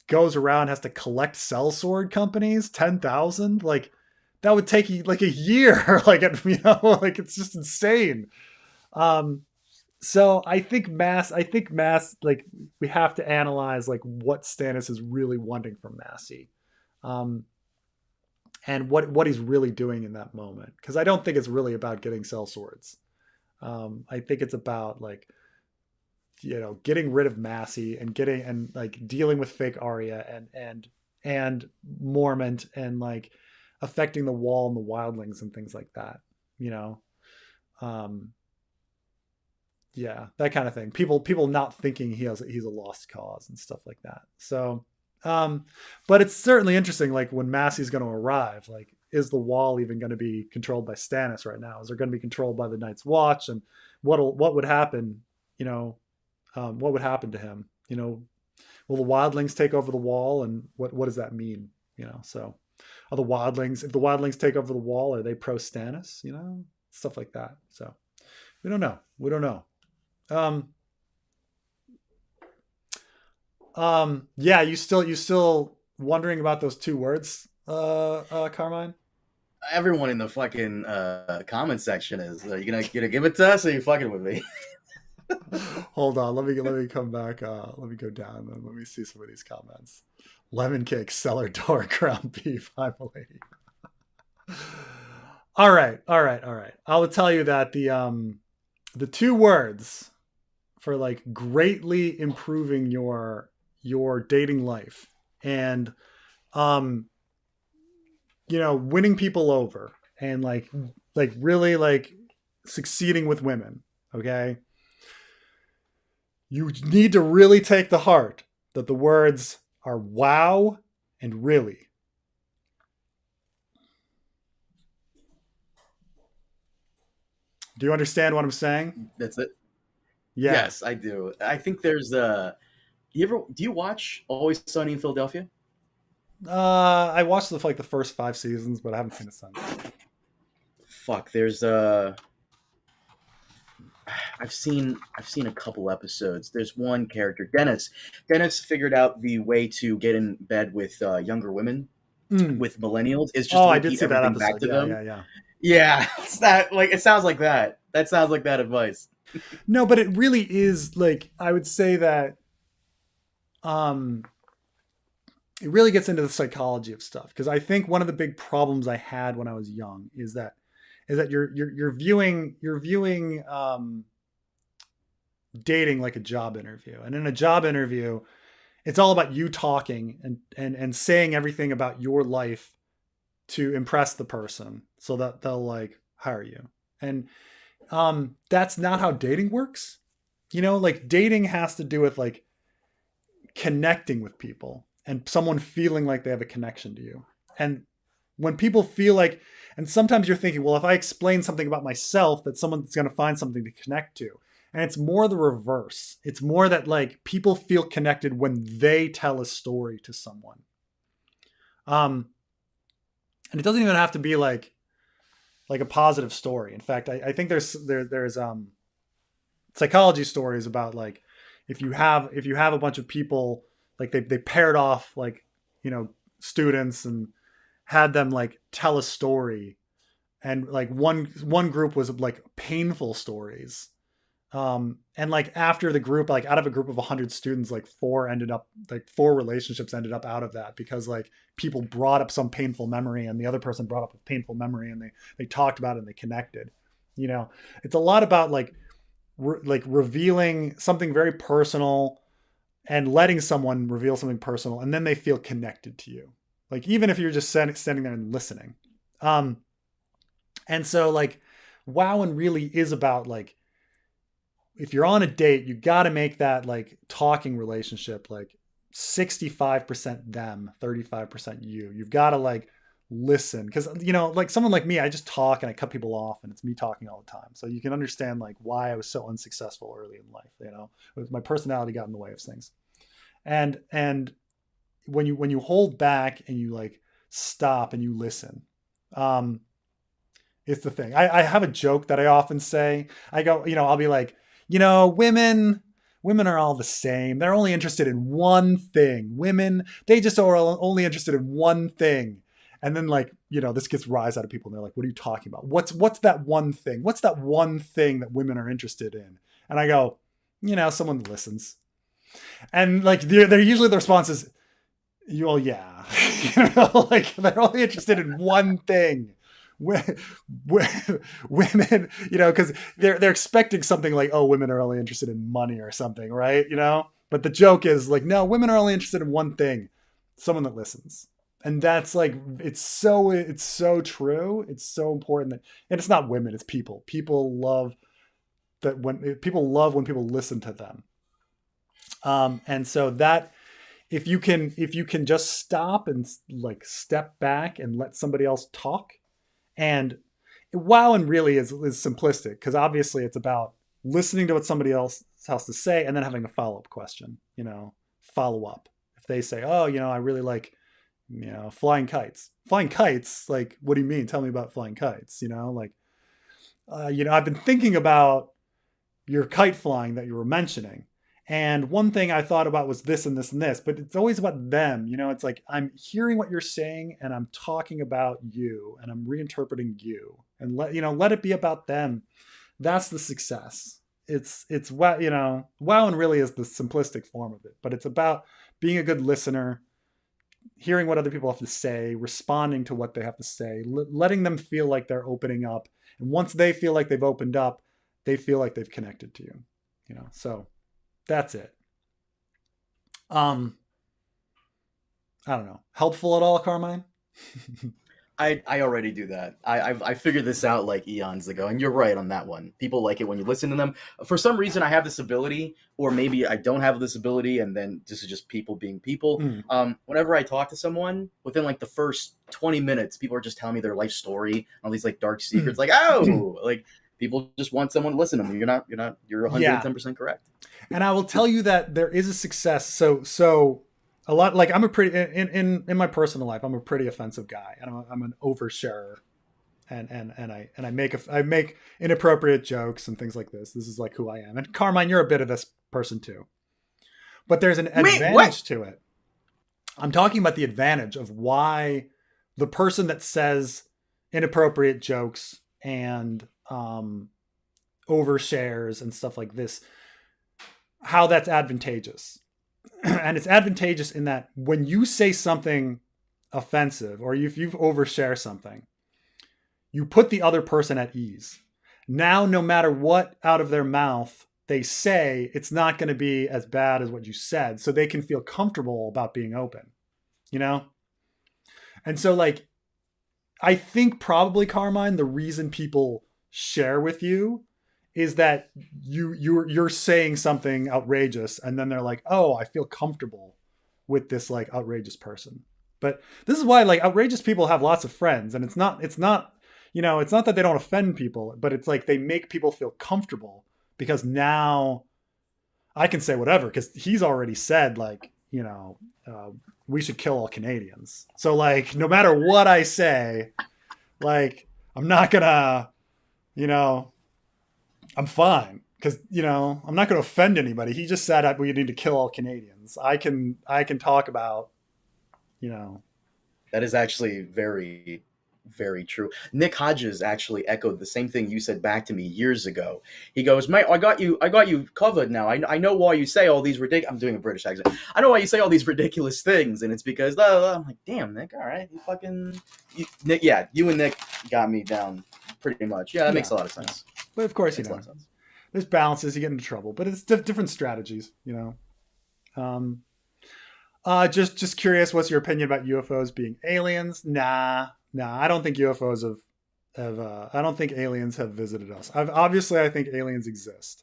goes around, has to collect sellsword companies, 10,000. Like that would take like a year. Like like it's just insane. So I think Mass, like, we have to analyze like what Stannis is really wanting from Massey, um, and what he's really doing in that moment. Because I don't think it's really about getting sellswords. I think it's about like, getting rid of Massey and getting and like dealing with fake Arya and Mormont and like affecting the Wall and the Wildlings and things like that. You know, um, yeah, that kind of thing. People not thinking he's a lost cause and stuff like that. So, um, but it's certainly interesting. Like when Massey's going to arrive, like is the Wall even going to be controlled by Stannis right now? Is it going to be controlled by the Night's Watch? And what would happen? You know, what would happen to him? Will the Wildlings take over the Wall, and what does that mean? So are the Wildlings, if the Wildlings take over the Wall, are they pro Stannis? Stuff like that. So we don't know. We don't know. Um, yeah, you still wondering about those two words, Carmine? Everyone in the fucking comment section is. You gonna give it to us, or are you fucking with me? Hold on, let me come back. Let me go down and let me see some of these comments. Lemon cake, cellar door, ground beef. I'm a lady. All right, all right, all right. I will tell you that the two words for like greatly improving your dating life and um winning people over and like really like succeeding with women, okay? You need to really take the heart that the words are wow and really. Do you understand what I'm saying? That's it. Yeah. Yes, I do. I think there's do you watch Always Sunny in Philadelphia? I watched the first 5 seasons, but I haven't seen it since. Fuck, there's I've seen a couple episodes. There's one character, Dennis. Dennis figured out the way to get in bed with younger women, with millennials, is just Oh, to I did repeat see that everything back episode. to Yeah, them. yeah, yeah. Yeah, it's that, like, it sounds like that. That sounds like that advice. No, but it really is like I would say that um it really gets into the psychology of stuff because I think one of the big problems I had when I was young is that you're viewing dating like a job interview. And in a job interview, it's all about you talking and saying everything about your life to impress the person so that they'll like hire you. And that's not how dating works. Like dating has to do with like connecting with people and someone feeling like they have a connection to you. And when people feel like, and sometimes you're thinking, well, if I explain something about myself, that someone's going to find something to connect to. And it's more the reverse. It's more that like people feel connected when they tell a story to someone. And it doesn't even have to be like a positive story. In fact, I think there's psychology stories about like if you have a bunch of people like they paired off like students and had them like tell a story, and like one group was like painful stories, and like after the group, like out of a group of 100 students, like four relationships ended up out of that because like people brought up some painful memory and the other person brought up a painful memory and they talked about it and they connected. It's a lot about like revealing something very personal and letting someone reveal something personal, and then they feel connected to you, like even if you're just standing there and listening. And so like wow and really is about like if you're on a date, you got to make that like talking relationship like 65% them, 35% you. You've got to like listen because like someone like me, I just talk and I cut people off and it's me talking all the time. So you can understand like why I was so unsuccessful early in life. My personality got in the way of things. And when you hold back and you like stop and you listen, it's the thing. I have a joke that I often say. I go, I'll be like, women are all the same. They're only interested in one thing. Women, they just are only interested in one thing. And then like, this gets rise out of people and they're like, what are you talking about? What's that one thing? What's that one thing that women are interested in? And I go, someone listens. And like they're usually the response is, well, yeah. Like they're only interested in one thing. Women, because they're expecting something like, oh, women are only interested in money or something, right? But the joke is like, no, women are only interested in one thing, someone that listens. And that's like, it's so true. It's so important and it's not women, it's people. People love when people listen to them. And so that if you can just stop and like step back and let somebody else talk, and wow, and really is simplistic because obviously it's about listening to what somebody else has to say and then having a follow-up question, follow up. If they say, oh, I really like, flying kites. Flying kites, like, what do you mean? Tell me about flying kites, like, I've been thinking about your kite flying that you were mentioning. And one thing I thought about was this and this and this, but it's always about them. It's like I'm hearing what you're saying and I'm talking about you and I'm reinterpreting you and let it be about them. That's the success. It's wow, wow and really is the simplistic form of it, but it's about being a good listener, hearing what other people have to say, responding to what they have to say, letting them feel like they're opening up. And once they feel like they've opened up, they feel like they've connected to you, so that's it. I don't know. Helpful at all, Carmine? I already do that. I figured this out like eons ago, and you're right on that one. People like it when you listen to them. For some reason, I have this ability, or maybe I don't have this ability, and then this is just people being people. Whenever I talk to someone, within like the first 20 minutes, people are just telling me their life story, all these like dark secrets. Like, oh, like people just want someone to listen to them. You're 110% correct. And I will tell you that there is a success. So a lot, like I'm a pretty in my personal life, I'm a pretty offensive guy, and I'm an oversharer, and I make inappropriate jokes and things like this. This is like who I am. And Carmine, you're a bit of this person too, but there's an advantage to it. I'm talking about the advantage of why the person that says inappropriate jokes and overshares and stuff like this, how that's advantageous. And it's advantageous in that when you say something offensive or if you overshare something, you put the other person at ease. Now, no matter what out of their mouth they say, it's not going to be as bad as what you said. So they can feel comfortable about being open, And so like, I think probably, Carmine, the reason people share with you is that you're saying something outrageous and then they're like, oh, I feel comfortable with this like outrageous person. But this is why like outrageous people have lots of friends, and it's not it's not that they don't offend people, but it's like they make people feel comfortable because now I can say whatever because he's already said like, we should kill all Canadians. So like no matter what I say, like I'm not gonna, I'm fine because I'm not going to offend anybody. He just said we need to kill all Canadians. I can talk about, That is actually very, very true. Nick Hodges actually echoed the same thing you said back to me years ago. He goes, "Mate, I got you covered now. I know why you say all these ridiculous." I'm doing a British accent. I know why you say all these ridiculous things, and it's because I'm like, damn, Nick. All right, Nick. Yeah, you and Nick got me down pretty much. Yeah, that makes a lot of sense. But of course, there's balances. You get into trouble, but it's different strategies. Just curious, what's your opinion about UFOs being aliens? Nah, I don't think UFOs I don't think aliens have visited us. Obviously, I think aliens exist.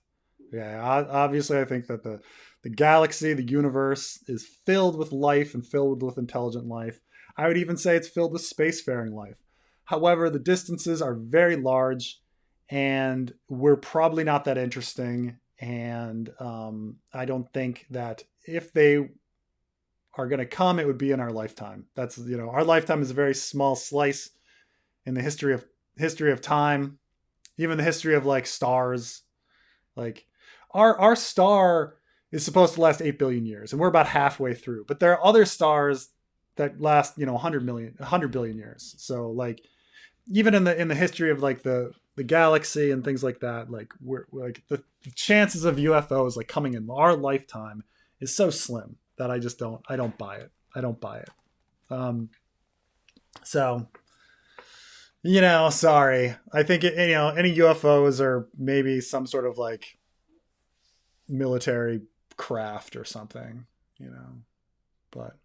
Yeah, obviously, I think that the galaxy, the universe, is filled with life and filled with intelligent life. I would even say it's filled with spacefaring life. However, the distances are very large, and we're probably not that interesting. And I don't think that if they are going to come, it would be in our lifetime. That's, our lifetime is a very small slice in the history of time, even the history of like stars. Like our star is supposed to last 8 billion years, and we're about halfway through. But there are other stars that last, 100 billion years. So like even in the history of like the the galaxy and things like that, like we're like the chances of UFOs like coming in our lifetime is so slim that I don't buy it. I don't buy it. So, sorry. I think any UFOs are maybe some sort of like military craft or something, but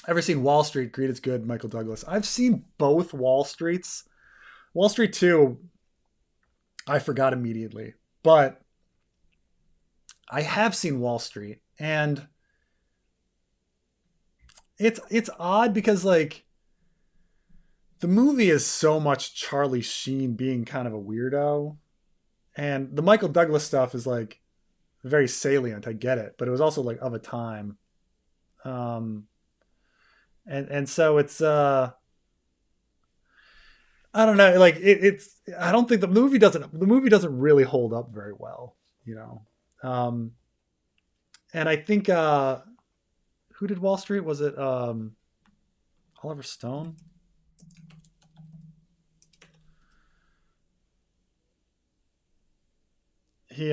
ever seen Wall Street? Greed is good, Michael Douglas. I've seen both Wall Streets. Wall Street 2, I forgot immediately, but I have seen Wall Street, and it's odd because like the movie is so much Charlie Sheen being kind of a weirdo, and the Michael Douglas stuff is like very salient. I get it, but it was also like of a time, and so it's I don't know, like it's I don't think the movie doesn't really hold up very well, um, and I think who did Wall Street? Was it Oliver Stone? He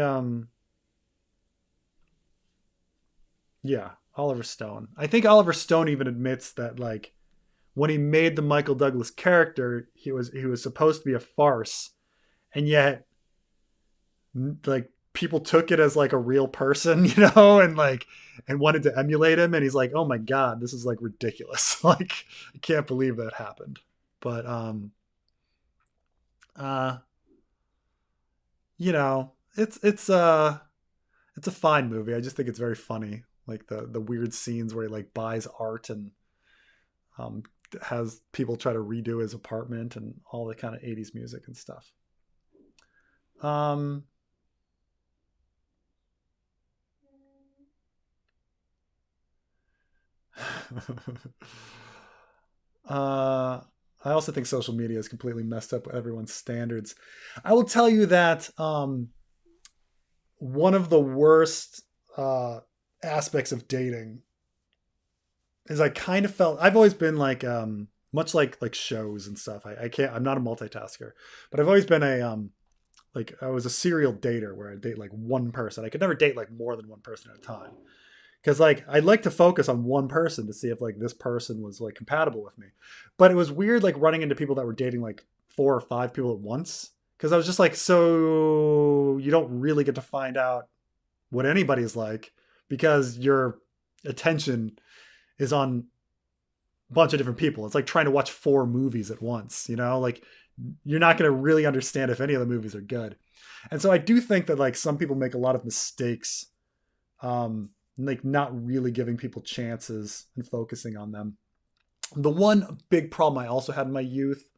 yeah, Oliver Stone. I think Oliver Stone even admits that like when he made the Michael Douglas character, he was supposed to be a farce, and yet like people took it as like a real person, and like and wanted to emulate him, and he's like, "Oh my god, this is like ridiculous." Like I can't believe that happened. But uh it's a fine movie. I just think it's very funny. Like the weird scenes where he like buys art and um has people try to redo his apartment and all the kind of 80s music and stuff. Um uh I also think social media has completely messed up everyone's standards. I will tell you that one of the worst aspects of dating is I kind of felt I've always been like much like shows and stuff. I can't I'm not a multitasker, but I've always been a like I was a serial dater where I date like one person. I could never date like more than one person at a time. Because like I'd like to focus on one person to see if like this person was like compatible with me. But it was weird like running into people that were dating like 4 or 5 people at once. Because I was just like, so you don't really get to find out what anybody's like because your attention is on a bunch of different people. It's like trying to watch 4 movies at once, like you're not going to really understand if any of the movies are good. And so I do think that like some people make a lot of mistakes, like not really giving people chances and focusing on them. The one big problem I also had in my youth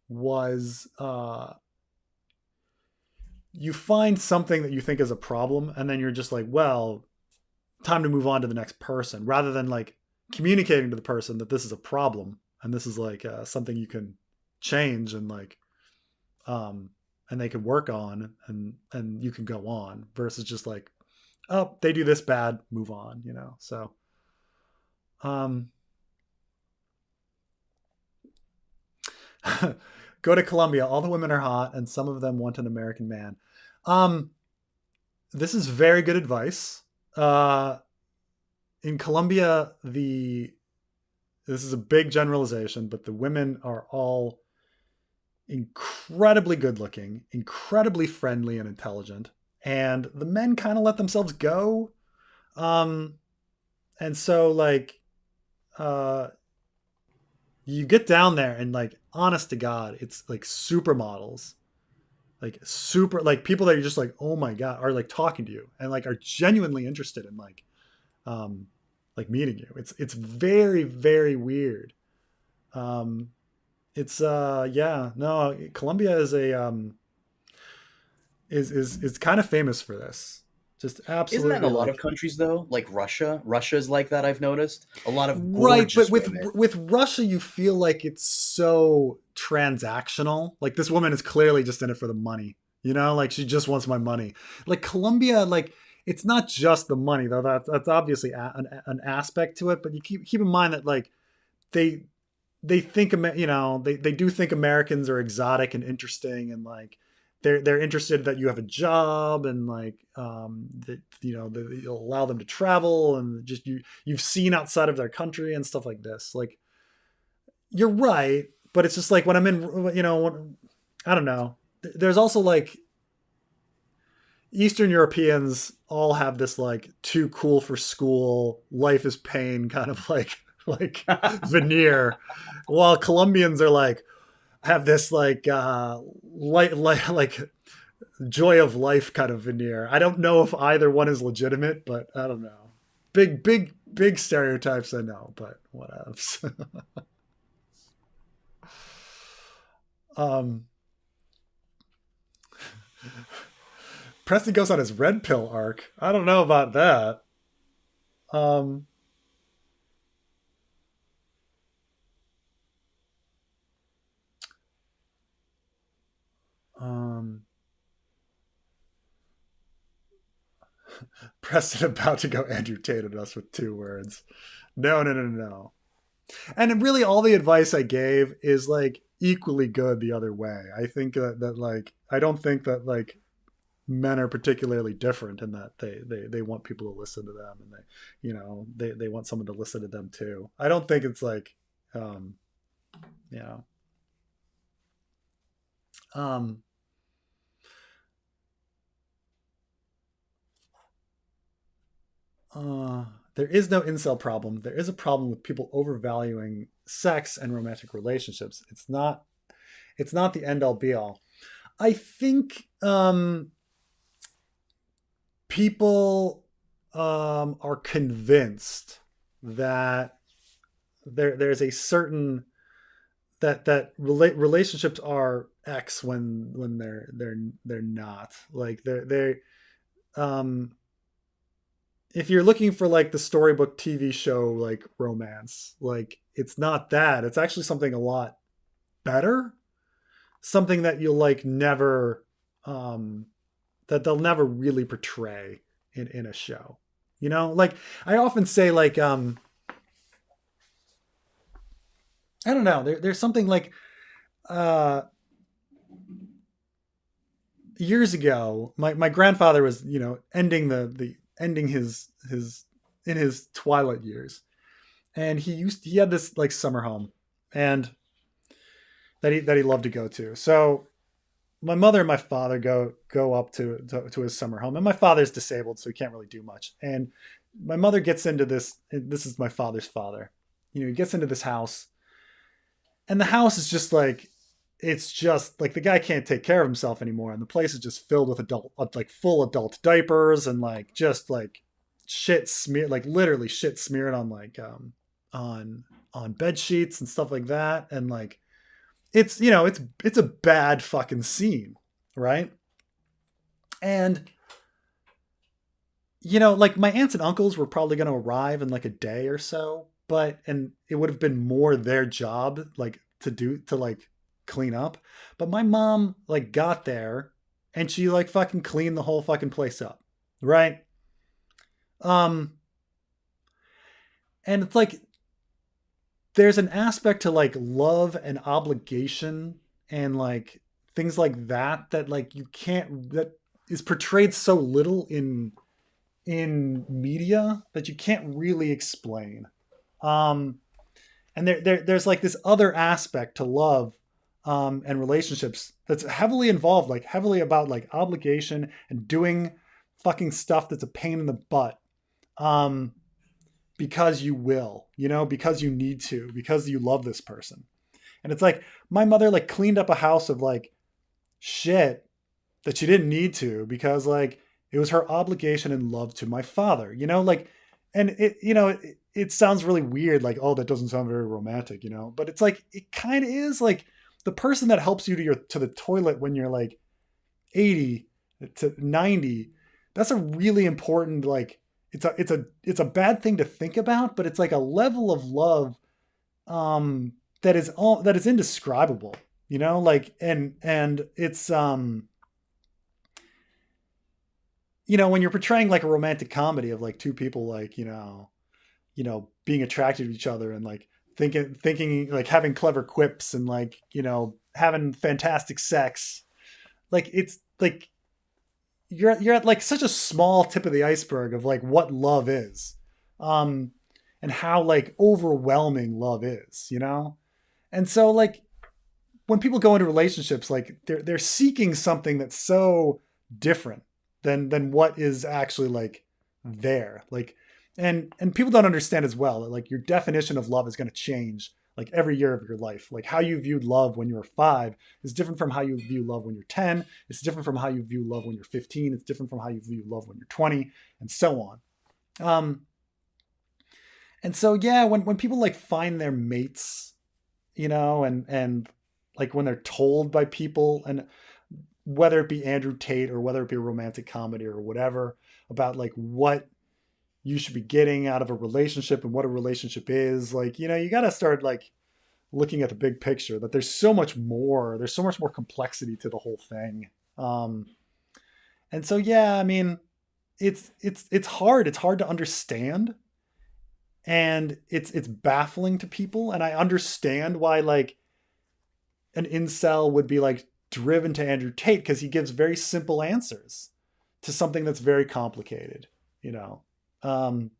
was you find something that you think is a problem and then you're just like, well, time to move on to the next person, rather than like communicating to the person that this is a problem and this is like something you can change and like and they can work on and you can go on, versus just like, oh, they do this bad, move on, so go to Colombia, all the women are hot and some of them want an American man. um this is very good advice. In Colombia, this is a big generalization, but the women are all incredibly good looking, incredibly friendly and intelligent, and the men kind of let themselves go. Um, and so like, uh, you get down there and like, honest to God, it's like supermodels, like super, like people that you're just like, oh my God, are like talking to you and like are genuinely interested in um, like meeting you. It's very, very weird. Um, it's yeah, no, Colombia is a is kind of famous for this. Just Isn't that in a absolutely lot of like countries though? Like Russia. Russia's like that, I've noticed. A lot of right, but gorgeous women. with Russia, you feel like it's so transactional. Like this woman is clearly just in it for the money. Like she just wants my money. Like Colombia, like it's not just the money though. That's obviously an aspect to it. But you keep in mind that like they they think, you know, they do think Americans are exotic and interesting, and like they're interested that you have a job, and like that, you know, that you'll allow them to travel, and just you've seen outside of their country and stuff like this. Like, you're right, but it's just like when I'm in, you know, I don't know. There's also like Eastern Europeans all have this like too cool for school, life is pain kind of like veneer, while Colombians are like have this like like joy of life kind of veneer. I don't know if either one is legitimate, but I don't know. Big stereotypes, I know, but what else? um Preston goes on his red pill arc. I don't know about that. Um, um, Preston about to go Andrew Tate at us with 2 words. No, no, no, no. And really, all the advice I gave is like equally good the other way. I think that like I don't think that like men are particularly different in that they want people to listen to them, and they, you know, they want someone to listen to them too. I don't think it's like um you know um there is no incel problem. There is a problem with people overvaluing sex and romantic relationships. It's not the end all be all. I think people are convinced that there's a certain relationships are X when they're not. Like they're um if you're looking for like the storybook TV show like romance, like it's not that. It's actually something a lot better. Something that you'll like never that they'll never really portray in a show. You know, like I often say like I don't know, there's something like uh years ago, my grandfather was, you know, ending the ending his in his twilight years, and he had this like summer home, and that he loved to go to. So my mother and my father go up to his summer home, and my father's disabled, so he can't really do much. And my mother gets into this. This is my father's father. You know, he gets into this house, and the house is just like, it's just like the guy can't take care of himself anymore, and the place is just filled with adult, like full adult diapers, and like just like shit smeared, like literally shit smeared on like on bed sheets and stuff like that, and like it's, you know, it's a bad fucking scene, right? And you know, like my aunts and uncles were probably going to arrive in like a day or so, but and it would have been more their job like to like clean up. But my mom like got there, and she like fucking cleaned the whole fucking place up, right? Um and it's like there's an aspect to like love and obligation and like things like that like you can't, that is portrayed so little in media that you can't really explain. Um, and there's like this other aspect to love and relationships that's heavily involved, like heavily about like obligation and doing fucking stuff that's a pain in the butt. Um, because you will, you know, because you need to, because you love this person. And it's like my mother like cleaned up a house of like shit that she didn't need to, because like it was her obligation and love to my father, you know, like, and it, you know, it sounds really weird, like, oh, that doesn't sound very romantic, you know, but it's like, it kind of is. Like the person that helps you to the toilet when you're like 80 to 90, that's a really important, like, it's a bad thing to think about, but it's like a level of love that is indescribable, you know, like, and it's you know, when you're portraying like a romantic comedy of like two people like, you know, being attracted to each other and like thinking like having clever quips and like, having fantastic sex. Like it's like you're at like such a small tip of the iceberg of like what love is. Um and how like overwhelming love is. And so like when people go into relationships, like they're seeking something that's so different than what is actually like there. Like and people don't understand as well that like your definition of love is going to change like every year of your life. Like how you viewed love when you were 5 is different from how you view love when you're 10. It's different from how you view love when you're 15. It's different from how you view love when you're 20, and so on. Um, and so yeah, when people like find their mates, and like when they're told by people, and whether it be Andrew Tate or whether it be a romantic comedy or whatever, about like what you should be getting out of a relationship and what a relationship is, like, you got to start like looking at the big picture, that there's so much more complexity to the whole thing. Um, and so, yeah, I mean, it's hard. It's hard to understand, and it's baffling to people. And I understand why like an incel would be like driven to Andrew Tate, because he gives very simple answers to something that's very complicated, you know. Um,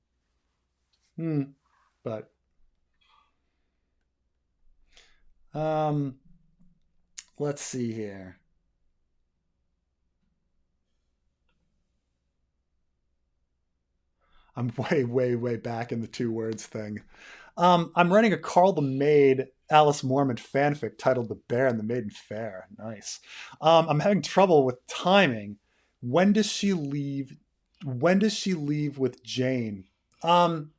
hmm, but um, let's see here. I'm way, way, way back in the two words thing. I'm running a Karl the Maid Alice Mormon fanfic titled "The Bear and the Maiden Fair." Nice. I'm having trouble with timing. When does she leave? When does she leave with Jane? Um,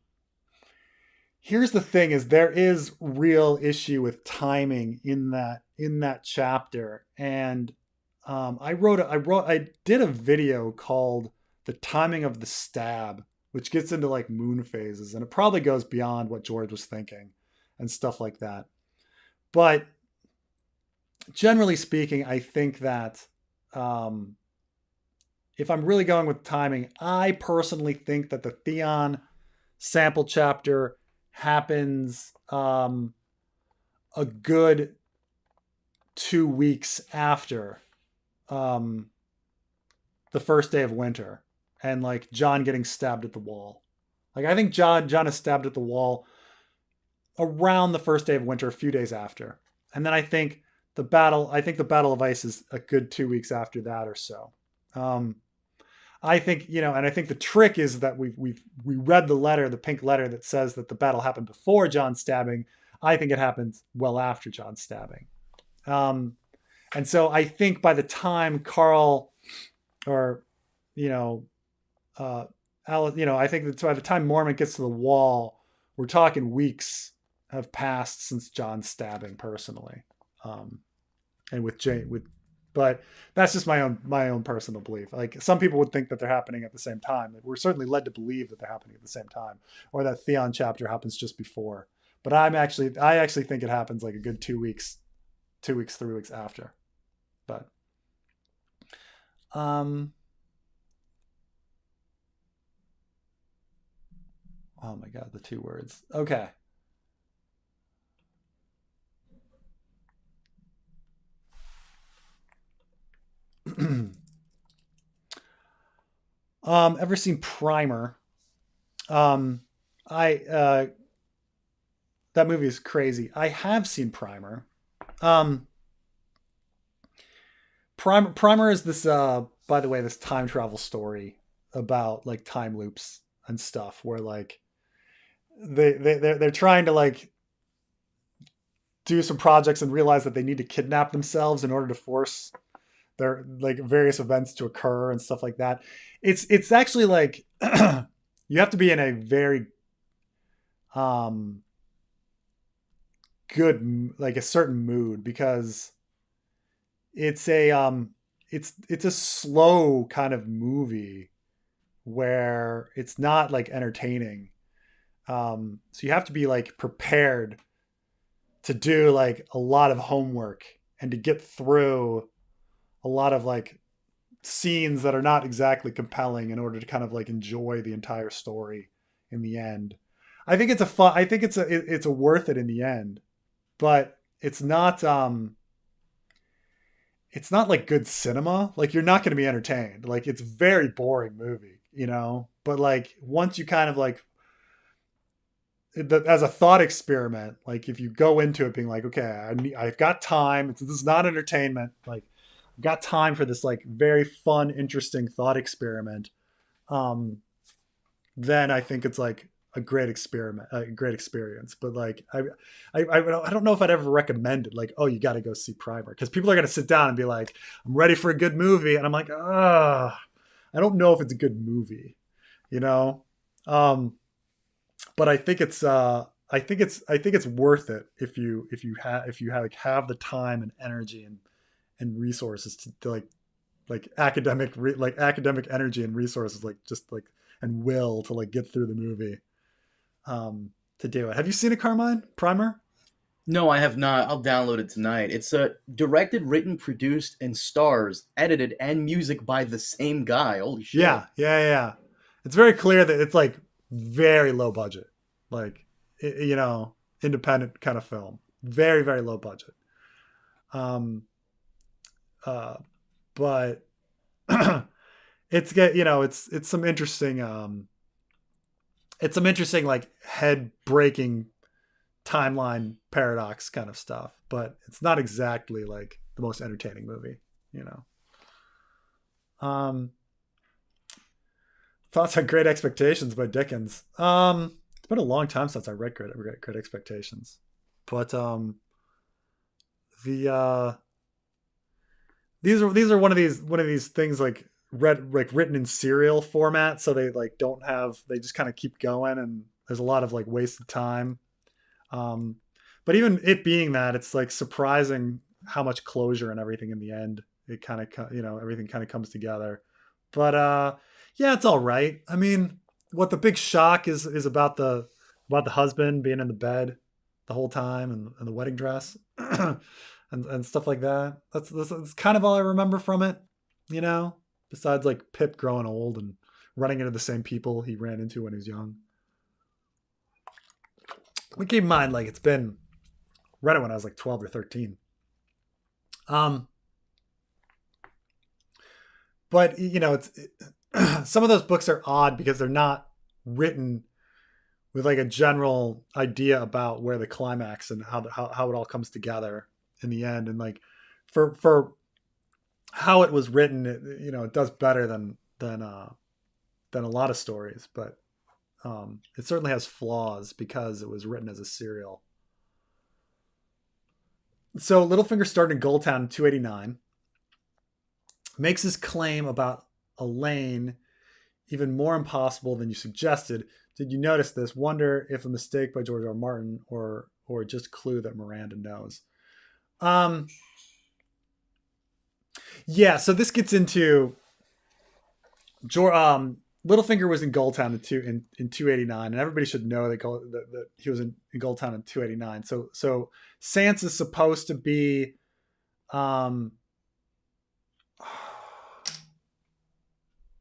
Here's the thing: is there is real issue with timing in that chapter, and I did a video called "The Timing of the Stab," which gets into like moon phases, and it probably goes beyond what George was thinking and stuff like that. But generally speaking, I think that um, if I'm really going with timing, I personally think that the Theon sample chapter happens a good 2 weeks after um, the first day of winter, and like John getting stabbed at the wall. Like I think John is stabbed at the wall around the first day of winter, a few days after, and then I think the Battle of Ice is a good 2 weeks after that or so. Um, I think, and I think the trick is that we read the letter, the pink letter that says that the battle happened before John's stabbing. I think it happens well after John's stabbing. Um, and so I think by the time Karl, or you know, Alice, I think that by the time Mormon gets to the wall, we're talking weeks have passed since John's stabbing personally. Um, and with Jane, but that's just my own personal belief. Like some people would think that they're happening at the same time. We're certainly led to believe that they're happening at the same time, or that Theon chapter happens just before. But I actually think it happens like a good 2 weeks, 2 weeks, 3 weeks after. But um, oh my god, the two words. Okay. Ever seen Primer? Um, I That movie is crazy. I have seen Primer. Um, Primer is this by the way, this time travel story about like time loops and stuff, where like they're trying to like do some projects and realize that they need to kidnap themselves in order to force their like various events to occur and stuff like that. It's actually like you have to be in a very um good, like a certain mood, because it's a it's a slow kind of movie where it's not like entertaining. So you have to be like prepared to do like a lot of homework and to get through a lot of like scenes that are not exactly compelling in order to kind of like enjoy the entire story in the end. I think it's a fun. I think it's a worth it in the end, but it's not like good cinema. Like you're not going to be entertained. Like it's a very boring movie, you know. But like once you kind of like as a thought experiment, like if you go into it being like, okay, I've got time. This is not entertainment. Like I've got time for this like very fun, interesting thought experiment. Um, then I think it's like a great experiment, a great experience. But like I don't know if I'd ever recommend it. Like, oh, you got to go see Primer because people are gonna sit down and be like, I'm ready for a good movie, and I'm like, ah, I don't know if it's a good movie, you know. Um, but I think it's worth it if you have like have the time and energy and resources to like academic energy and resources like just like and will to like get through the movie to do it. Have you seen it, Carmine? Primer? No, I have not. I'll download it tonight. It's directed, written, produced, and stars, edited, and music by the same guy. Holy shit. Yeah. It's very clear that it's like very low budget, like you know, independent kind of film. Very low budget. Um, uh, but it's get you know it's some interesting like head breaking timeline paradox kind of stuff, but it's not exactly like the most entertaining movie, you know. Um, Thoughts on Great Expectations by Dickens. It's been a long time since I read Great Expectations, but the these are one of these things like written in serial format, so they like don't have they just kind of keep going, and there's a lot of like wasted time. Um, but even it being that, it's like surprising how much closure and everything in the end. It kind of you know everything kind of comes together. But yeah, it's all right. I mean, what the big shock is about the husband being in the bed the whole time and the wedding dress and stuff like that. That's kind of all I remember from it, you know. Besides like Pip growing old and running into the same people he ran into when he was young. But keep in mind, like it's been read it when I was like 12 or 13. Um, but you know, some of those books are odd because they're not written with like a general idea about where the climax and how it all comes together in the end. And like for how it was written, you know, it does better than a lot of stories, but it certainly has flaws because it was written as a serial. So Littlefinger started in Goldtown in 289, makes his claim about Elaine even more impossible than you suggested. Did you notice this? Wonder if a mistake by George R. R. Martin or just a clue that Miranda knows. Yeah, so this gets into Littlefinger was in Goldtown in 289, and everybody should know that he was in Goldtown in 289. So Sansa's supposed to be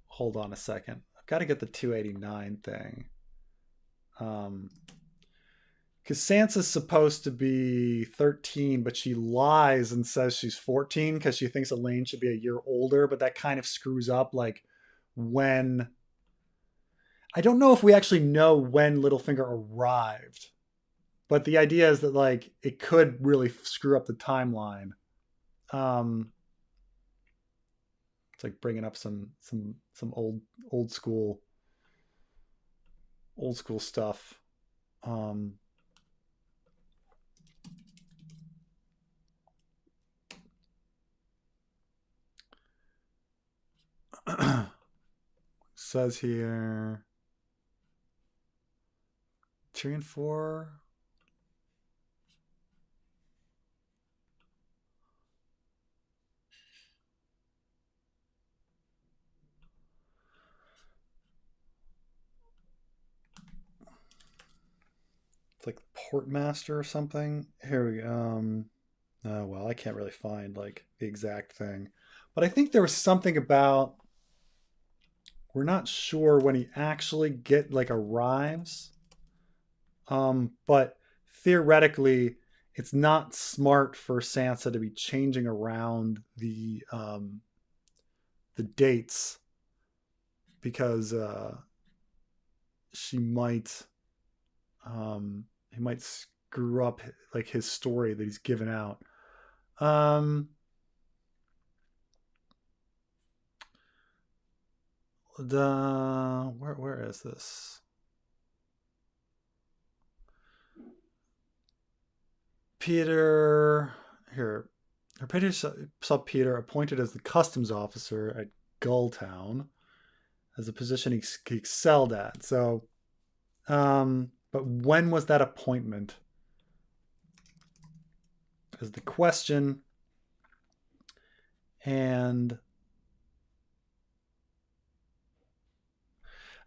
hold on a second. I've got to get the 289 thing. Because Sansa's supposed to be 13, but she lies and says she's 14 because she thinks Elaine should be a year older, but that kind of screws up like when I don't know if we actually know when Littlefinger arrived, but the idea is that like it could really screw up the timeline. It's like bringing up some old school stuff. Says here Tyrion 4. It's like Portmaster or something. Here we oh well, I can't really find like the exact thing. But I think there was something about we're not sure when he actually arrives. But theoretically, it's not smart for Sansa to be changing around the dates because she might he might screw up like his story that he's given out. Um, where is this? Peter here. Her Peter saw Peter appointed as the customs officer at Gulltown as a position he excelled at. So, but when was that appointment? Is the question. And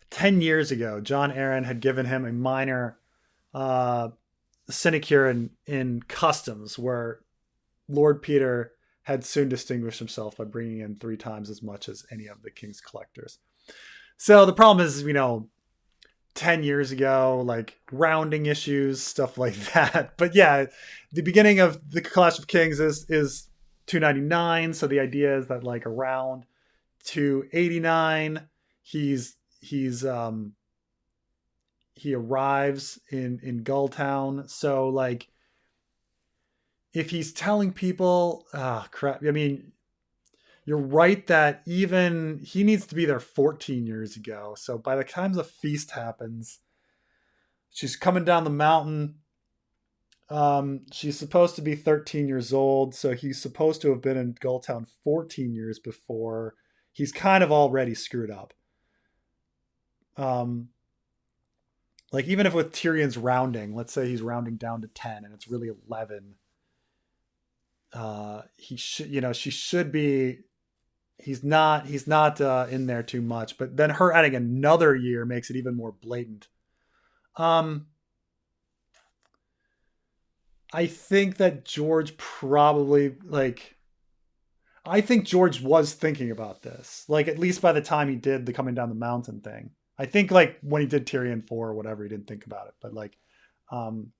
10 years ago, John Aaron had given him a minor sinecure in customs, where Lord Peter had soon distinguished himself by bringing in 3 times as much as any of the king's collectors. So the problem is, 10 years ago, like rounding issues, stuff like that. But yeah, the beginning of the Clash of Kings is 299. So the idea is that like around 289, he arrives in Gulltown. So like if he's telling people, crap, I mean, you're right that even he needs to be there 14 years ago. So by the time the feast happens, she's coming down the mountain. She's supposed to be 13 years old. So he's supposed to have been in Gulltown 14 years before. He's kind of already screwed up. Like even if with Tyrion's rounding, let's say he's rounding down to 10 and it's really 11. He should, she should be, he's not in there too much, but then her adding another year makes it even more blatant. I think that George probably I think George was thinking about this, like at least by the time he did the coming down the mountain thing. I think like when he did Tyrion 4 or whatever, he didn't think about it, but like,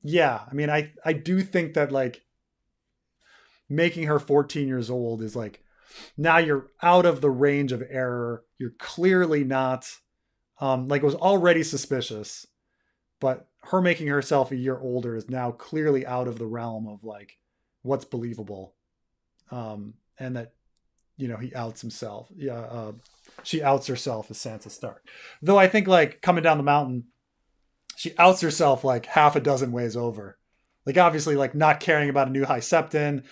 yeah, I mean, I do think that like making her 14 years old is like, now you're out of the range of error. You're clearly not, like it was already suspicious, but her making herself a year older is now clearly out of the realm of like what's believable. And that, he outs himself. Yeah. She outs herself as Sansa Stark. Though I think like coming down the mountain, she outs herself like half a dozen ways over. Like obviously like not caring about a new High Septon,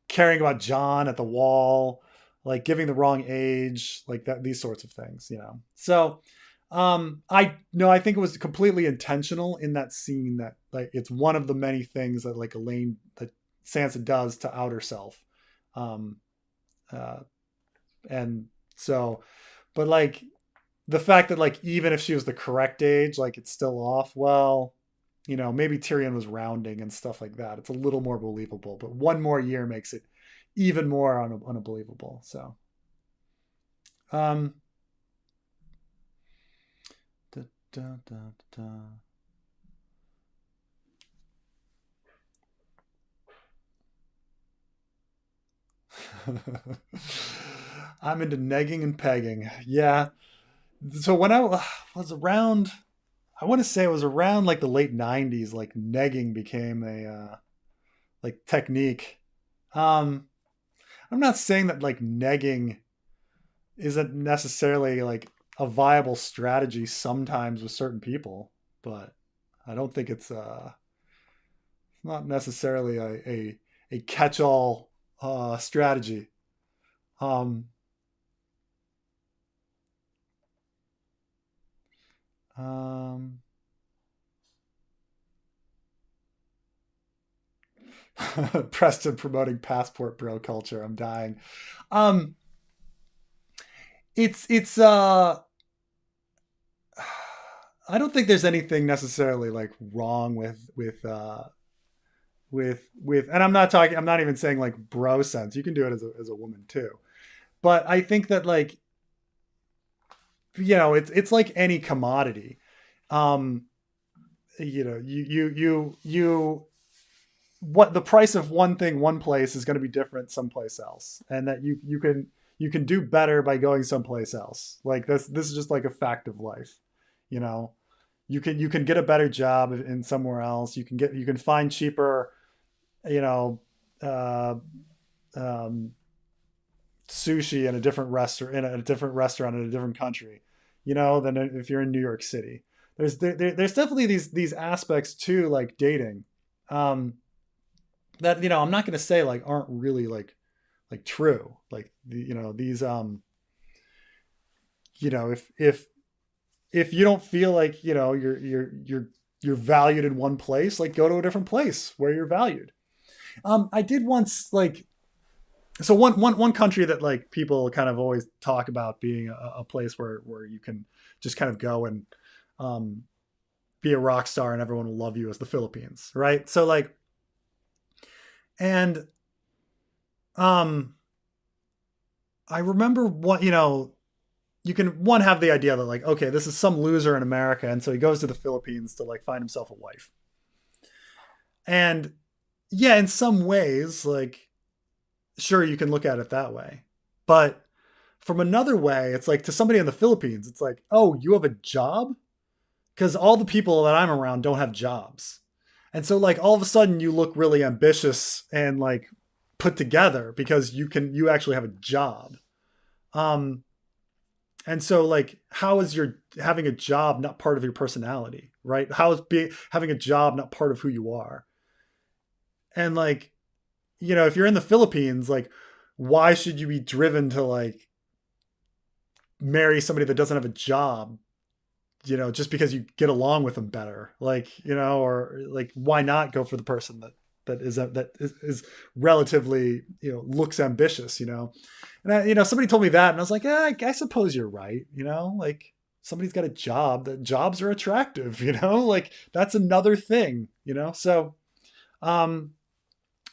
caring about John at the wall, like giving the wrong age, like that, these sorts of things, So I think it was completely intentional in that scene, that like it's one of the many things that like that Sansa does to out herself. And so, but like the fact that like even if she was the correct age, like it's still off. Well, maybe Tyrion was rounding and stuff like that. It's a little more believable, but one more year makes it even more unbelievable. So, da, da, da, da. I'm into negging and pegging. Yeah. So when I was around, I want to say it was around like the late 90s, like negging became a like technique. I'm not saying that like negging isn't necessarily like a viable strategy sometimes with certain people, but I don't think it's not necessarily a catch-all strategy. Um, um, Preston promoting passport bro culture. I'm dying. Um, it's I don't think there's anything necessarily like wrong with and I'm not even saying like bro sense. You can do it as a woman too. But I think that like it's like any commodity. Um what the price of one thing one place is going to be different someplace else, and that you can do better by going someplace else. Like this is just like a fact of life, you know. You can get a better job in somewhere else. You can find cheaper, you know, uh, um, sushi in a different restaurant in a different restaurant in a different country, you know, than if you're in New York City. There's definitely these aspects to like dating, um, that, you know, I'm not going to say like aren't really like true. Like you know, these you know, if you don't feel like, you know, you're valued in one place, like go to a different place where you're valued. I did once like, so one country that like people kind of always talk about being a place where you can just kind of go and um, be a rock star and everyone will love you, is the Philippines, right? So like, and um, I remember what, you know, you can one have the idea that like, okay, this is some loser in America, and so he goes to the Philippines to like find himself a wife. And yeah, in some ways, like, sure, you can look at it that way. But from another way, it's like to somebody in the Philippines, it's like, oh, you have a job? Because all the people that I'm around don't have jobs. And so like all of a sudden you look really ambitious and like put together because you actually have a job. Um, and so like how is your having a job not part of your personality, right? How is having a job not part of who you are? And like, you know, if you're in the Philippines, like, why should you be driven to like marry somebody that doesn't have a job, you know, just because you get along with them better? Like, you know, or like, why not go for the person that is relatively, you know, looks ambitious, you know? And I, you know, somebody told me that, and I was like, I suppose you're right, you know, like somebody's got a job, that jobs are attractive, you know, like that's another thing, you know? So, um,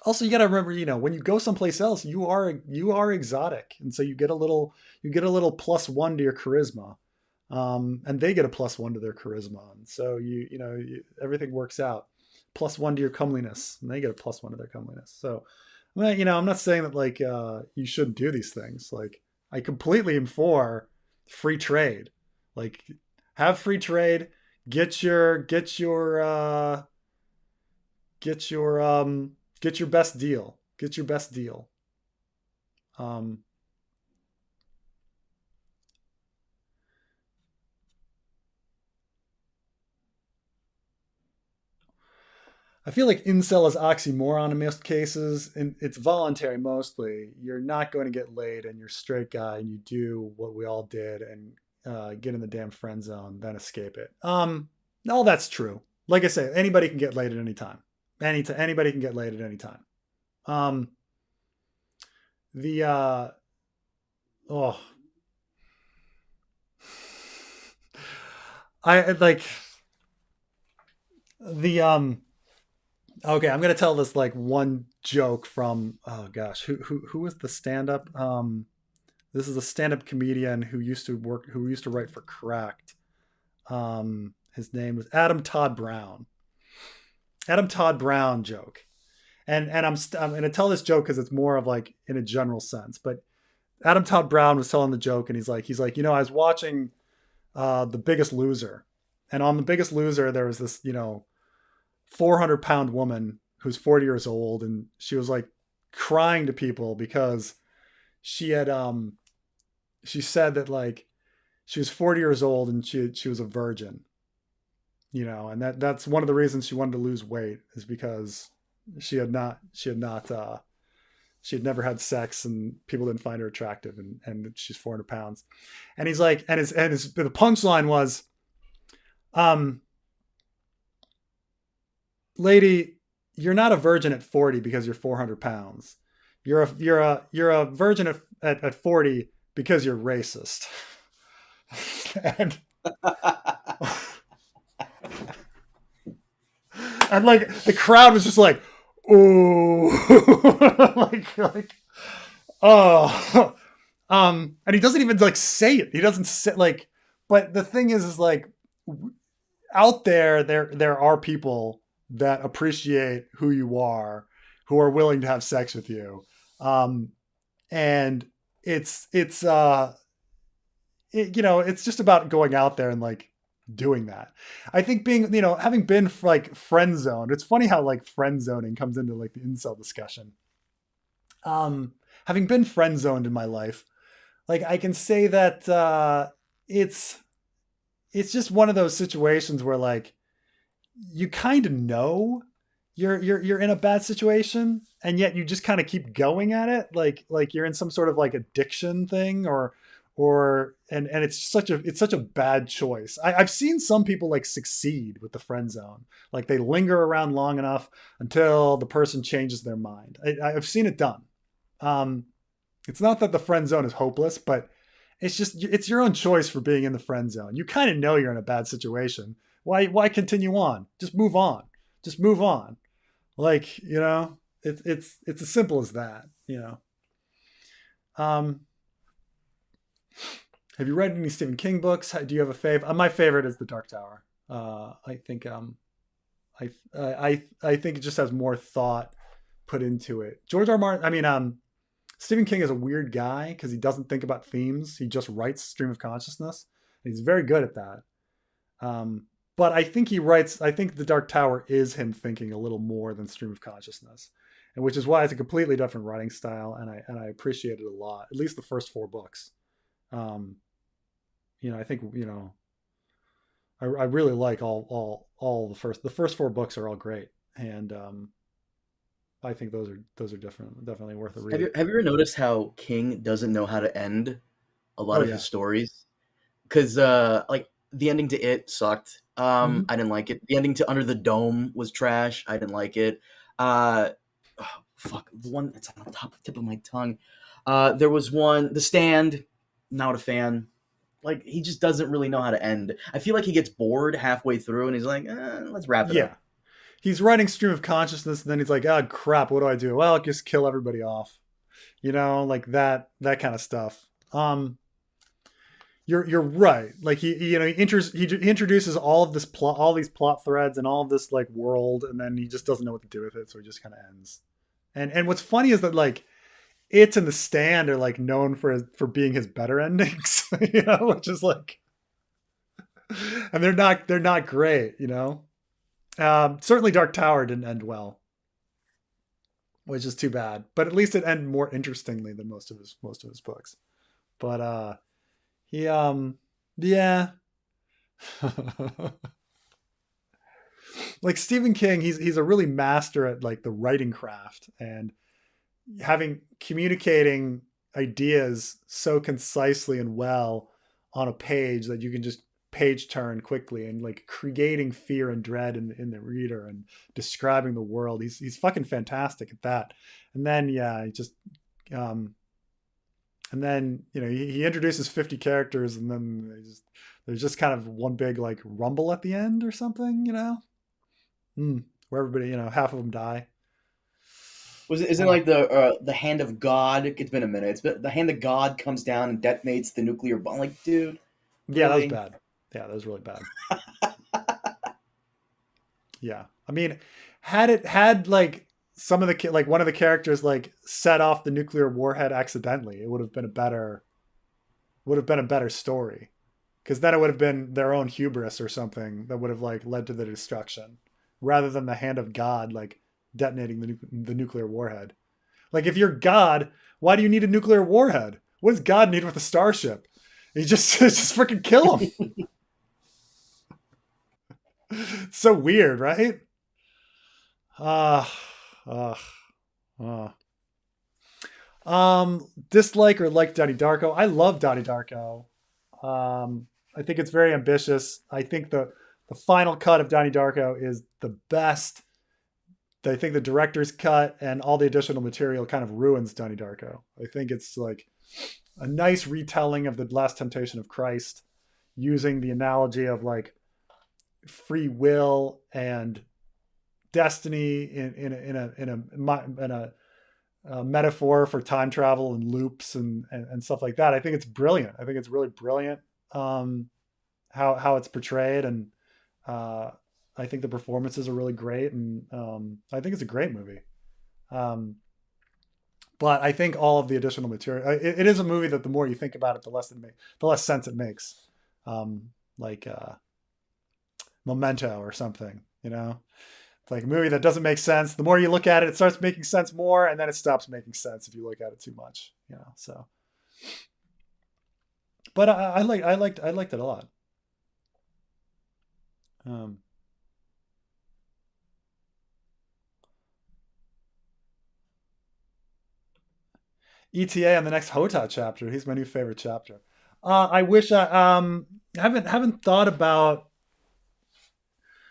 also you got to remember, you know, when you go someplace else, you are exotic, and so you get a little plus one to your charisma, and they get a plus one to their charisma, and so you know everything works out. Plus one to your comeliness, and they get a plus one to their comeliness. So, well, you know, I'm not saying that like you shouldn't do these things. Like I completely am for free trade. Like have free trade, get your get your best deal. Get your best deal. Um, I feel like incel is oxymoron in most cases, and it's voluntary mostly. You're not going to get laid, and you're a straight guy, and you do what we all did, and get in the damn friend zone, then escape it. All that's true. Like I say, anybody can get laid at any time. Anybody can get laid at any time. Um, the oh, I like the okay, I'm gonna tell this like one joke from, oh gosh, who was the stand up? This is a stand up comedian who used to write for Cracked. His name was Adam Todd Brown. Adam Todd Brown joke, and I'm gonna tell this joke because it's more of like in a general sense. But Adam Todd Brown was telling the joke, and he's like, you know, I was watching The Biggest Loser, and on The Biggest Loser there was this, you know, 400-pound woman who's 40 years old, and she was like crying to people because she had she said that like she was 40 years old and she was a virgin, you know, and that's one of the reasons she wanted to lose weight, is because she had never had sex and people didn't find her attractive, and she's 400 pounds. And he's like, and the punchline was, um lady, you're not a virgin at 40 because you're 400 pounds. You're a virgin at 40 because you're racist. and and like the crowd was just like, oh, like oh, and he doesn't even like say it. He doesn't say like. But the thing is like out there are people that appreciate who you are, who are willing to have sex with you, and it's just about going out there and like doing that. I think being, having been like friend zoned, it's funny how like friend zoning comes into like the incel discussion. Um, Having been friend zoned in my life, like I can say that it's it's just one of those situations where like you kind of know you're in a bad situation, and yet you just kind of keep going at it, like you're in some sort of like addiction thing, and it's such a bad choice. I've seen some people like succeed with the friend zone, like they linger around long enough until the person changes their mind. I've seen it done. um it's not that the friend zone is hopeless, but it's your own choice for being in the friend zone. You kind of know you're in a bad situation. Why continue on? Just move on. Just move on. Like, it's as simple as that. Um, have you read any Stephen King books? Do you have a favorite? My favorite is The Dark Tower. I think I think it just has more thought put into it. George R. Martin. I mean, Stephen King is a weird guy because he doesn't think about themes. He just writes stream of consciousness. And he's very good at that. But I think he writes. I think The Dark Tower is him thinking a little more than stream of consciousness, and which is why it's a completely different writing style, and I appreciate it a lot. At least the first four books. Um, I think I really like all the first four books are all great, and I think those are definitely worth a Have read. you have you ever noticed how King doesn't know how to end a lot Oh of yeah. his stories? Because like the ending to It sucked. Mm-hmm. I didn't like it. The ending to Under the Dome was trash. I didn't like it. Uh, oh, fuck, the one that's on the tip of my tongue. There was one, The Stand. Not a fan. Like he just doesn't really know how to end. I feel like he gets bored halfway through, and he's like, "Let's wrap it Yeah. up." He's writing stream of consciousness, and then he's like, "Oh crap, what do I do? Well, I'll just kill everybody off." Like that kind of stuff. You're right. Like he introduces all of this plot, all these plot threads, and all of this like world, and then he just doesn't know what to do with it, so he just kind of ends. And what's funny is that like It and The Stand are like known for being his better endings, which is like, and they're not great. Certainly, Dark Tower didn't end well, which is too bad. But at least it ended more interestingly than most of his books. But he yeah. Like Stephen King, he's a really master at like the writing craft and having communicating ideas so concisely and well on a page that you can just page turn quickly, and like creating fear and dread in the reader and describing the world. He's fucking fantastic at that. And then yeah, he just um and then he introduces 50 characters, and then there's just kind of one big like rumble at the end or something. Where everybody, half of them die. Isn't uh, like the hand of God? It's been a minute. It's been the hand of God comes down and detonates the nuclear bomb. Like, dude, yeah, that was really? bad. Yeah, that was really bad. Yeah, I mean, had like some of the like one of the characters like set off the nuclear warhead accidentally, it would have been a better story, because then it would have been their own hubris or something that would have like led to the destruction, rather than the hand of God like detonating the nuclear warhead. Like if you're God, why do you need a nuclear warhead? What does God need with a starship? He just freaking kill him. It's so weird, right? Ah, uh, uh, Dislike or like Donnie Darko. I love Donnie Darko. I think it's very ambitious. I think the final cut of Donnie Darko is the best. I think the director's cut and all the additional material kind of ruins Donnie Darko. I think it's like a nice retelling of the Last Temptation of Christ, using the analogy of like free will and destiny in a metaphor for time travel and loops and stuff like that. I think it's brilliant. I think it's really brilliant, how it's portrayed, and Uh, I think the performances are really great, and I think it's a great movie. Um, but I think all of the additional material, it is a movie that the more you think about it, the less sense it makes. Like Memento or something, you know. It's like a movie that doesn't make sense. The more you look at it, it starts making sense more, and then it stops making sense if you look at it too much, you know. So, but I liked it a lot. Um, ETA on the next Hota chapter. He's my new favorite chapter. I wish I haven't thought about.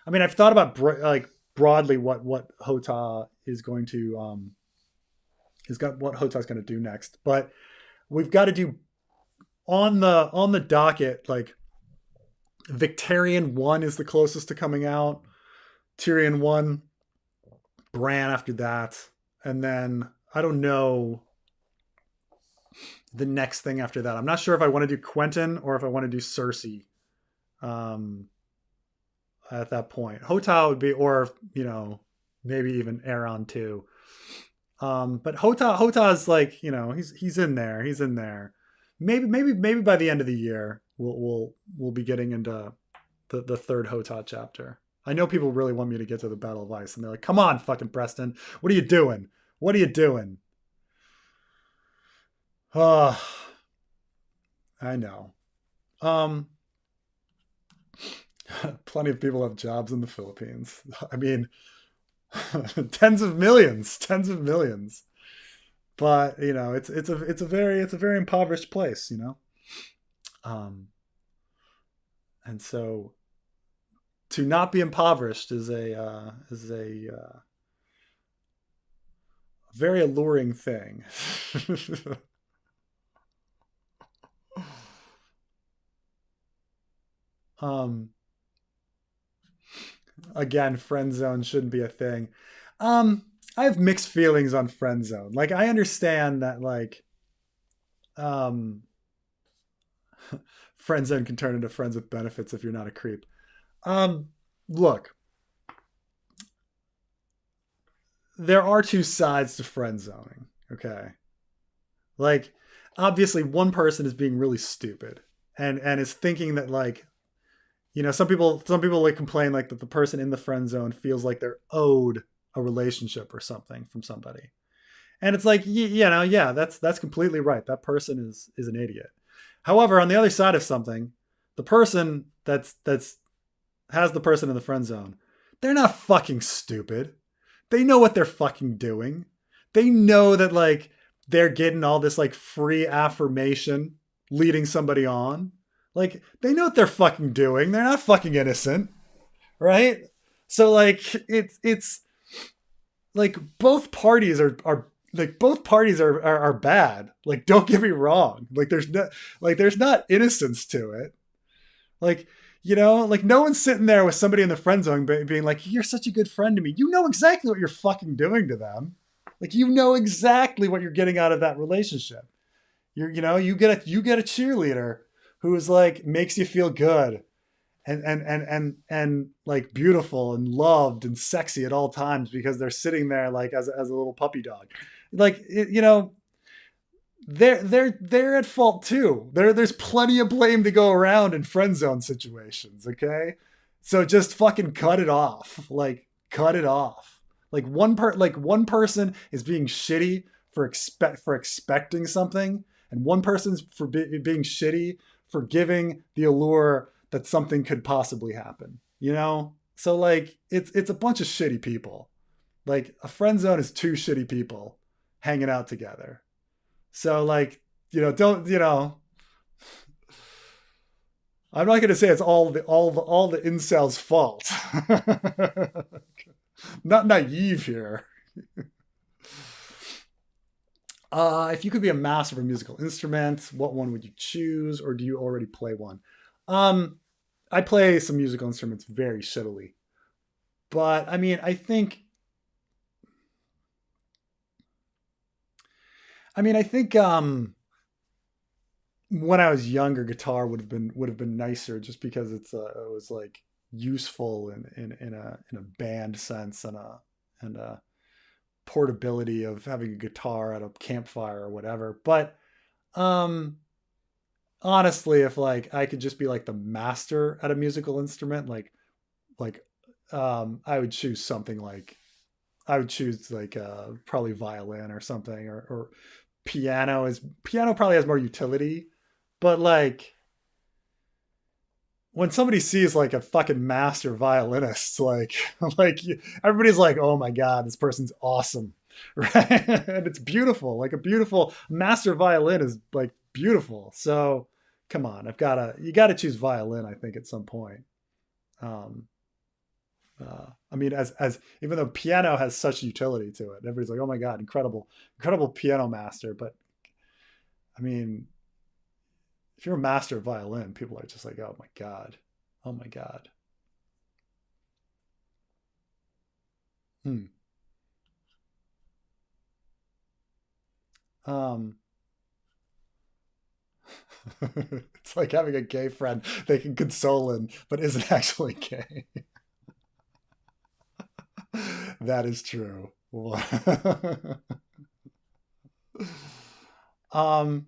I mean, I've thought about like broadly what Hota is going to is got what Hota's going to do next, but we've got to do on the docket. Like Victorian 1 is the closest to coming out. Tyrion 1, Bran after that, and then I don't know the next thing after that. I'm not sure if I want to do Quentin or if I want to do Cersei. Um, at that point, Hota would be, or you know, maybe even Aaron too. But Hota is like, you know, he's in there. He's in there. Maybe by the end of the year we'll be getting into the third Hota chapter. I know people really want me to get to the Battle of Ice, and they're like, "Come on, fucking Preston, what are you doing? What are you doing?" Oh, I know. Um, Plenty of people have jobs in the Philippines. I mean, tens of millions. But you know, it's a very impoverished place, you know. Um, and so to not be impoverished is a very alluring thing. um, Again, friend zone shouldn't be a thing. I have mixed feelings on friend zone. Like I understand that like um friend zone can turn into friends with benefits if you're not a creep. Um Look, there are two sides to friend zoning, okay? Like obviously one person is being really stupid and is thinking that like, you know, some people like complain like that the person in the friend zone feels like they're owed a relationship or something from somebody. And it's like, you know, yeah, that's completely right. That person is an idiot. However, on the other side of something, the person that's has the person in the friend zone, they're not fucking stupid. They know what they're fucking doing. They know that like they're getting all this like free affirmation leading somebody on. Like they know what they're fucking doing. They're not fucking innocent, right? So like it's like both parties are like both parties are bad. Like don't get me wrong. Like there's not innocence to it. Like you know, like no one's sitting there with somebody in the friend zone being like, "You're such a good friend to me." You know exactly what you're fucking doing to them. Like you know exactly what you're getting out of that relationship. You know you get a cheerleader who is like makes you feel good and like beautiful and loved and sexy at all times because they're sitting there like as a little puppy dog. Like you know, they're at fault too. There's plenty of blame to go around in friend zone situations, okay? So just fucking cut it off. Like cut it off. Like one person is being shitty for expecting something, and one person's for being shitty for giving the allure that something could possibly happen. You know? So like it's a bunch of shitty people. Like a friend zone is two shitty people hanging out together. So like, you know, don't, you know, I'm not going to say it's all the incels fault. Not naive here. If you could be a master of a musical instrument, what one would you choose, or do you already play one? Um, I play some musical instruments very shittily, but I mean, I think when I was younger, guitar would have been nicer, just because it was like useful in a band sense, and a portability of having a guitar at a campfire or whatever. But um honestly, if like I could just be like the master at a musical instrument, like I would choose something like I would choose like probably violin or something, or piano probably has more utility, but like when somebody sees like a fucking master violinist, like like everybody's like, oh my god, this person's awesome, right? And it's beautiful. Like a beautiful master violin is like beautiful. So come on, you gotta choose violin, I think, at some point. Um, I mean, as even though piano has such utility to it, everybody's like, oh my god, incredible piano master. But I mean, if you're a master of violin, people are just like, oh my god, oh my god. Hmm. Um, it's like having a gay friend they can console in, but isn't actually gay. That is true. um,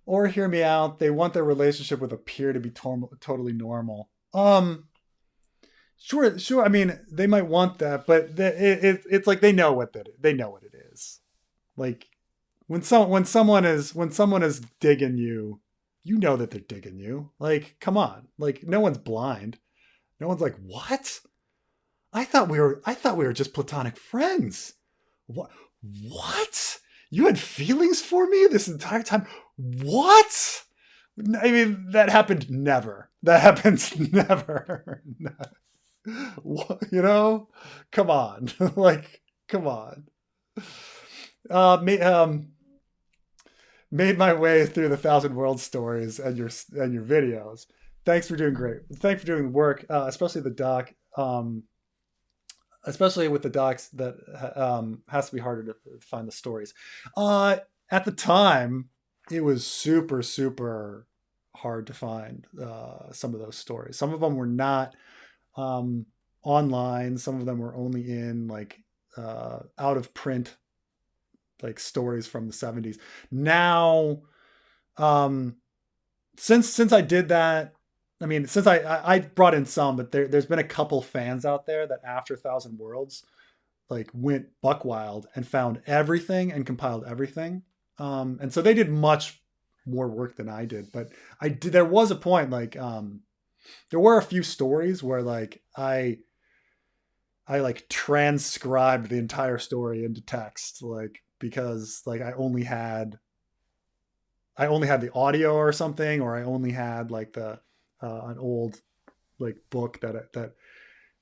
or hear me out. They want their relationship with a peer to be totally normal. Sure, sure. I mean, they might want that, but it's like they know what it is. Like when someone is digging you, you know that they're digging you. Like, come on. Like, no one's blind. No one's like, what? I thought we were just platonic friends. What? What? You had feelings for me this entire time? What? I mean, that happened never. That happens never. What, you know? Come on. Like, come on. Uh, ma- um, Made my way through the Thousand World Stories and your videos. Thanks for doing great. Thanks for doing the work, especially the doc. Especially with the docs that has to be harder to find the stories. Uh, at the time, it was super hard to find some of those stories. Some of them were not um, online. Some of them were only in like out of print like stories from the 70s. Now, um, since I did that, I mean, since I brought in some, but there's been a couple fans out there that after Thousand Worlds like went buck wild and found everything and compiled everything. And so they did much more work than I did. But I did. There was a point like there were a few stories where like I like transcribed the entire story into text, like because like I only had the audio or something, or I only had like the an old like book that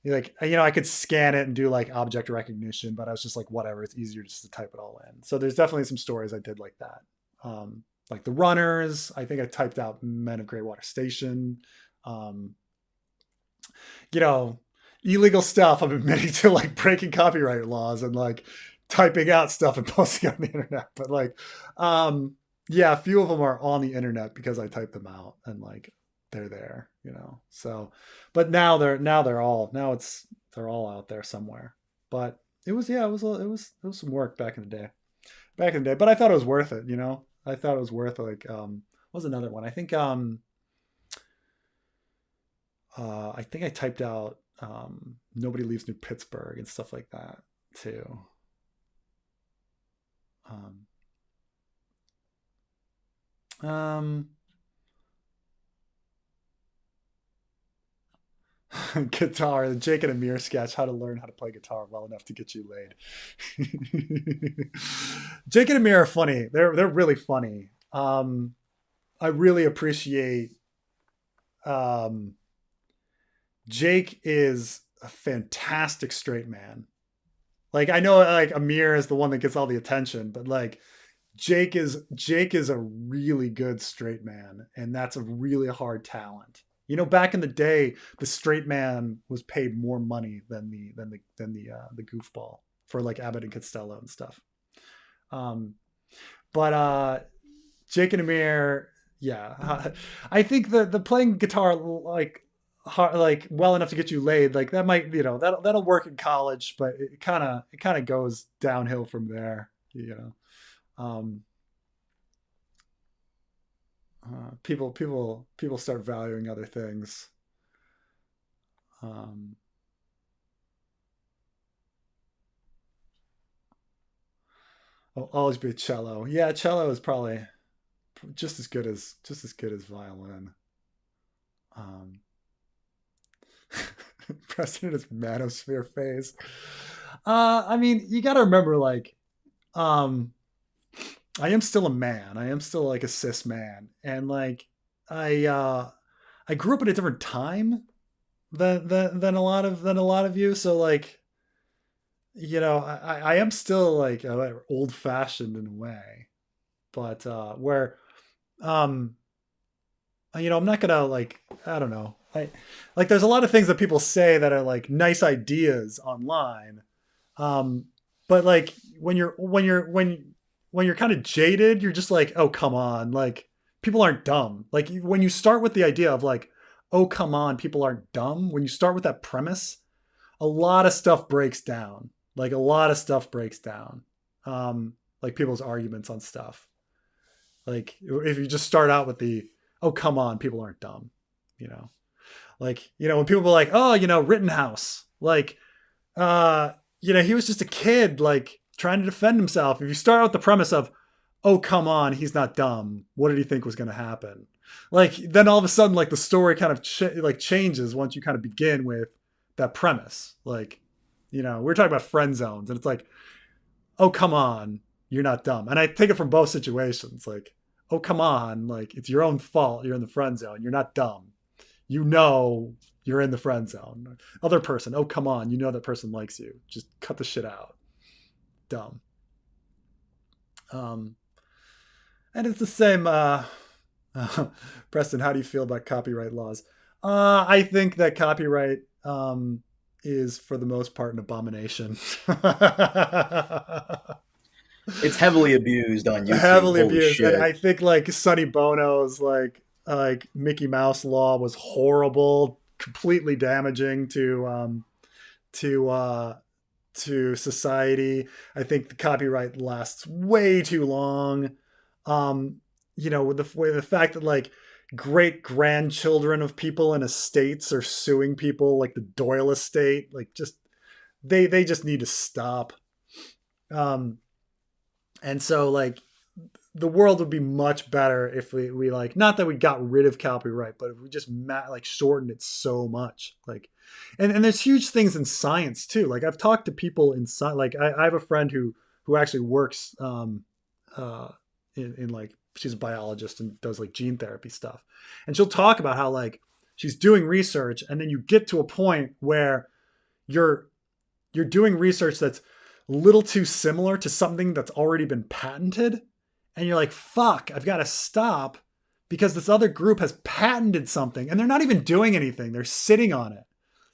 like I could scan it and do like object recognition, but I was just like whatever, it's easier just to type it all in. So there's definitely some stories I did like that. Like the Runners, I think I typed out Men of Greywater Station. Um, you know, illegal stuff. I'm admitting to like breaking copyright laws and like typing out stuff and posting on the internet. But like, yeah, a few of them are on the internet because I typed them out and like they're there, you know. So, but they're all they're all out there somewhere. But it was it was some work back in the day, But I thought it was worth it, you know. I thought it was worth like what was another one? I think I typed out Nobody Leaves New Pittsburgh and stuff like that too. Um, um, Guitar, the Jake and Amir sketch, how to learn how to play guitar well enough to get you laid. Jake and Amir are funny. They're really funny. I really appreciate um, Jake is a fantastic straight man. Like I know like Amir is the one that gets all the attention, but like Jake is a really good straight man, and that's a really hard talent. You know, back in the day, the straight man was paid more money than the goofball for like Abbott and Costello and stuff. Um, But Jake and Amir, yeah, I think the playing guitar like well enough to get you laid, like that might, that'll work in college, but it kind of goes downhill from there. Um, people start valuing other things. Um, I'll always be a cello. Yeah, cello is probably just as good as violin. Um, Preston in his manosphere phase. I mean, you got to remember, like, um, I am still a man. I am still like a cis man, and like, I uh, I grew up at a different time than a lot of you. So like, I am still like old fashioned in a way, but where um I'm not gonna like, I don't know. Like there's a lot of things that people say that are like nice ideas online. Um, but like when you're kind of jaded, you're just like, oh come on, like people aren't dumb. Like when you start with the idea of like, oh come on, people aren't dumb. When you start with that premise, a lot of stuff breaks down. Like a lot of stuff breaks down. Like people's arguments on stuff. Like if you just start out with the, oh come on, people aren't dumb, you know. Like, when people were like, oh, Rittenhouse, like, he was just a kid, like trying to defend himself. If you start out with the premise of, oh come on, he's not dumb, what did he think was going to happen? Like then all of a sudden, like the story kind of like changes once you kind of begin with that premise. Like, we're talking about friend zones, and it's like, oh come on, you're not dumb. And I take it from both situations. Like, oh come on, like it's your own fault. You're in the friend zone. You're not dumb. You're in the friend zone. Other person, oh come on, that person likes you. Just cut the shit out. Dumb. Um, and it's the same. Preston, how do you feel about copyright laws? I think that copyright is for the most part an abomination. It's heavily abused on YouTube. Heavily Holy abused, and shit. I think like Sonny Bono's like Mickey Mouse law was horrible, completely damaging to uh to society. I think the copyright lasts way too long. With the fact that like great grandchildren of people in estates are suing people, like the Doyle estate, like just they just need to stop. Um, and so like the world would be much better if we like, not that we got rid of copyright, but if we just like shortened it so much. Like, and there's huge things in science too. Like I've talked to people in science. Like I have a friend who actually works in like, she's a biologist and does like gene therapy stuff, and she'll talk about how like she's doing research, and then you get to a point where you're doing research that's a little too similar to something that's already been patented, and you're like, fuck, I've got to stop because this other group has patented something and they're not even doing anything. They're sitting on it.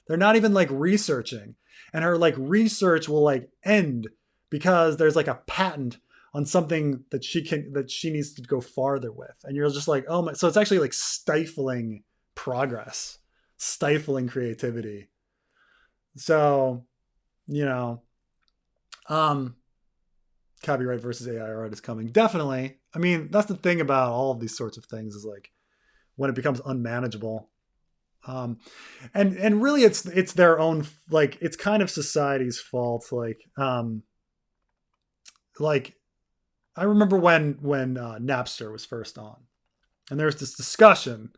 They're not even like researching. And her like research will like end because there's like a patent on something that she needs to go farther with. And you're just like, oh my, so it's actually like stifling progress, stifling creativity. So, you know, copyright versus AI art is coming. Definitely. I mean, that's the thing about all of these sorts of things is like when it becomes unmanageable. And really it's their own, like, it's kind of society's fault. Like I remember when Napster was first on, and there was this discussion,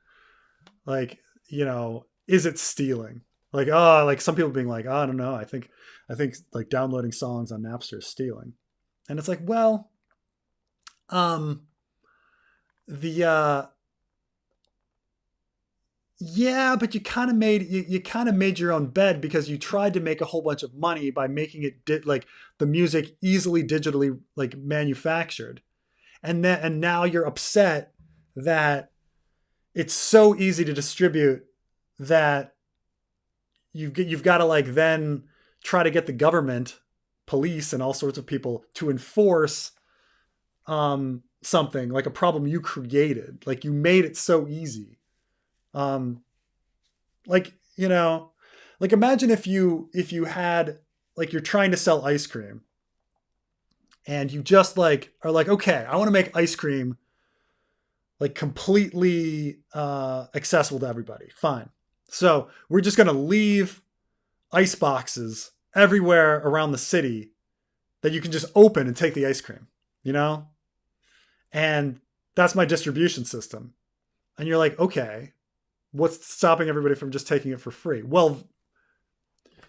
like, is it stealing? Like, oh, like some people being like, oh, I don't know. I think like downloading songs on Napster is stealing. And it's like, well, the yeah, but you kind of made your own bed because you tried to make a whole bunch of money by making it like the music easily digitally like manufactured, and now you're upset that it's so easy to distribute that you've got to like then try to get the government, police, and all sorts of people to enforce something, like a problem you created, like you made it so easy. Um, like, you know, like imagine if you had, like, you're trying to sell ice cream and you just like are like, okay, I want to make ice cream like completely accessible to everybody. Fine. So we're just going to leave ice boxes everywhere around the city that you can just open and take the ice cream, you know? And that's my distribution system. And you're like, okay, what's stopping everybody from just taking it for free? Well,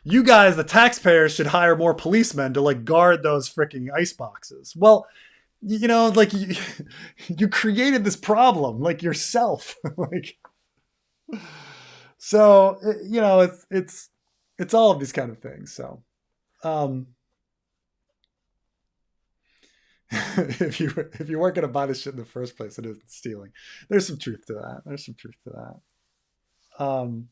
you guys, the taxpayers, should hire more policemen to like guard those freaking ice boxes. Well, you know, like you created this problem like yourself. Like, so, you know, it's all of these kind of things. So, um, if you weren't going to buy this shit in the first place, it isn't stealing. There's some truth to that. There's some truth to that. Um,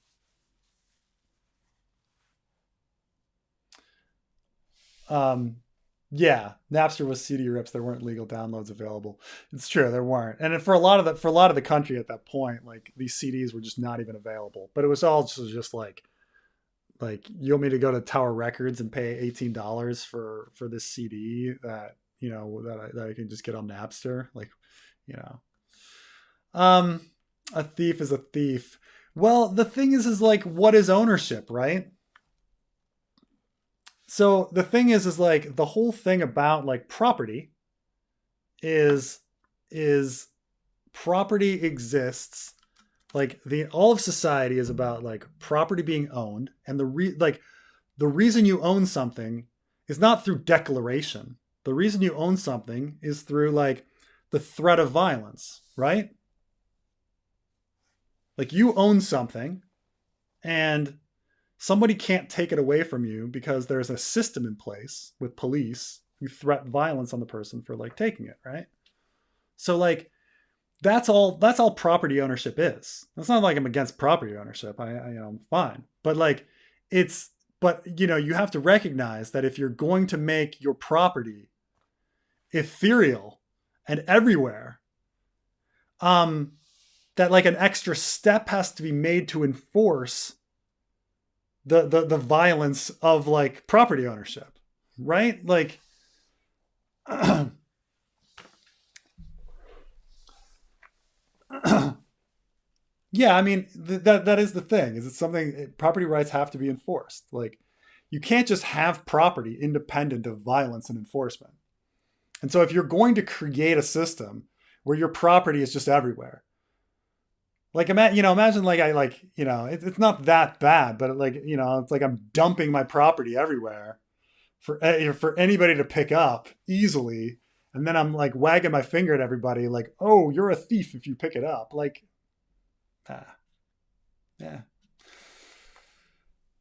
yeah, Napster was CD rips. There weren't legal downloads available. It's true, there weren't. And for a lot of the country at that point, like these CDs were just not even available. But it was all just like you want me to go to Tower Records and pay $18 for this CD that, you know, that I can just get on Napster, like, you know. Um, a thief is a thief. Well, the thing is like, what is ownership, right? So the thing is like the whole thing about like property is property exists, like the all of society is about like property being owned, and the reason you own something is not through declaration. The reason you own something is through like the threat of violence, right? Like you own something and somebody can't take it away from you because there's a system in place with police who threaten violence on the person for like taking it, right? So like that's all property ownership is. It's not like I'm against property ownership. You know, I'm fine. But like it's but you know, you have to recognize that if you're going to make your property ethereal and everywhere, that like an extra step has to be made to enforce the violence of like property ownership, right? Like yeah, I mean that is the thing. Is it something property rights have to be enforced? Like you can't just have property independent of violence and enforcement. And so if you're going to create a system where your property is just everywhere, like imagine like I like, you know, it's not that bad, but like, you know, it's like I'm dumping my property everywhere for anybody to pick up easily, and then I'm like wagging my finger at everybody like, oh, you're a thief if you pick it up. Like, ah, yeah,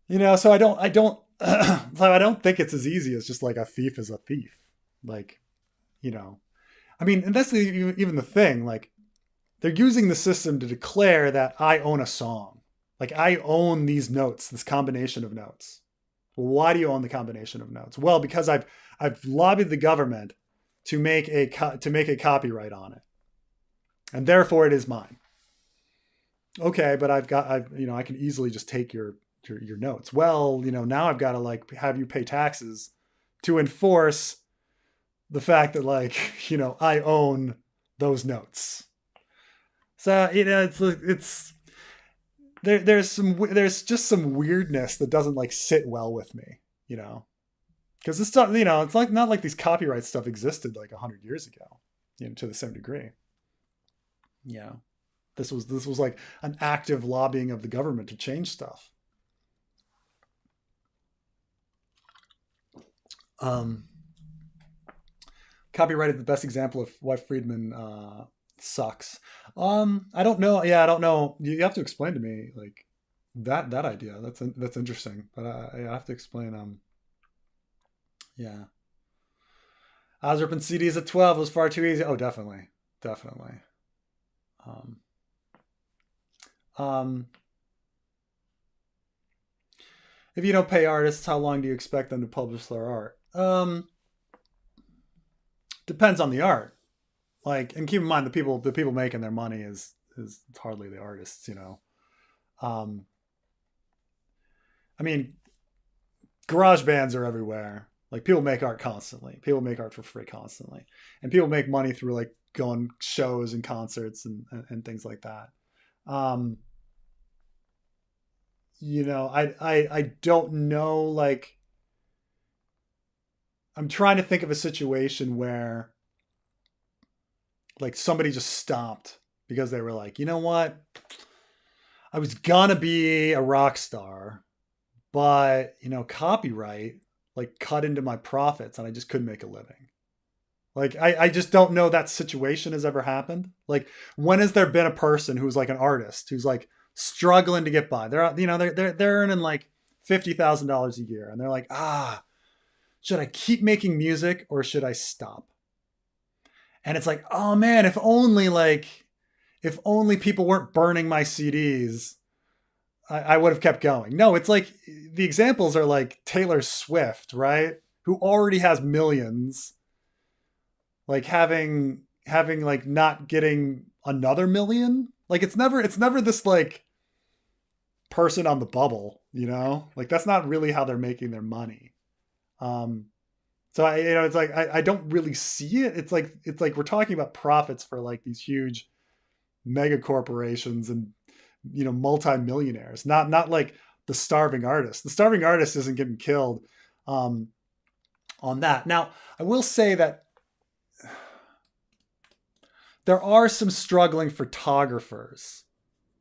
you know. So I don't so I don't think it's as easy as just like a thief is a thief. Like, you know, I mean, and that's even the thing. Like, they're using the system to declare that I own a song. Like I own these notes, this combination of notes. Well, why do you own the combination of notes? Well, because I've lobbied the government to make a copyright on it, and therefore it is mine. Okay, but I've you know, I can easily just take your notes. Well, you know, now I've got to like have you pay taxes to enforce the fact that like, you know, I own those notes. So, you know, it's there's just some weirdness that doesn't like sit well with me, you know, because this stuff, you know, it's like not like these copyright stuff existed like 100 years ago, you know, to the same degree. Yeah, this was like an active lobbying of the government to change stuff. Um, Copyright is the best example of why Friedman sucks. I don't know. Yeah, I don't know. You have to explain to me like that idea. That's interesting, but I have to explain. Yeah, I was ripping CDs at 12. It was far too easy. Oh, definitely, definitely. Um, um, if you don't pay artists, how long do you expect them to publish their art? Depends on the art. Like, and keep in mind the people making their money is hardly the artists, you know. Um, I mean, garage bands are everywhere. Like people make art constantly. People make art for free constantly, and people make money through like going shows and concerts and things like that. Um, you know, I don't know. Like, I'm trying to think of a situation where like somebody just stopped because they were like, you know what, I was gonna be a rock star, but you know, copyright like cut into my profits and I just couldn't make a living. Like I just don't know that situation has ever happened. Like when has there been a person who's like an artist who's like struggling to get by? They're you know they're earning like $50,000 a year and they're like, should I keep making music or should I stop? And it's like, oh man, if only people weren't burning my CDs, I would have kept going. No, it's like the examples are like Taylor Swift, right? Who already has millions, like having like not getting another million. Like it's never this like person on the bubble, you know? Like that's not really how they're making their money. Um so I you know it's like I don't really see it. It's like we're talking about profits for like these huge mega corporations and you know multi-millionaires, not like the starving artist. The starving artist isn't getting killed um on that. Now I will say that there are some struggling photographers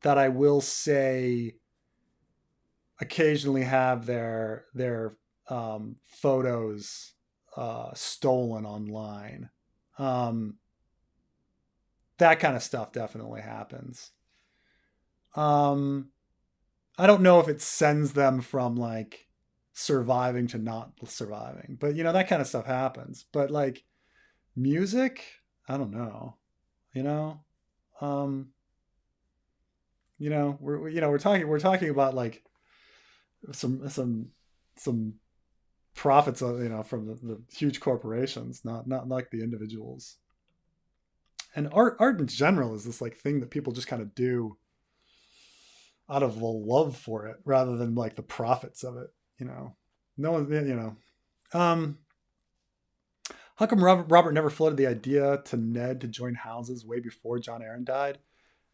that I will say occasionally have their photos stolen online. um that kind of stuff definitely happens. um I don't know if it sends them from like surviving to not surviving, but you know that kind of stuff happens. But like music, I don't know. You know, um, you know we're talking about like some profits, you know, from the huge corporations, not like the individuals. And art in general is this like thing that people just kind of do out of a love for it rather than like the profits of it. You know, no one, you know. Um, how come Robert never floated the idea to Ned to join houses way before John Aaron died?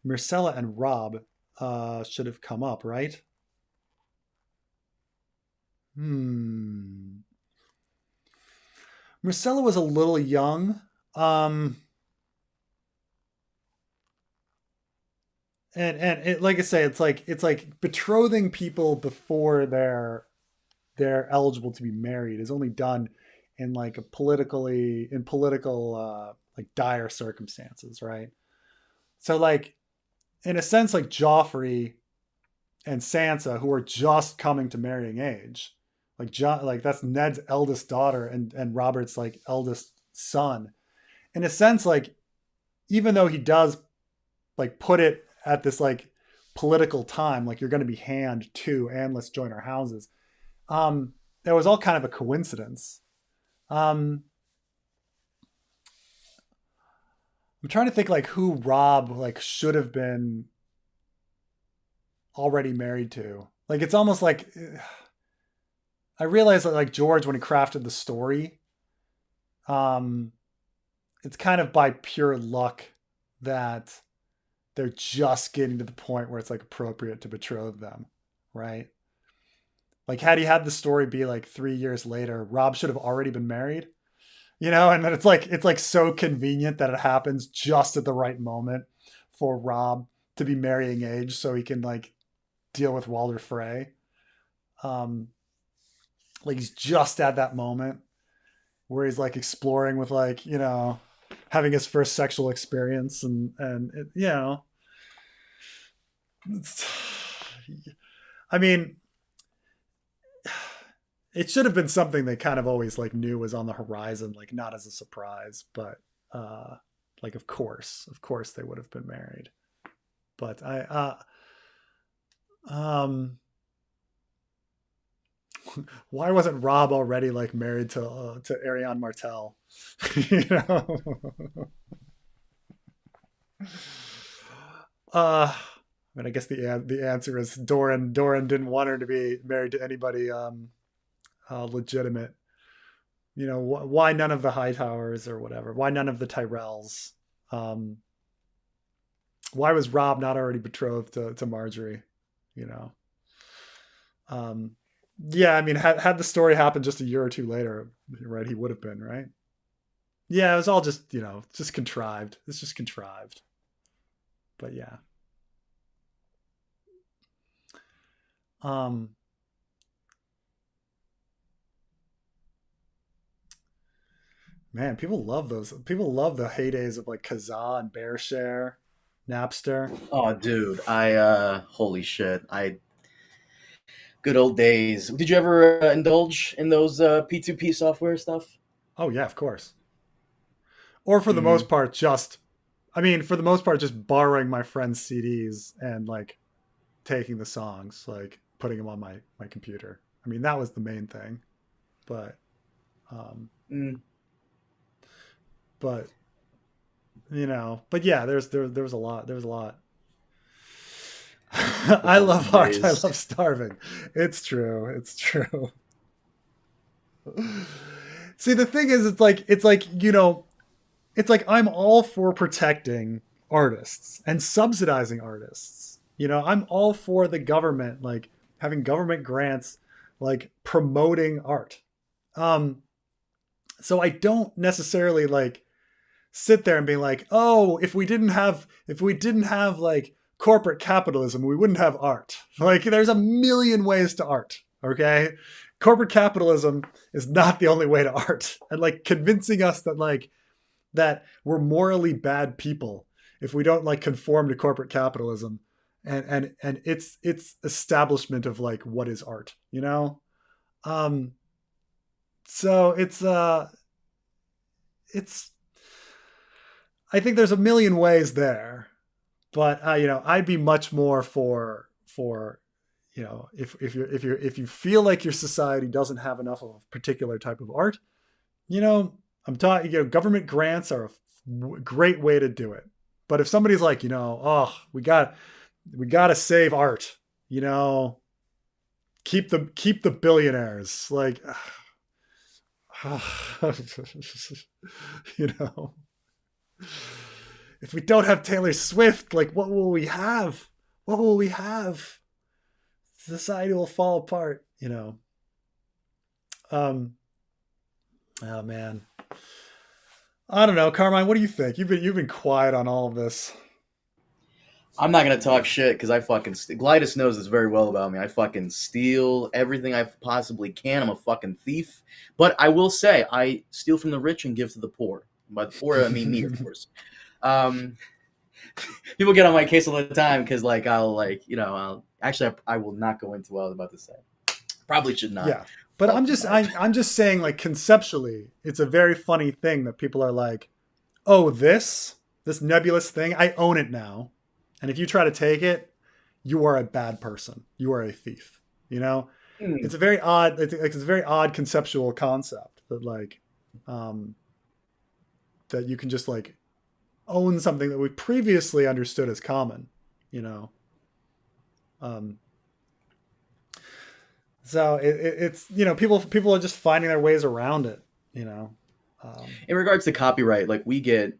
Marcella and Rob should have come up, right? Hmm. Marcella was a little young. Um, and it, like I say, it's like betrothing people before they're eligible to be married is only done in like a political like dire circumstances, right? So like in a sense, like Joffrey and Sansa, who are just coming to marrying age, like John, like that's Ned's eldest daughter and Robert's like eldest son. In a sense, like even though he does like put it at this like political time, like you're going to be hand to and let's join our houses. That was all kind of a coincidence. Um, I'm trying to think like who Rob like should have been already married to. Like it's almost like I realized that like George when he crafted the story, um, it's kind of by pure luck that they're just getting to the point where it's like appropriate to betroth them, right? Like had he had the story be like 3 years later, Rob should have already been married, you know, and then it's like so convenient that it happens just at the right moment for Rob to be marrying age so he can like deal with Walder Frey. Um, like he's just at that moment where he's like exploring with like, you know, having his first sexual experience and it, you know, I mean, it should have been something they kind of always like knew was on the horizon, like not as a surprise, but uh like of course they would have been married. But um why wasn't Rob already like married to Ariane Martel? You know? I mean, I guess the answer is Doran. Doran didn't want her to be married to anybody legitimate. You know, why none of the Hightowers or whatever? Why none of the Tyrells? Um, why was Rob not already betrothed to Marjorie? You know, um, yeah. I mean, had the story happened just a year or two later, right? He would have been right. Yeah, it was all just just contrived. It's just contrived. But yeah, um, man, people love those. People love the heydays of like Kazaa and Bearshare, Napster. Oh, dude, I holy shit, I good old days. Did you ever indulge in those P2P software stuff? Oh yeah, of course. Or for the Mm-hmm. most part, just I mean, for the most part, just borrowing my friends' CDs and like taking the songs, like putting them on my computer. I mean, that was the main thing. But um, Mm. but but yeah, there was a lot. There was a lot. Good I old love art. I days. love starving. It's true. It's true. See, the thing is, it's like I'm all for protecting artists and subsidizing artists. I'm all for the government, like having government grants, like promoting art. Um, so I don't necessarily like sit there and be like, oh, if we didn't have like corporate capitalism, we wouldn't have art. Like there's a million ways to art. Okay. Corporate capitalism is not the only way to art. And like convincing us that we're morally bad people if we don't like conform to corporate capitalism and its establishment of like what is art, um so it's I think there's a million ways there, but I'd be much more for if you feel like your society doesn't have enough of a particular type of art, I'm talking, government grants are a great way to do it. But if somebody's like, oh, we got to save art, you know, keep the billionaires, like, you know, if we don't have Taylor Swift, like, what will we have? What will we have? Society will fall apart. Um, oh man, I don't know, Carmine. What do you think? You've been quiet on all of this. I'm not gonna talk shit because I fucking Glidus knows this very well about me. I fucking steal everything I possibly can. I'm a fucking thief. But I will say I steal from the rich and give to the poor. By the poor, I mean me, of course. Um, People get on my case all the time because like I'll actually I will not go into what I was about to say. Probably should not. Yeah, but Fuck the mic. I'm just saying, like, conceptually, it's a very funny thing that people are like, oh, this nebulous thing, I own it now, and if you try to take it, you are a bad person. You are a thief. Hmm. It's a very odd. It's a very odd conceptual concept that um, that you can just like own something that we previously understood as common. You know. Um, so it's people are just finding their ways around it. You know. In regards to copyright, like we get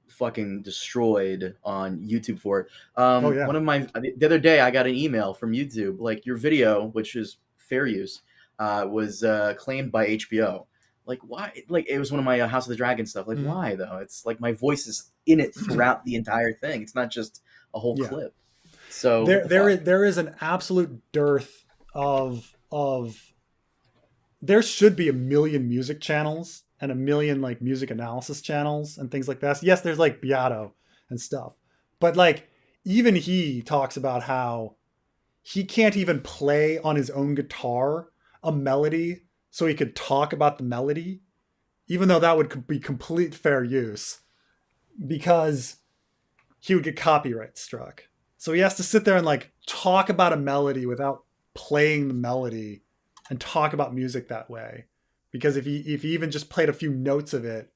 fucking destroyed on YouTube for it. Oh yeah. One of my the other day I got an email from YouTube like your video, which is fair use, was claimed by HBO. Like why? Like it was one of my House of the Dragon stuff. Like Mhm. why though? It's like my voice is in it throughout the entire thing. It's not just a whole Yeah. clip. So what There the there fuck? is there is an absolute dearth of there should be a million music channels and a million like music analysis channels and things like that. Yes, there's like Beato and stuff. But like even he talks about how he can't even play on his own guitar a melody so he could talk about the melody, even though that would be complete fair use because he would get copyright struck. So he has to sit there and like talk about a melody without playing the melody and talk about music that way. Because if he even just played a few notes of it,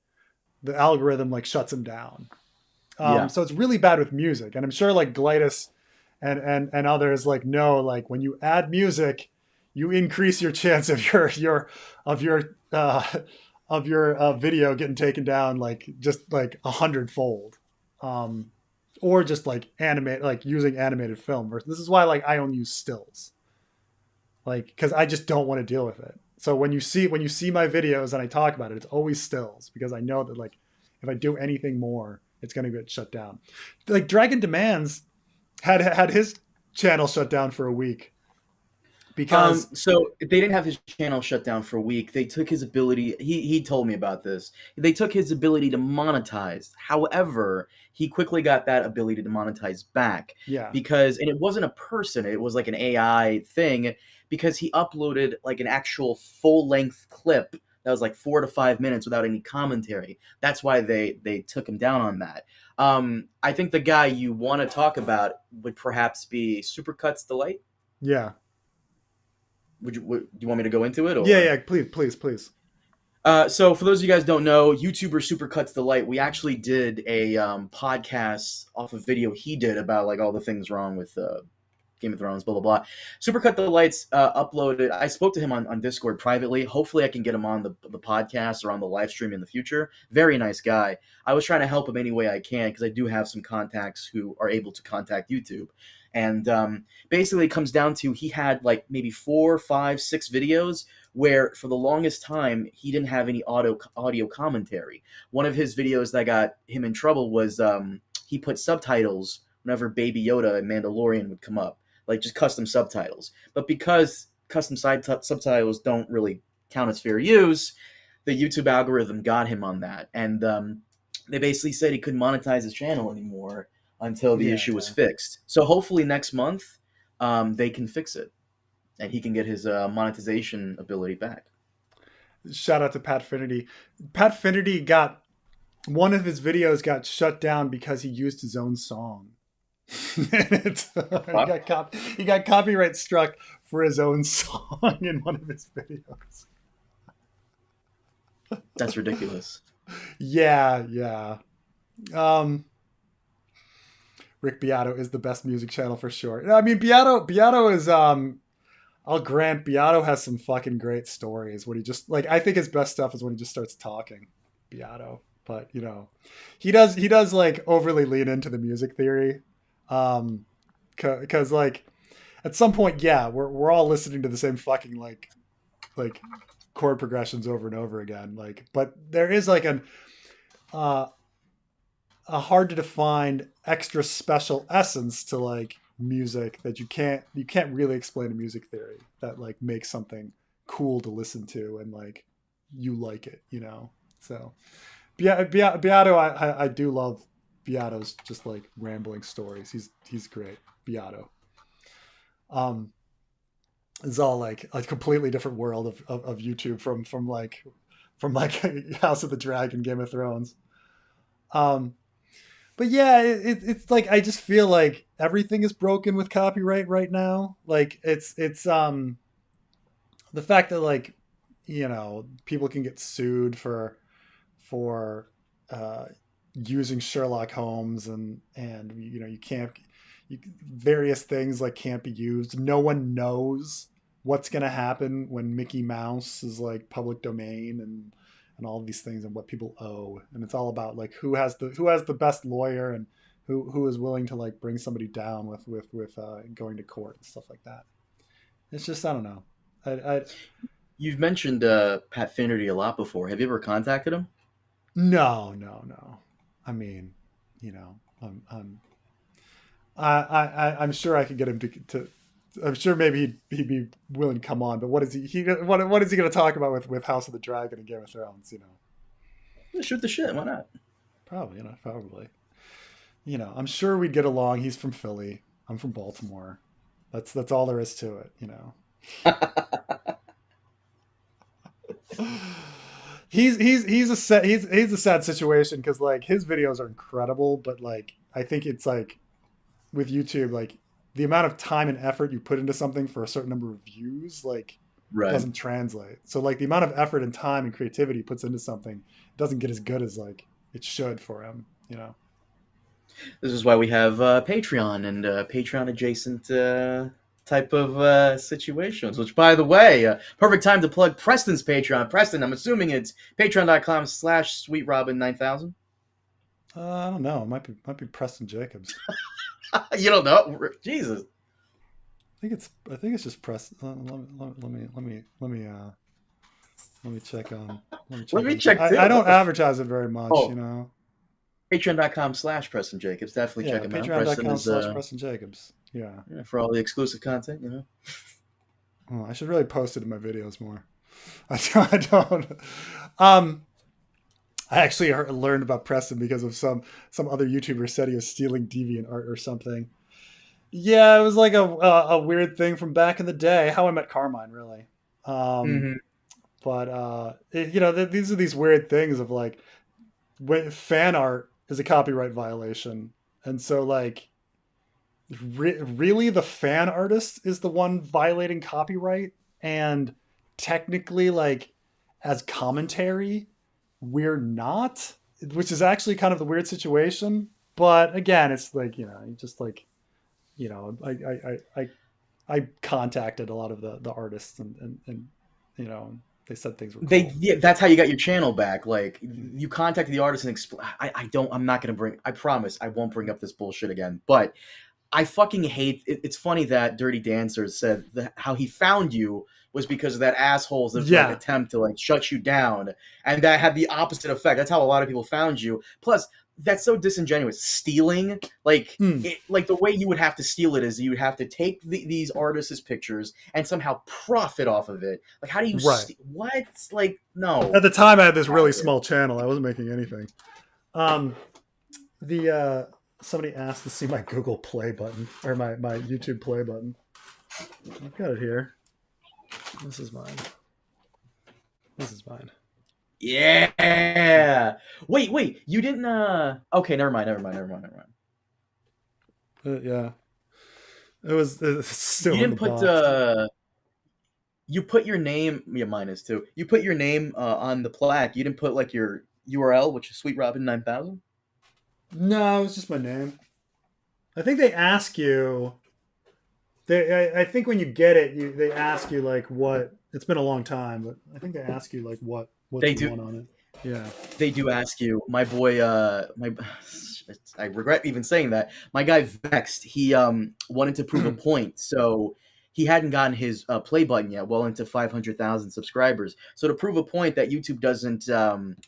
the algorithm like shuts him down. Yeah. So it's really bad with music, and I'm sure like Glitus and others like know like when you add music, you increase your chance of of your uh, your video getting taken down like just like 100-fold, um, or just like animate like using animated film. This is why like I only use stills, like because I just don't want to deal with it. So when you see my videos and I talk about it, it's always stills because I know that like if I do anything more, it's going to get shut down. Like Dragon Demands had his channel shut down for a week because So they didn't have his channel shut down for a week. They took his ability. He told me about this. They took his ability to monetize. However, he quickly got that ability to monetize back yeah because, and it wasn't a person. It was like an AI thing because he uploaded like an actual full length clip that was like 4 to 5 minutes without any commentary. That's why they took him down on that. I think the guy you want to talk about would perhaps be Supercuts Delight. yeah Do you want me to go into it yeah or? yeah please So for those of you guys who don't know, YouTuber Supercuts Delight, we actually did a podcast off a video he did about like all the things wrong with Game of Thrones, blah blah blah. Supercut Delight's uploaded. I spoke to him on Discord privately. Hopefully, I can get him on the podcast or on the live stream in the future. Very nice guy. I was trying to help him any way I can because I do have some contacts who are able to contact YouTube. And basically, it comes down to he had like maybe 4, 5, 6 videos where for the longest time he didn't have any audio commentary. One of his videos that got him in trouble was he put subtitles whenever Baby Yoda and Mandalorian would come up, like just custom subtitles. But because custom subtitles don't really count as fair use, the YouTube algorithm got him on that, and they basically said he couldn't monetize his channel anymore until the yeah issue was yeah. fixed. So hopefully next month they can fix it and he can get his monetization ability back. Shout out to Pat Finnerty. Pat Finnerty got one of his videos got shut down because he used his own song. He got copyright struck for his own song in one of his videos. That's ridiculous. Yeah. Um, Rick Beato is the best music channel for sure. I mean, Beato is I'll grant Beato has some fucking great stories when he just like I think his best stuff is when he just starts talking. Beato, but you know, he does like overly lean into the music theory, because like at some point, yeah, we're all listening to the same fucking like chord progressions over and over again, like, but there is like uh, a hard to define extra special essence to like music that you can't really explain a music theory that like makes something cool to listen to and like you like it, you know. So Beato, I do love Beato's just like rambling stories. He's great. Beato. It's all like a completely different world of YouTube from like House of the Dragon, Game of Thrones. But yeah, it's like I just feel like everything is broken with copyright right now. Like it's the fact that like you know people can get sued for using Sherlock Holmes and you know various things like can't be used. No one knows what's gonna happen when Mickey Mouse is like public domain and all of these things and what people owe, and it's all about like who has the best lawyer and who is willing to like bring somebody down with going to court and stuff like that. It's just I don't know. I You've mentioned Pat Finnerty a lot before. Have you ever contacted him? no. I mean, you know, I'm sure I could get him to I'm sure maybe he'd be willing to come on, but what is what is he going to talk about with House of the Dragon and Game of Thrones? You know, Yeah, shoot the shit. Why not? probably. You know, I'm sure we'd get along. He's from Philly. I'm from Baltimore. That's all there is to it. You know. He's a sad situation because like his videos are incredible, but like I think it's like with YouTube, like the amount of time and effort you put into something for a certain number of views, like Right. doesn't translate. So like the amount of effort and time and creativity he puts into something doesn't get as good as like it should for him, you know. This is why we have Patreon and Patreon adjacent type of situations. Which, by the way, perfect time to plug Preston's Patreon. Preston, I'm assuming it's patreon.com/sweetrobin9000. I don't know. It might be Preston Jacobs. You don't know? Jesus. I think it's just Preston. Let me check on. Let me Let check me on. check too. I don't advertise it very much, Oh, you know. patreon.com/Preston Jacobs. Definitely check Yeah, him out. Preston patreon.com is slash Preston Jacobs. Yeah. for all the exclusive content, you know. Oh, I should really post it in my videos more. I don't. Um, I actually learned about Preston because of some other YouTuber said he was stealing deviant art or something. Yeah, it was like a weird thing from back in the day. How I Met Carmine, really. Um, Mm-hmm. but these are these weird things of like when fan art is a copyright violation, and so like really the fan artist is the one violating copyright, and technically like as commentary we're not, which is actually kind of the weird situation. But again, it's like, you just like, I contacted a lot of the artists, and they said things were cool. That's how you got your channel back. Like you contacted the artist and I'm not gonna bring. I promise I won't bring up this bullshit again. But I fucking hate it. It's funny that Dirty Dancer said that how he found you was because of that asshole's like Yeah. attempt to like shut you down, and that had the opposite effect. That's how a lot of people found you. Plus, that's so disingenuous. Stealing, like Mm, like the way you would have to steal it is you would have to take these artists' pictures and somehow profit off of it. Like, how do you right. what? Like, no. At the time, I had this Get out really of here. small channel. I wasn't making anything. Um, the Somebody asked to see my Google Play button or my YouTube Play button. I've got it here. This is mine. This is mine. Yeah. Wait. You didn't. Okay, never mind. Yeah, it's You still in the didn't put box. you put your name. Yeah, mine is too. You put your name on the plaque. You didn't put like your URL, which is Sweet Robin 9000. No, it's just my name. I think they ask you. I think when you get it, they ask you like what. It's been a long time, but I think they ask you like what They you do. want on it. Yeah. They do ask you. My boy. My. I regret even saying that. My guy Vexed. He wanted to prove a point. So he hadn't gotten his play button yet, well into 500,000 subscribers. So to prove a point that YouTube doesn't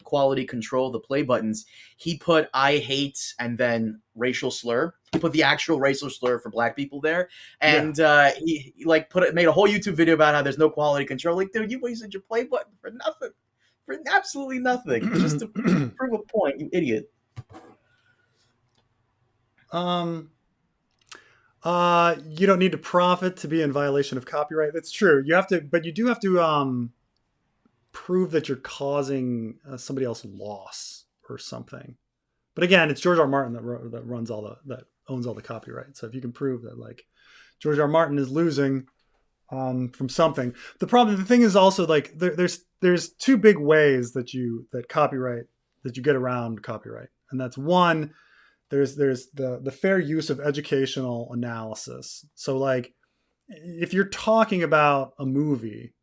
quality control the play buttons, he put "I hate" and then racial slur. He put the actual racial slur for black people there, Yeah. and he like made a whole YouTube video about how there's no quality control. Like, dude, you wasted your play button for nothing, for absolutely nothing, just to prove a point, you idiot. um. You don't need to profit to be in violation of copyright. That's true. You have to, but you do have to prove that you're causing somebody else loss or something. But again, it's George R. Martin that runs that owns all the copyright. So if you can prove that like George R. Martin is losing from something, the thing is also like there's two big ways that you get around copyright, and that's one. There's the fair use of educational analysis. So like if you're talking about a movie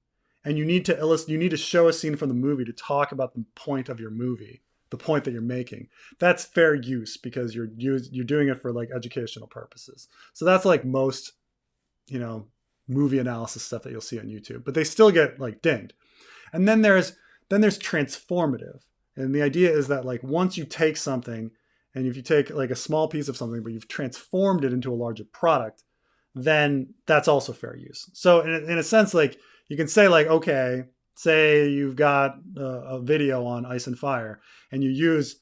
and you need to show a scene from the movie to talk about the point of your movie, the point that you're making, that's fair use because you're doing it for like educational purposes. So that's like most, you know, movie analysis stuff that you'll see on YouTube, but they still get like dinged. And then there's transformative. And the idea is that like once you take something, and if you take like a small piece of something but you've transformed it into a larger product, then that's also fair use. So in a sense, like you can say like, okay, say you've got a video on Ice and Fire and you use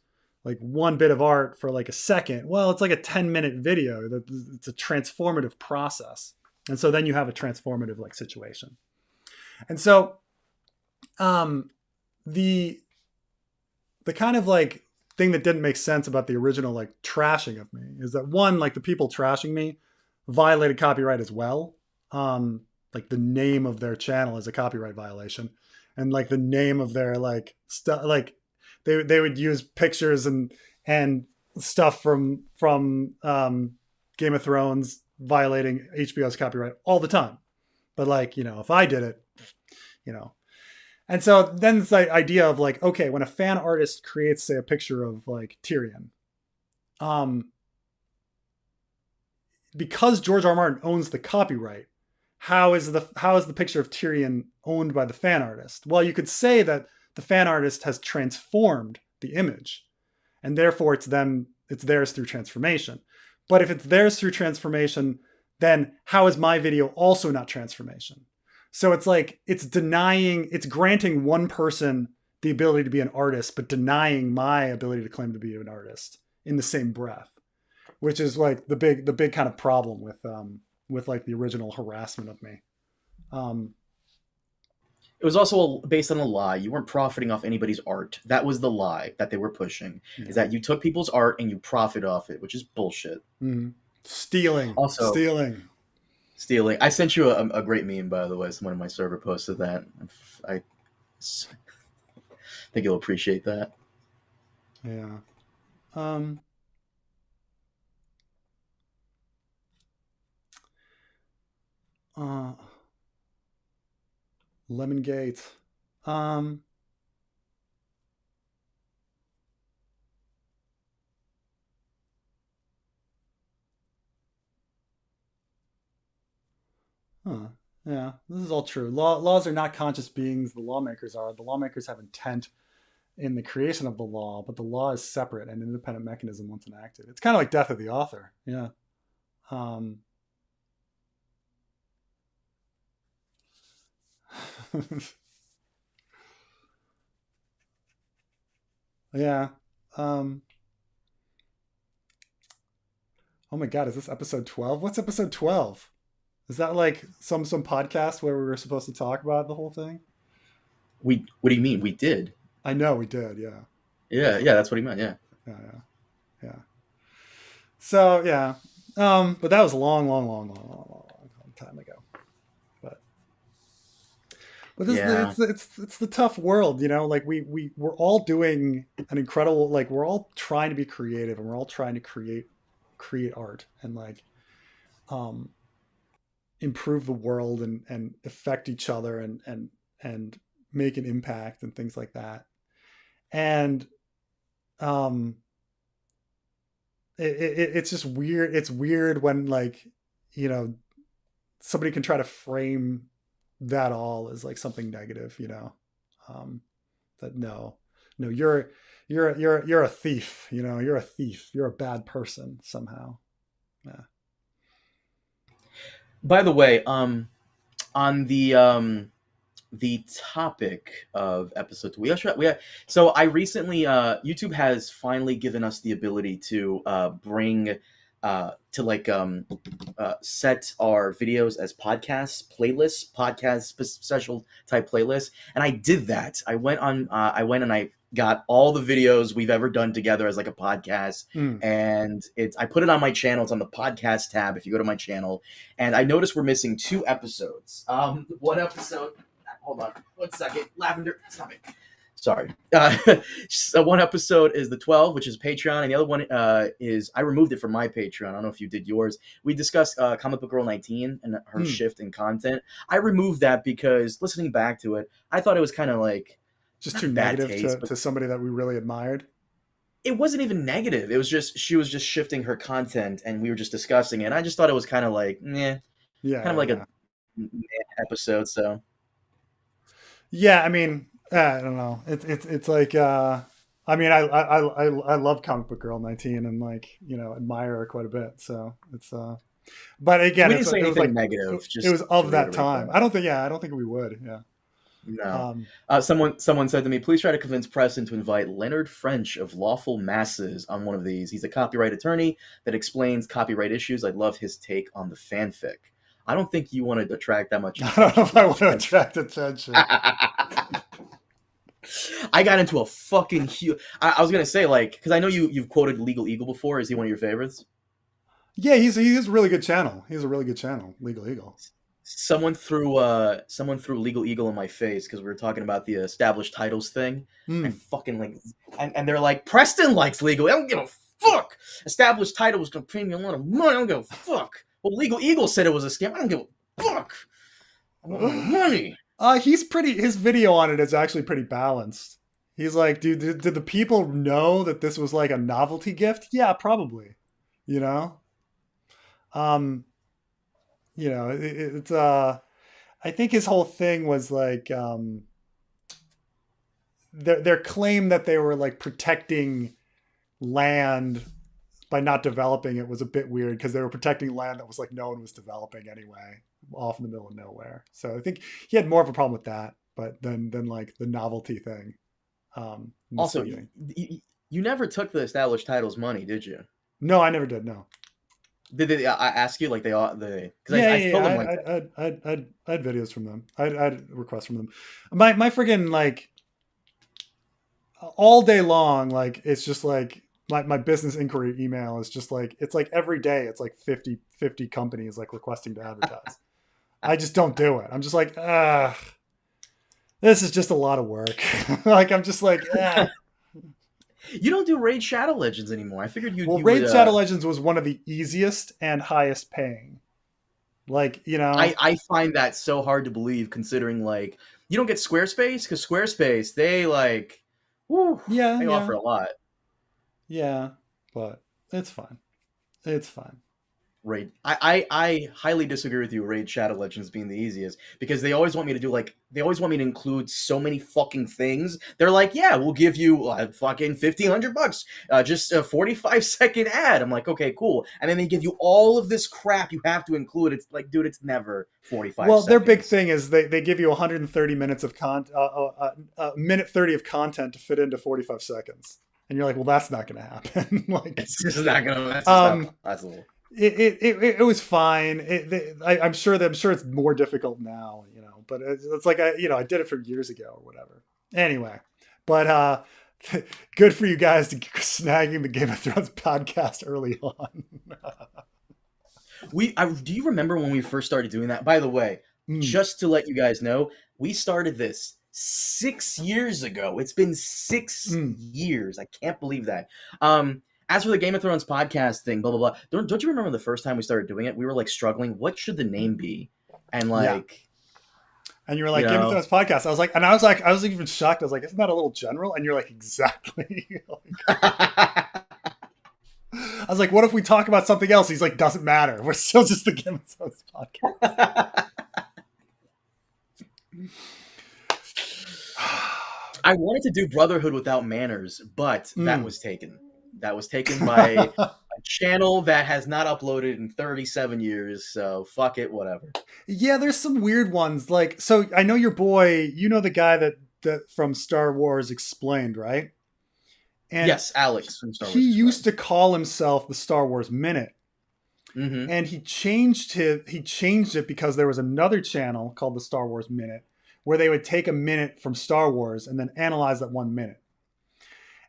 like one bit of art for like a second. Well, it's like a 10-minute video. It's a transformative process. And so then you have a transformative like situation. And so the kind of like thing that didn't make sense about the original like trashing of me is that one, like the people trashing me violated copyright as well. Like the name of their channel is a copyright violation, and like the name of their like stuff, like they would use pictures and stuff from Game of Thrones violating HBO's copyright all the time. But like, if I did it, you know. And so then it's the idea of like, okay, when a fan artist creates, say, a picture of like Tyrion, um, because George R. R. Martin owns the copyright, how is the picture of Tyrion owned by the fan artist? Well, you could say that the fan artist has transformed the image, and therefore it's theirs through transformation. But if it's theirs through transformation, then how is my video also not transformation? So it's like it's granting one person the ability to be an artist, but denying my ability to claim to be an artist in the same breath, which is like the big kind of problem with like the original harassment of me. It was also based on a lie. You weren't profiting off anybody's art. That was the lie that they were pushing, is that you took people's art and you profit off it, which is bullshit. Mm-hmm. Stealing. I sent you a great meme, by the way. Someone on my server posted that. I think you'll appreciate that. Yeah. Lemon Gate. Yeah, this is all true. Laws are not conscious beings. The lawmakers are. The lawmakers have intent in the creation of the law, but the law is separate and an independent mechanism once enacted. It's kind of like death of the author. Yeah. Yeah. Oh my God, is this episode 12? What's episode 12? Is that like some podcast where we were supposed to talk about the whole thing? What do you mean? We did. I know we did, yeah. Yeah, that's what he meant, yeah. Yeah. So, yeah. But that was a long time ago. But this it's the tough world, like we're all doing an incredible, like we're all trying to be creative and we're all trying to create art and like improve the world and affect each other and make an impact and things like that. And it's just weird. It's weird when like, somebody can try to frame that all as like something negative, that no, you're a thief, you're a thief. You're a bad person somehow. Yeah. By the way, on the topic of episode 2, so I recently YouTube has finally given us the ability to bring set our videos as podcast special type playlists, and I did that. I went and I got all the videos we've ever done together as like a podcast, and I put it on my channel. It's on the podcast tab if you go to my channel, and I noticed we're missing 2 episodes. One episode. Hold on 1 second. Lavender, stop it. Sorry. So one episode is the 12, which is Patreon, and the other one is I removed it from my Patreon. I don't know if you did yours. We discussed Comic Book Girl 19 and her shift in content. I removed that because listening back to it, I thought it was kind of like just too negative to somebody that we really admired. It wasn't even negative. It was just she was just shifting her content, and we were just discussing it. And I just thought it was kind of like, a episode. So yeah, I mean. I don't know. It's like I mean I love Comic Book Girl 19 and like admire her quite a bit. So it's but again we didn't say anything like, negative. It was of that time. That. I don't think we would. Yeah. No. Someone said to me, please try to convince Preston to invite Leonard French of Lawful Masses on one of these. He's a copyright attorney that explains copyright issues. I'd love his take on the fanfic. I don't think you want to attract that much attention. I don't know if I want to attract attention. I got into a fucking huge... I was going to say, like, because I know you've quoted Legal Eagle before. Is he one of your favorites? Yeah, he has a really good channel. He has a really good channel, Legal Eagle. Someone threw Legal Eagle in my face because we were talking about the established titles thing. And fucking, like... And they're like, Preston likes Legal. I don't give a fuck. Established title was going to pay me a lot of money. I don't give a fuck. Well, Legal Eagle said it was a scam. I don't give a fuck. I want my money. His video on it is actually pretty balanced. He's like, dude, did the people know that this was like a novelty gift? Yeah, probably. You know? It's I think his whole thing was like their claim that they were like protecting land by not developing it was a bit weird because they were protecting land that was like no one was developing anyway, off in the middle of nowhere. So I think he had more of a problem with that, but than like the novelty thing. Also, you never took the established titles money, did you? No, I never did. No. Did they, I ask you like because I told them like I had videos from them. I had requests from them. My friggin' like all day long, like it's just like my business inquiry email is just like it's like every day it's like 50 companies like requesting to advertise. I just don't do it. I'm just like, this is just a lot of work. Like I'm just like, You don't do Raid Shadow Legends anymore. I figured you. Well, Raid Shadow Legends was one of the easiest and highest paying. Like, you know, I find that so hard to believe, considering like you don't get Squarespace because Squarespace they like, they offer a lot. Yeah, but it's fine. It's fine. Raid. I highly disagree with you. Raid Shadow Legends being the easiest because they always want me to do like they always want me to include so many fucking things. They're like, yeah, we'll give you fucking $1,500, just a 45-second ad. I'm like, okay, cool. And then they give you all of this crap you have to include. It's like, dude, it's never 45. Well, seconds. Their big thing is they give you 130 minutes of minute 30 of content to fit into 45 seconds, and you're like, well, that's not going to happen. Like, it's just not going to. That's not possible. It was fine. I'm sure it's more difficult now, you know. But it's like I did it for years ago or whatever. Anyway, but good for you guys to snagging the Game of Thrones podcast early on. Do you remember when we first started doing that? By the way, just to let you guys know, we started this 6 years ago. It's been 6 years. I can't believe that. As for the Game of Thrones podcast thing, blah, blah, blah. Don't you remember the first time we started doing it? We were like struggling. What should the name be? And like, and you were like, Game of Thrones podcast. I was even shocked. I was like, isn't that a little general? And you're like, exactly. I was like, what if we talk about something else? He's like, doesn't matter. We're still just the Game of Thrones podcast. I wanted to do Brotherhood Without Manners, but that was taken. That was taken by a channel that has not uploaded in 37 years, so fuck it, whatever. Yeah, there's some weird ones. Like, so I know your boy, you know the guy that from Star Wars Explained, right? And yes, Alex from Star Wars He Explained. used to call himself the Star Wars Minute. Mm-hmm. And he changed it because there was another channel called the Star Wars Minute where they would take a minute from Star Wars and then analyze that 1 minute.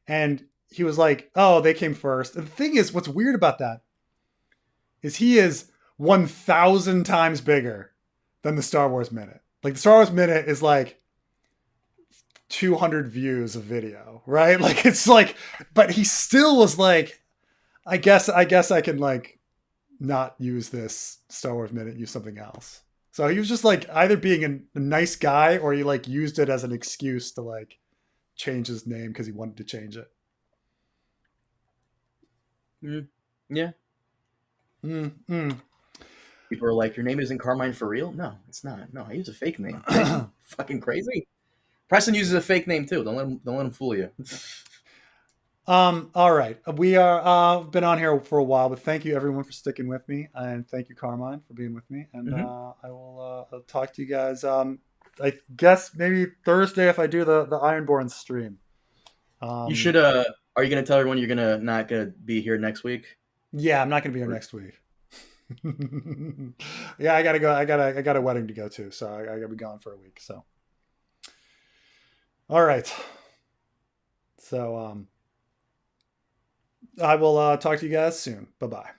And he was like, oh, they came first. And the thing is, what's weird about that is he is 1,000 times bigger than the Star Wars Minute. Like the Star Wars Minute is like 200 views of video, right? Like it's like, but he still was like, I guess I can like not use this Star Wars Minute, use something else. So he was just like either being a nice guy or he like used it as an excuse to like change his name because he wanted to change it. Yeah. People are like, your name isn't Carmine for real? No, it's not. No, I use a fake name. Fucking crazy. Preston uses a fake name too. Don't let him fool you. All right. We are been on here for a while, but thank you everyone for sticking with me, and thank you Carmine for being with me. And I will I'll talk to you guys. I guess maybe Thursday if I do the Ironborn stream. You should. Are you gonna tell everyone you're not gonna be here next week? Yeah, I'm not gonna be here next week. Yeah, I gotta go. I got a wedding to go to, so I gotta be gone for a week. So, all right. So I will talk to you guys soon. Bye bye.